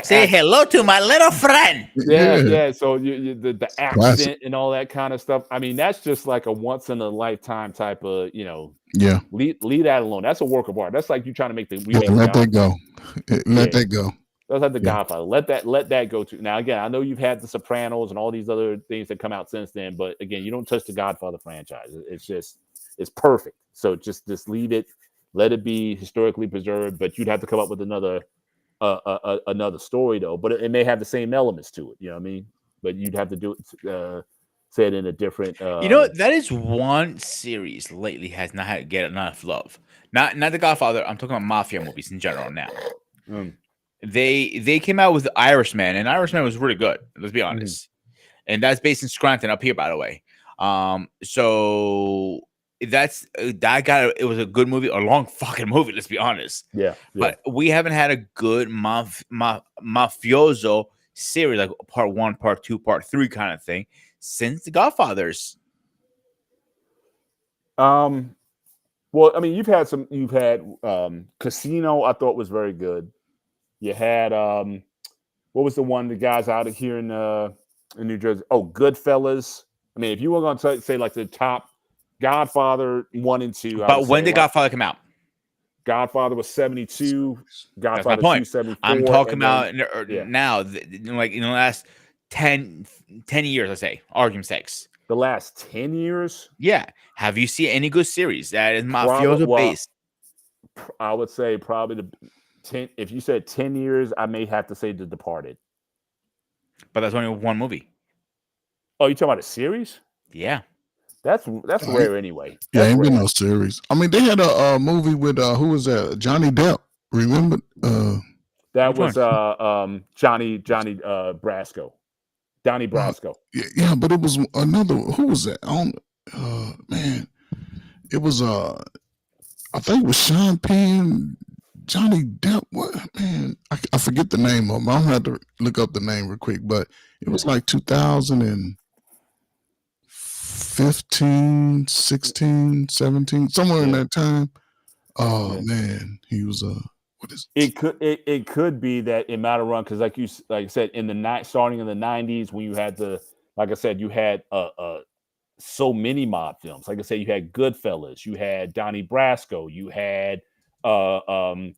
Say hello to my little friend. Yeah. So the accent and all that kind of stuff. I mean, that's just like a once in a lifetime type of, Yeah. Leave that alone. That's a work of art. That's like you trying to make the let that go. Let that go. That's like the Godfather. Let that go to. Now again, I know you've had the Sopranos and all these other things that come out since then, but again, you don't touch the Godfather franchise. It's perfect. So just leave it. Let it be historically preserved, but you'd have to come up with another story though. But it may have the same elements to it. You know what I mean? But you'd have to do it, say it in a different. That is one series lately has not had get enough love. Not the Godfather. I'm talking about mafia movies in general now. They came out with the Irishman, and Irishman was really good. Let's be honest, and that's based in Scranton up here, by the way. So. It was a good movie, a long fucking movie. Let's be honest. Yeah. But we haven't had a good mafioso series like part 1, part 2, part 3 kind of thing since the Godfathers. Well, I mean, you've had Casino. I thought was very good. You had what was the one? The guys out of here in New Jersey. Oh, Goodfellas. I mean, if you were going to say like the top. Godfather 1 and 2. But when did Godfather come out? Godfather was 72. Godfather 2, 74. I'm talking about now, like in the last 10 years, let's say, argument's sakes. The last 10 years? Yeah. Have you seen any good series that is mafioso based? I would say probably the 10. If you said 10 years, I may have to say The Departed. But that's only one movie. Oh, you talking about a series? Yeah. That's rare anyway. Yeah, ain't been no series. I mean, they had a movie with who was that? Johnny Depp. Remember? That was Johnny Brasco. Donnie Brasco. Yeah, but it was another. Who was that? Man, it was I think it was Sean Penn, Johnny Depp. What man? I forget the name of him. I'm gonna have to look up the name real quick. But it was like 2015, 16, 17, somewhere in Yeah. that time. Oh Yeah. man, he was what is It could be that it might have run because like I said in the night starting in the 90s when you had like I said you had so many mob films. Like I said, you had Goodfellas, you had Donnie Brasco, you had uh, um,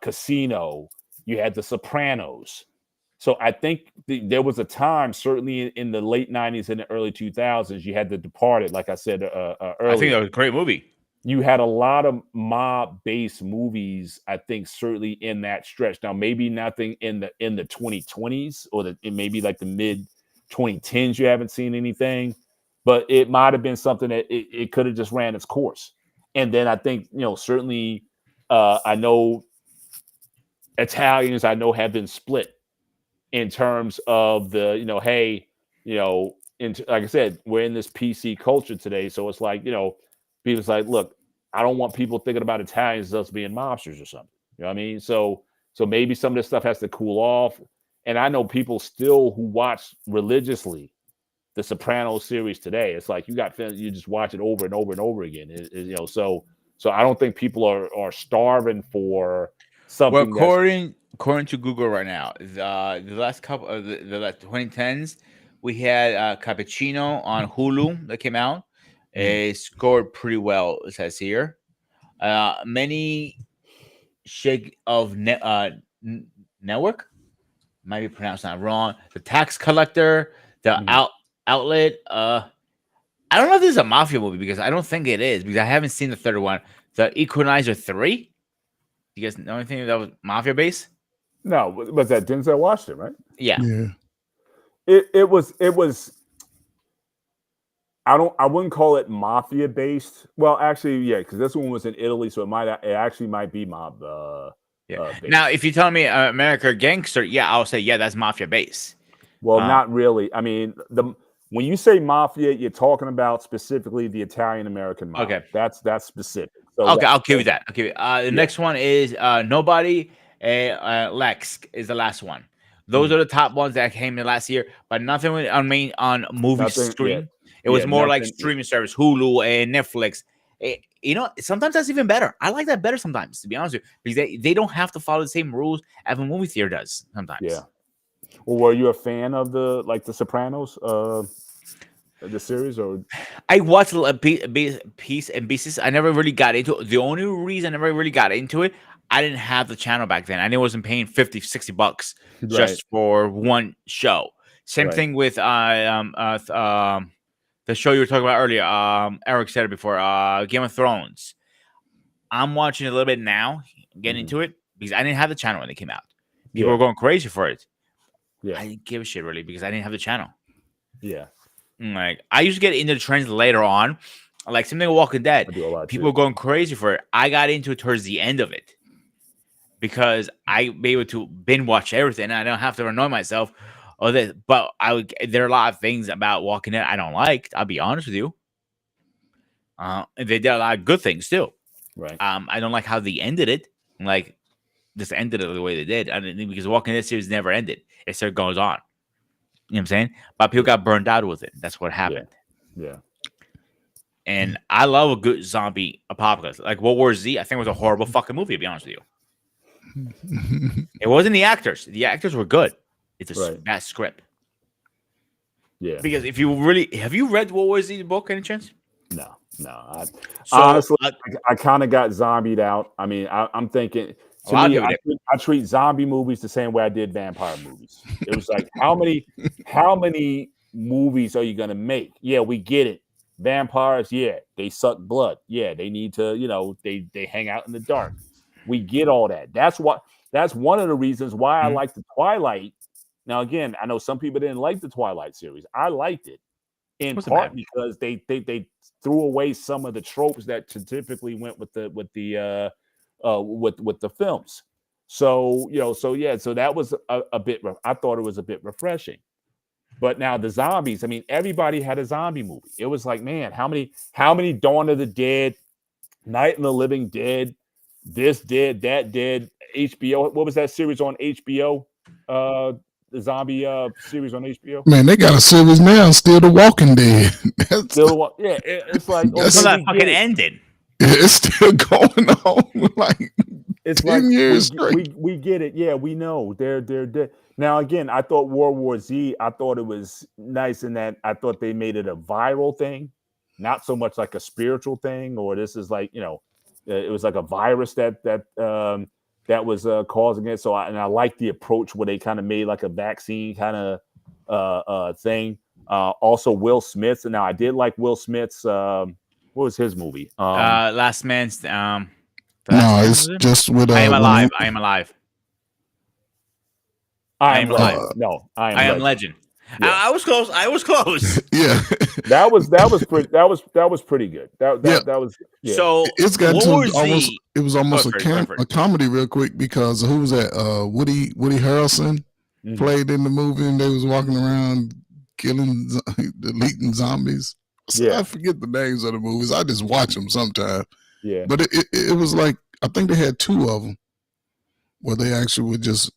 Casino, you had The Sopranos. So I think there was a time, certainly in the late 90s and the early 2000s, you had The Departed, like I said I think earlier. that was a great movie. You had a lot of mob-based movies, I think, certainly in that stretch. Now, maybe nothing in the 2020s or maybe like the mid 2010s. You haven't seen anything, but it might have been something that it could have just ran its course. And then I think certainly, I know Italians I know have been split in terms of hey, like I said, we're in this PC culture today, so it's like, people's like, look, I don't want people thinking about Italians as us being mobsters or something. You know what I mean? So maybe some of this stuff has to cool off. And I know people still who watch religiously the Sopranos series today. It's like you just watch it over and over and over again. So I don't think people are starving for Well, something that's according to Google right now, the last couple of the last 2010s, we had Cappuccino on Hulu that came out. It scored pretty well, it says here. Many shake of network might be pronounced not wrong. The tax collector, the outlet. I don't know if this is a mafia movie because I don't think it is because I haven't seen the third one. The Equalizer 3. You guys know anything that was mafia based? no, was that Denzel Washington, right? Yeah. yeah. It was I wouldn't call it mafia based. Well, actually, yeah, because this one was in Italy, so it actually might be mob Yeah. based. Now, if you tell me America Gangster, yeah, I'll say yeah, that's mafia based. Well, not really. I mean, when you say mafia, you're talking about specifically the Italian American mob. Okay. That's specific. So Okay, I'll give you that. Okay. The Yeah. next one is Nobody. Lex is the last one. Those are the top ones that came in last year, but nothing on movie Nothing. Yeah. stream. It was more like nothing. streaming service, Hulu and Netflix. Sometimes that's even better. I like that better sometimes, to be honest with you, because they don't have to follow the same rules as a movie theater does sometimes. Yeah. Well, were you a fan of the Sopranos, the series, or? I watched a piece and pieces. I never really got into it. The only reason I never really got into it, I didn't have the channel back then. I wasn't paying $50-$60 just for one show. Same thing with the show you were talking about earlier. Eric said it before. Game of Thrones. I'm watching a little bit now, getting into it because I didn't have the channel when it came out. People were going crazy for it. Yeah. I didn't give a shit really because I didn't have the channel. Yeah. Like I used to get into the trends later on, like something with Walking Dead. I do a lot People were going crazy for it. I got into it towards the end of it because I be able to binge watch everything. I don't have to annoy myself. But there are a lot of things about Walking Dead I don't like. I'll be honest with you. And they did a lot of good things too. Right. I don't like how they ended it. Like just ended it the way they did. I mean, because Walking Dead series never ended. It still goes on. You know what I'm saying? But people got burned out with it. That's what happened. Yeah. And I love a good zombie apocalypse. Like World War Z, I think was a horrible fucking movie, to be honest with you. It wasn't the actors. The actors were good. It's a bad script. Yeah. Because if you really... Have you read World War Z book, any chance? No. Honestly, I kind of got zombied out. I mean, I'm thinking... To me, I treat zombie movies the same way I did vampire movies. It was like, how many movies are you going to make? Yeah, we get it. Vampires, yeah, they suck blood. Yeah, they need to, they hang out in the dark. We get all that. That's one of the reasons why I like the Twilight. Now, again, I know some people didn't like the Twilight series. I liked it in part because they threw away some of the tropes that typically went with the films. So that was a bit. I thought it was a bit refreshing. But now the zombies. I mean, everybody had a zombie movie. It was like, man, how many Dawn of the Dead, Night of the Living Dead, This did, that did. HBO. What was that series on HBO? The zombie series on HBO. Man, they got a series now, still The Walking Dead. That's Still, yeah. It's like It's okay, that's not we fucking get it. ended. it's still going on like It's like 10 years straight. we get it. Yeah, we know they're dead. Now again, I thought World War Z. I thought it was nice in that I thought they made it a viral thing, not so much like a spiritual thing. Or this is like it was like a virus that was causing it. So I like the approach where they kind of made like a vaccine kind of thing. Also, Will Smith's. Now I did like Will Smith's. What was his movie? Last man's the last No, man it's was it? just with I am when alive. I am alive. I I Am am alive. Legend. No, I I Am am Legend. legend. Yeah. I was close. I was close. yeah. That was pretty. That was pretty good. Yeah, That was yeah. So it's got World to War almost. Z. It was Go almost for it. Go for a it. comedy real quick because who was that? Woody Harrelson Mhm. played in the movie, and they was walking around killing, deleting zombies. So I Yeah, forget the names of the movies. I just watch them sometimes. yeah, But it was like I think they had two of them where they actually were just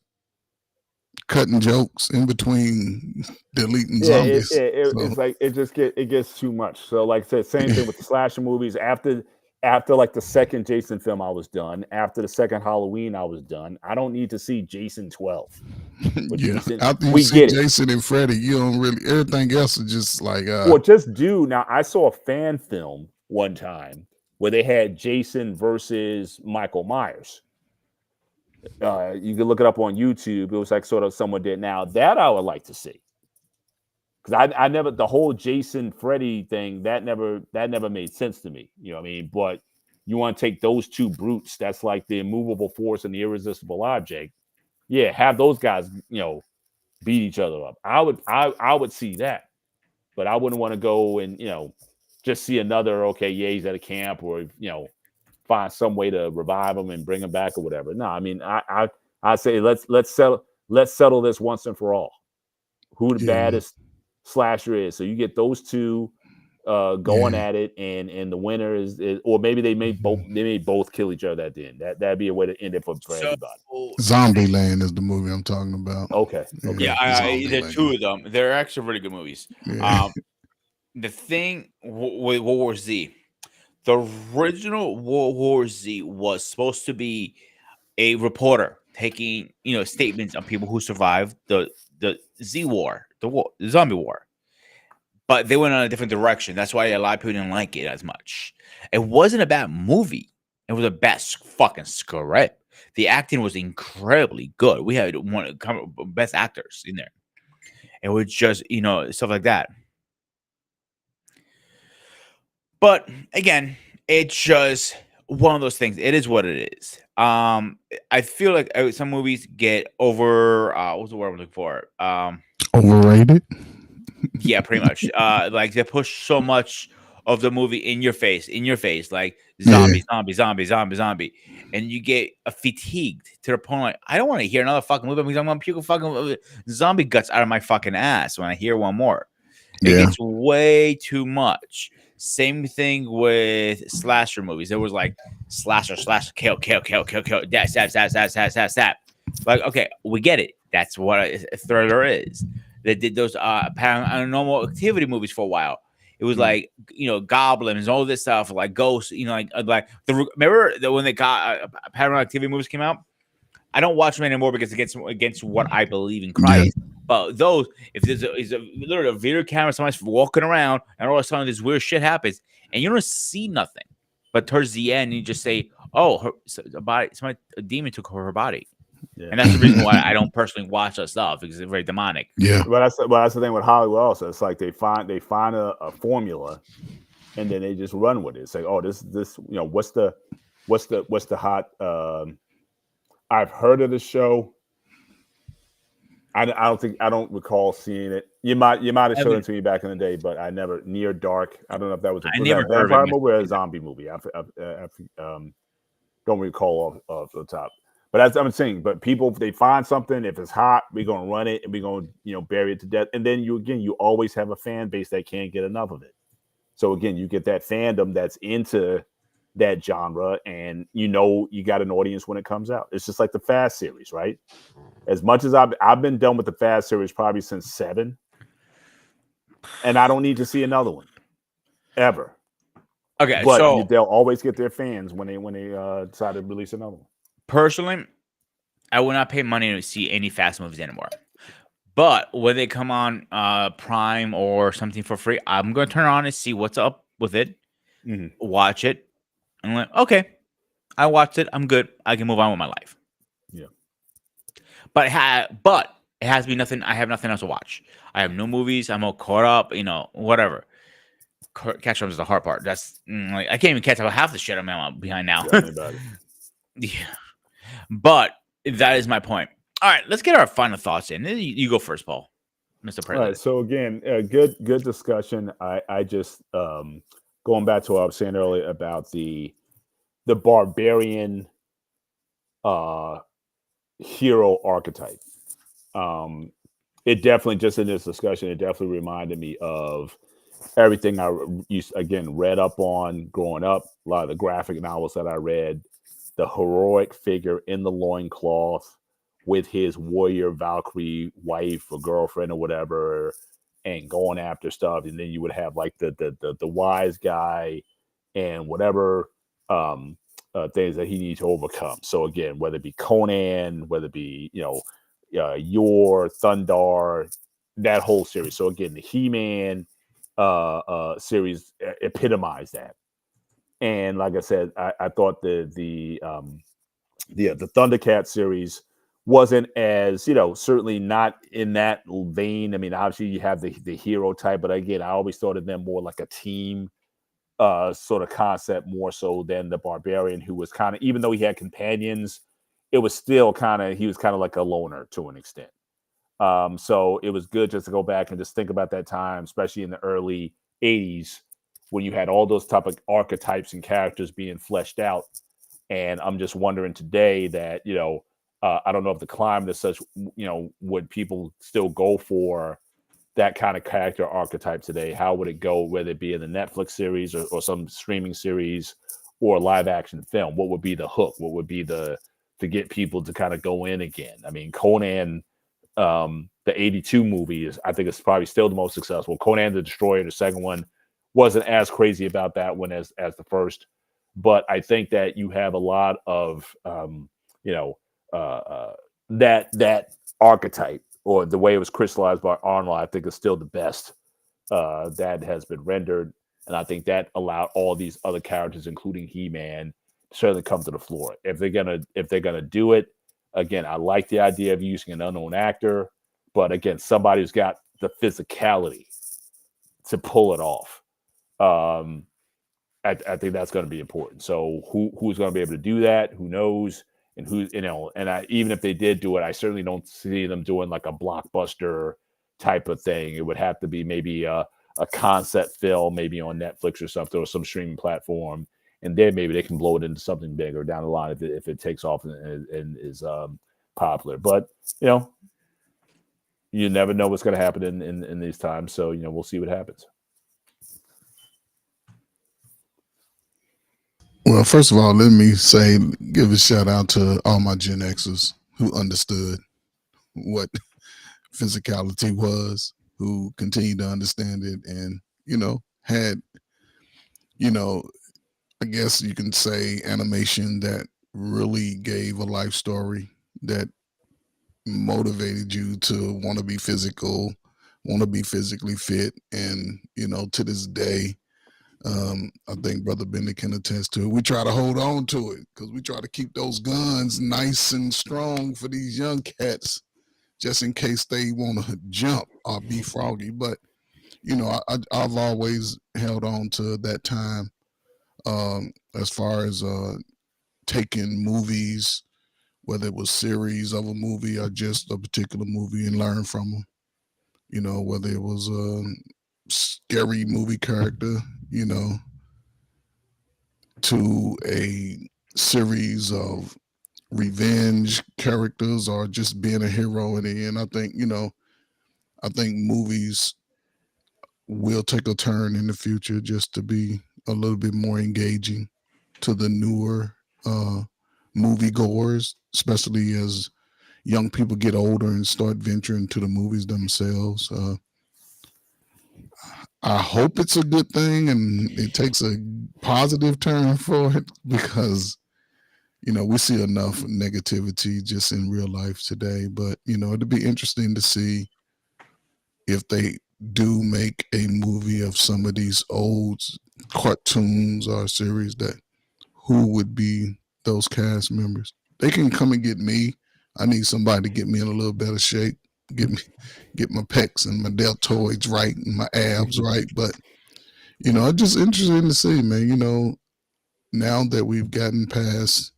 cutting jokes in between deleting yeah. zombies. It's So like it gets too much. So like I said, same thing with the slasher movies. After like the second Jason film, I was done. After the second Halloween, I was done. I don't need to see Jason 12 or yeah, Jason. after you We see get it. Jason and Freddy, you don't really everything else is just like Or just do now. I saw a fan film one time where they had Jason versus Michael Myers. You can look it up on YouTube. It was like sort of someone did. Now that I would like to see because I never the whole Jason Freddy thing that never made sense to me. You know what I mean? But you want to take those two brutes? That's like the immovable force and the irresistible object. Yeah, have those guys beat each other up. I would see that, but I wouldn't want to go and just see another okay, yeah, he's at a camp or find some way to revive him and bring him back or whatever. No, I mean I say let's settle this once and for all. Who the yeah, baddest slasher is. So you get those two going yeah. at it, and the winner is or maybe they may both kill each other at the end. That'd be a way to end it for So everybody. Zombieland is the movie I'm talking about. Okay, okay. yeah, Yeah, there are two Zombieland. of them. They're actually really good movies. Yeah. The thing with World War Z, the original World War Z was supposed to be a reporter taking statements on people who survived the Z war, the zombie war. But they went on a different direction. That's why a lot of people didn't like it as much. It wasn't a bad movie. It was a best fucking script. The acting was incredibly good. We had one of the best actors in there. It was just stuff like that. But again, it's just one of those things. It is what it is. I feel like some movies get over. What's the word I'm looking for? Overrated. Yeah, pretty much. Like they push so much of the movie in your face, like Yeah. zombie, zombie, zombie, zombie, zombie, and you get fatigued to the point like I don't want to hear another fucking movie because I'm gonna puke fucking zombie guts out of my fucking ass when I hear one more. It Yeah. gets way too much. Same thing with slasher movies. There was like slasher, kill, kill, kill, kill, kill, stab, stab, stab, stab, stab, stab, stab. Like, okay, we get it. That's what a thriller is. They did those paranormal activity movies for a while. It was like goblins, all this stuff, like ghosts. Remember when they got paranormal activity movies came out. I don't watch them anymore because it's against what I believe in Yeah. Christ. But those, if there's literally a video camera, somebody's walking around, and all of a sudden this weird shit happens, and you don't see nothing, but towards the end you just say, "Oh, a demon took her body," Yeah. and that's the reason why I don't personally watch that stuff because it's very demonic. Yeah. Well, that's the thing with Hollywood. Also, it's like they find a formula, and then they just run with it. It's like, oh, this what's the hot? I've heard of the show. I don't recall seeing it. You might have shown it to me back in the day, but I never Near Dark. I don't know if that was I never that heard of vampire it. movie or a zombie movie. I don't recall off the top. But as I'm saying, but people if they find something, if it's hot, we're gonna run it and we're gonna bury it to death. And then you always have a fan base that can't get enough of it. So again, you get that fandom that's into that genre, and you got an audience when it comes out. It's just like the Fast series, right? As much as I've been done with the Fast series probably since 7, and I don't need to see another one ever. Okay, But so they'll always get their fans when they decide to release another one. personally, I will not pay money to see any fast movies anymore. But when they come on Prime or something for free, I'm gonna turn on and see what's up with it, Mm-hmm. watch it, and I'm like, okay, I watched it. I'm good. I can move on with my life. Yeah. But it has to be nothing. I have nothing else to watch. I have no movies. I'm all caught up. Whatever. Catch up is the hard part. That's like I can't even catch up half the shit I'm behind now. Tell me about it. Yeah. But that is my point. All right, let's get our final thoughts in. You go first, Paul, Mr. All right. President. So again, good discussion. I just going back to what I was saying earlier about the barbarian uh hero archetype. Um, it definitely, just in this discussion, it definitely reminded me of everything I used, again, read up on growing up. A lot of the graphic novels that I read, the heroic figure in the loincloth with his warrior Valkyrie wife or girlfriend or whatever, and going after stuff. And then you would have like the wise guy and whatever um things that he needs to overcome. So again, whether it be Conan, whether it be Yor, Thundar, that whole series. So again, the He-Man series epitomized that. And like I said, I thought the ThunderCats series wasn't as, certainly not in that vein. I mean, obviously you have the hero type, but again, I always thought of them more like a team sort of concept, more so than the barbarian, who was kind of, even though he had companions, it was still he was kind of like a loner to an extent. So it was good just to go back and just think about that time, especially in the early 80s, when you had all those type of archetypes and characters being fleshed out. And I'm just wondering today that, I don't know if the climate is such, would people still go for that kind of character archetype today? How would it go, whether it be in the Netflix series or some streaming series or live action film? What would be the hook? What would be to get people to kind of go in again? I mean, Conan, the 82 movie is, I think it's probably still the most successful. Conan the Destroyer, the second one, wasn't as crazy about that one as the first. But I think that you have a lot of, you know, that archetype, or the way it was crystallized by Arnold, I think is still the best that has been rendered. And I think that allowed all these other characters, including He-Man, to certainly come to the floor. If they're gonna do it, again, I like the idea of using an unknown actor, but again, somebody who's got the physicality to pull it off. Um, I think that's going to be important. So who's going to be able to do that? Who knows? And even if they did do it, I certainly don't see them doing like a blockbuster type of thing. It would have to be maybe a concept film, maybe on Netflix or something, or some streaming platform, and then maybe they can blow it into something bigger down the line if it takes off and is popular. But you never know what's going to happen in these times. So we'll see what happens. Well, first of all, let me say, give a shout out to all my Gen Xers who understood what physicality was, who continued to understand it, and had you know, I guess you can say animation that really gave a life story that motivated you to want to be physical, want to be physically fit, and to this day, I think Brother Bennett can attest to it. We try to hold on to it because we try to keep those guns nice and strong for these young cats, just in case they want to jump or be froggy. But I've always held on to that time, as far as taking movies, whether it was series of a movie or just a particular movie, and learn from them. Whether it was a scary movie character, to a series of revenge characters or just being a hero in the end. I think movies will take a turn in the future just to be a little bit more engaging to the newer moviegoers, especially as young people get older and start venturing to the movies themselves. I hope it's a good thing and it takes a positive turn for it because we see enough negativity just in real life today. But it'd be interesting to see if they do make a movie of some of these old cartoons or series, that who would be those cast members. They can come and get me. I need somebody to get me in a little better shape, get my pecs and my deltoids right and my abs right. But it's just interesting to see, man. Now that we've gotten past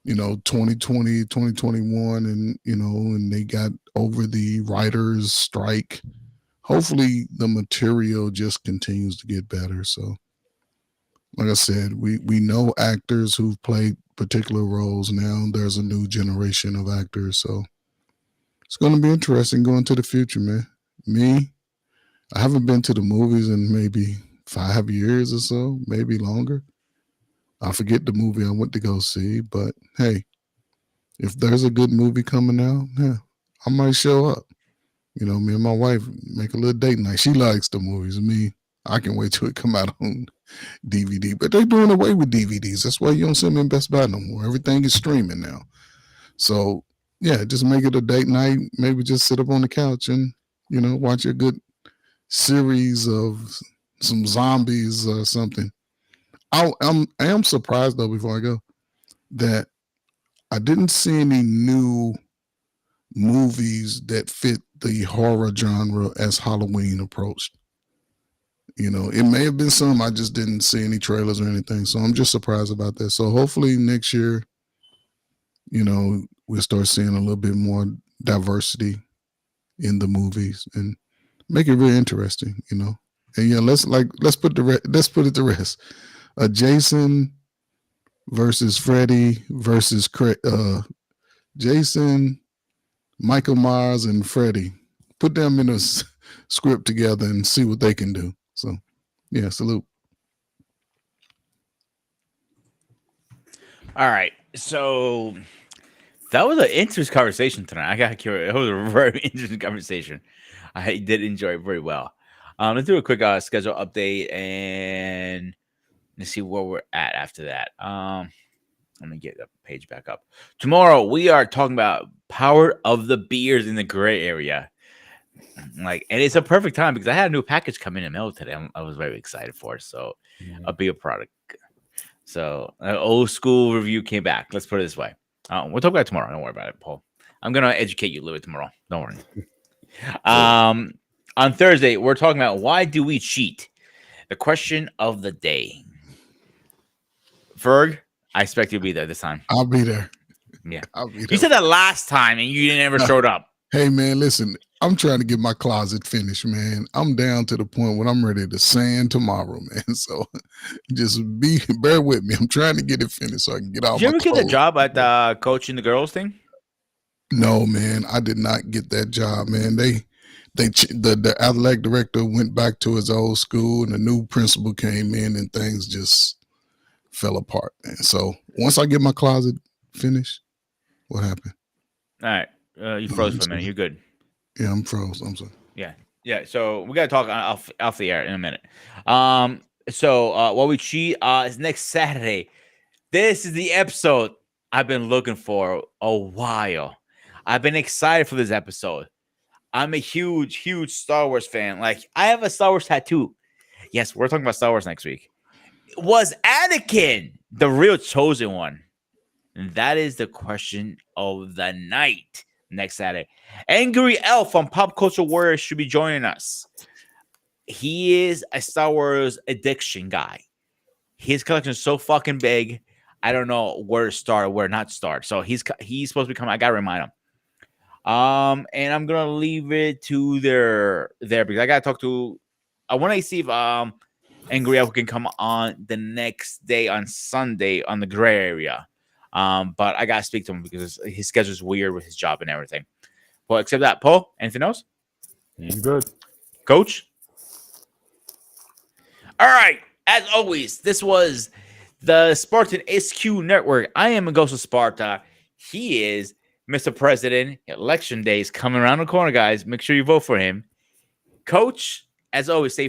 2020, 2021, and they got over the writers strike, hopefully the material just continues to get better. So like I said, we know actors who've played particular roles. Now there's a new generation of actors, so it's going to be interesting going to the future, man. Me, I haven't been to the movies in maybe 5 years or so, maybe longer. I forget the movie I went to go see, but hey, if there's a good movie coming out, yeah, I might show up. Me and my wife make a little date night. She likes the movies. Me, I can wait till it come out on DVD. But they're doing away with DVDs. That's why you don't see them in Best Buy no more. Everything is streaming now. So yeah, just make it a date night. Maybe just sit up on the couch and watch a good series of some zombies or something. I am surprised though, before I go, that I didn't see any new movies that fit the horror genre as Halloween approached. It may have been some, I just didn't see any trailers or anything. So I'm just surprised about that. So hopefully next year, we'll start seeing a little bit more diversity in the movies and make it really interesting, And yeah, let's put it to rest. Jason versus Freddy versus Jason, Michael Myers, and Freddy. Put them in a script together and see what they can do. So, yeah, salute. All right. So that was an interesting conversation tonight. I got curious. It was a very interesting conversation. I did enjoy it very well. Let's do a quick schedule update and let's see where we're at after that. Let me get the page back up. Tomorrow we are talking about Power of the Beers in the gray area. And it's a perfect time because I had a new package come in the mail today. I was very excited for it. So a beer product. So an old school review came back. Let's put it this way. We'll talk about it tomorrow. Don't worry about it, Paul. I'm gonna educate you a little bit tomorrow. Don't worry. On Thursday, we're talking about why do we cheat? The question of the day. Ferg, I expect you to be there this time. I'll be there. Yeah. I'll be there. You said that last time and you never showed up. Hey man, listen, I'm trying to get my closet finished, man. I'm down to the point when I'm ready to sand tomorrow, man. So just bear with me. I'm trying to get it finished so I can get out. Did you ever get the job at coaching the girls thing? No, man, I did not get that job, man. The athletic director went back to his old school, and the new principal came in, and things just fell apart, man. So once I get my closet finished, what happened? All right, you froze for a minute. You're good. Yeah, I'm froze. I'm sorry. Yeah. So we gotta talk off the air in a minute. So while we cheat is next Saturday. This is the episode I've been looking for a while. I've been excited for this episode. I'm a huge Star Wars fan. I have a Star Wars tattoo. Yes, we're talking about Star Wars next week. Was Anakin the real chosen one? And that is the question of the night next Saturday. Angry Elf from Pop Culture Warriors should be joining us. He is a Star Wars addiction guy. His collection is so fucking big. I don't know where to start, where not start. So he's supposed to be coming. I gotta remind him. And I'm gonna leave it to there because I gotta talk to. I want to see if Angry Elf can come on the next day on Sunday on the gray area. But I gotta speak to him because his schedule is weird with his job and everything. Well, except that, Paul, anything else? He's good. Coach? All right. As always, this was the Spartan SQ Network. I am a Ghost of Sparta. He is Mr. President. Election day is coming around the corner, guys. Make sure you vote for him. Coach, as always, stay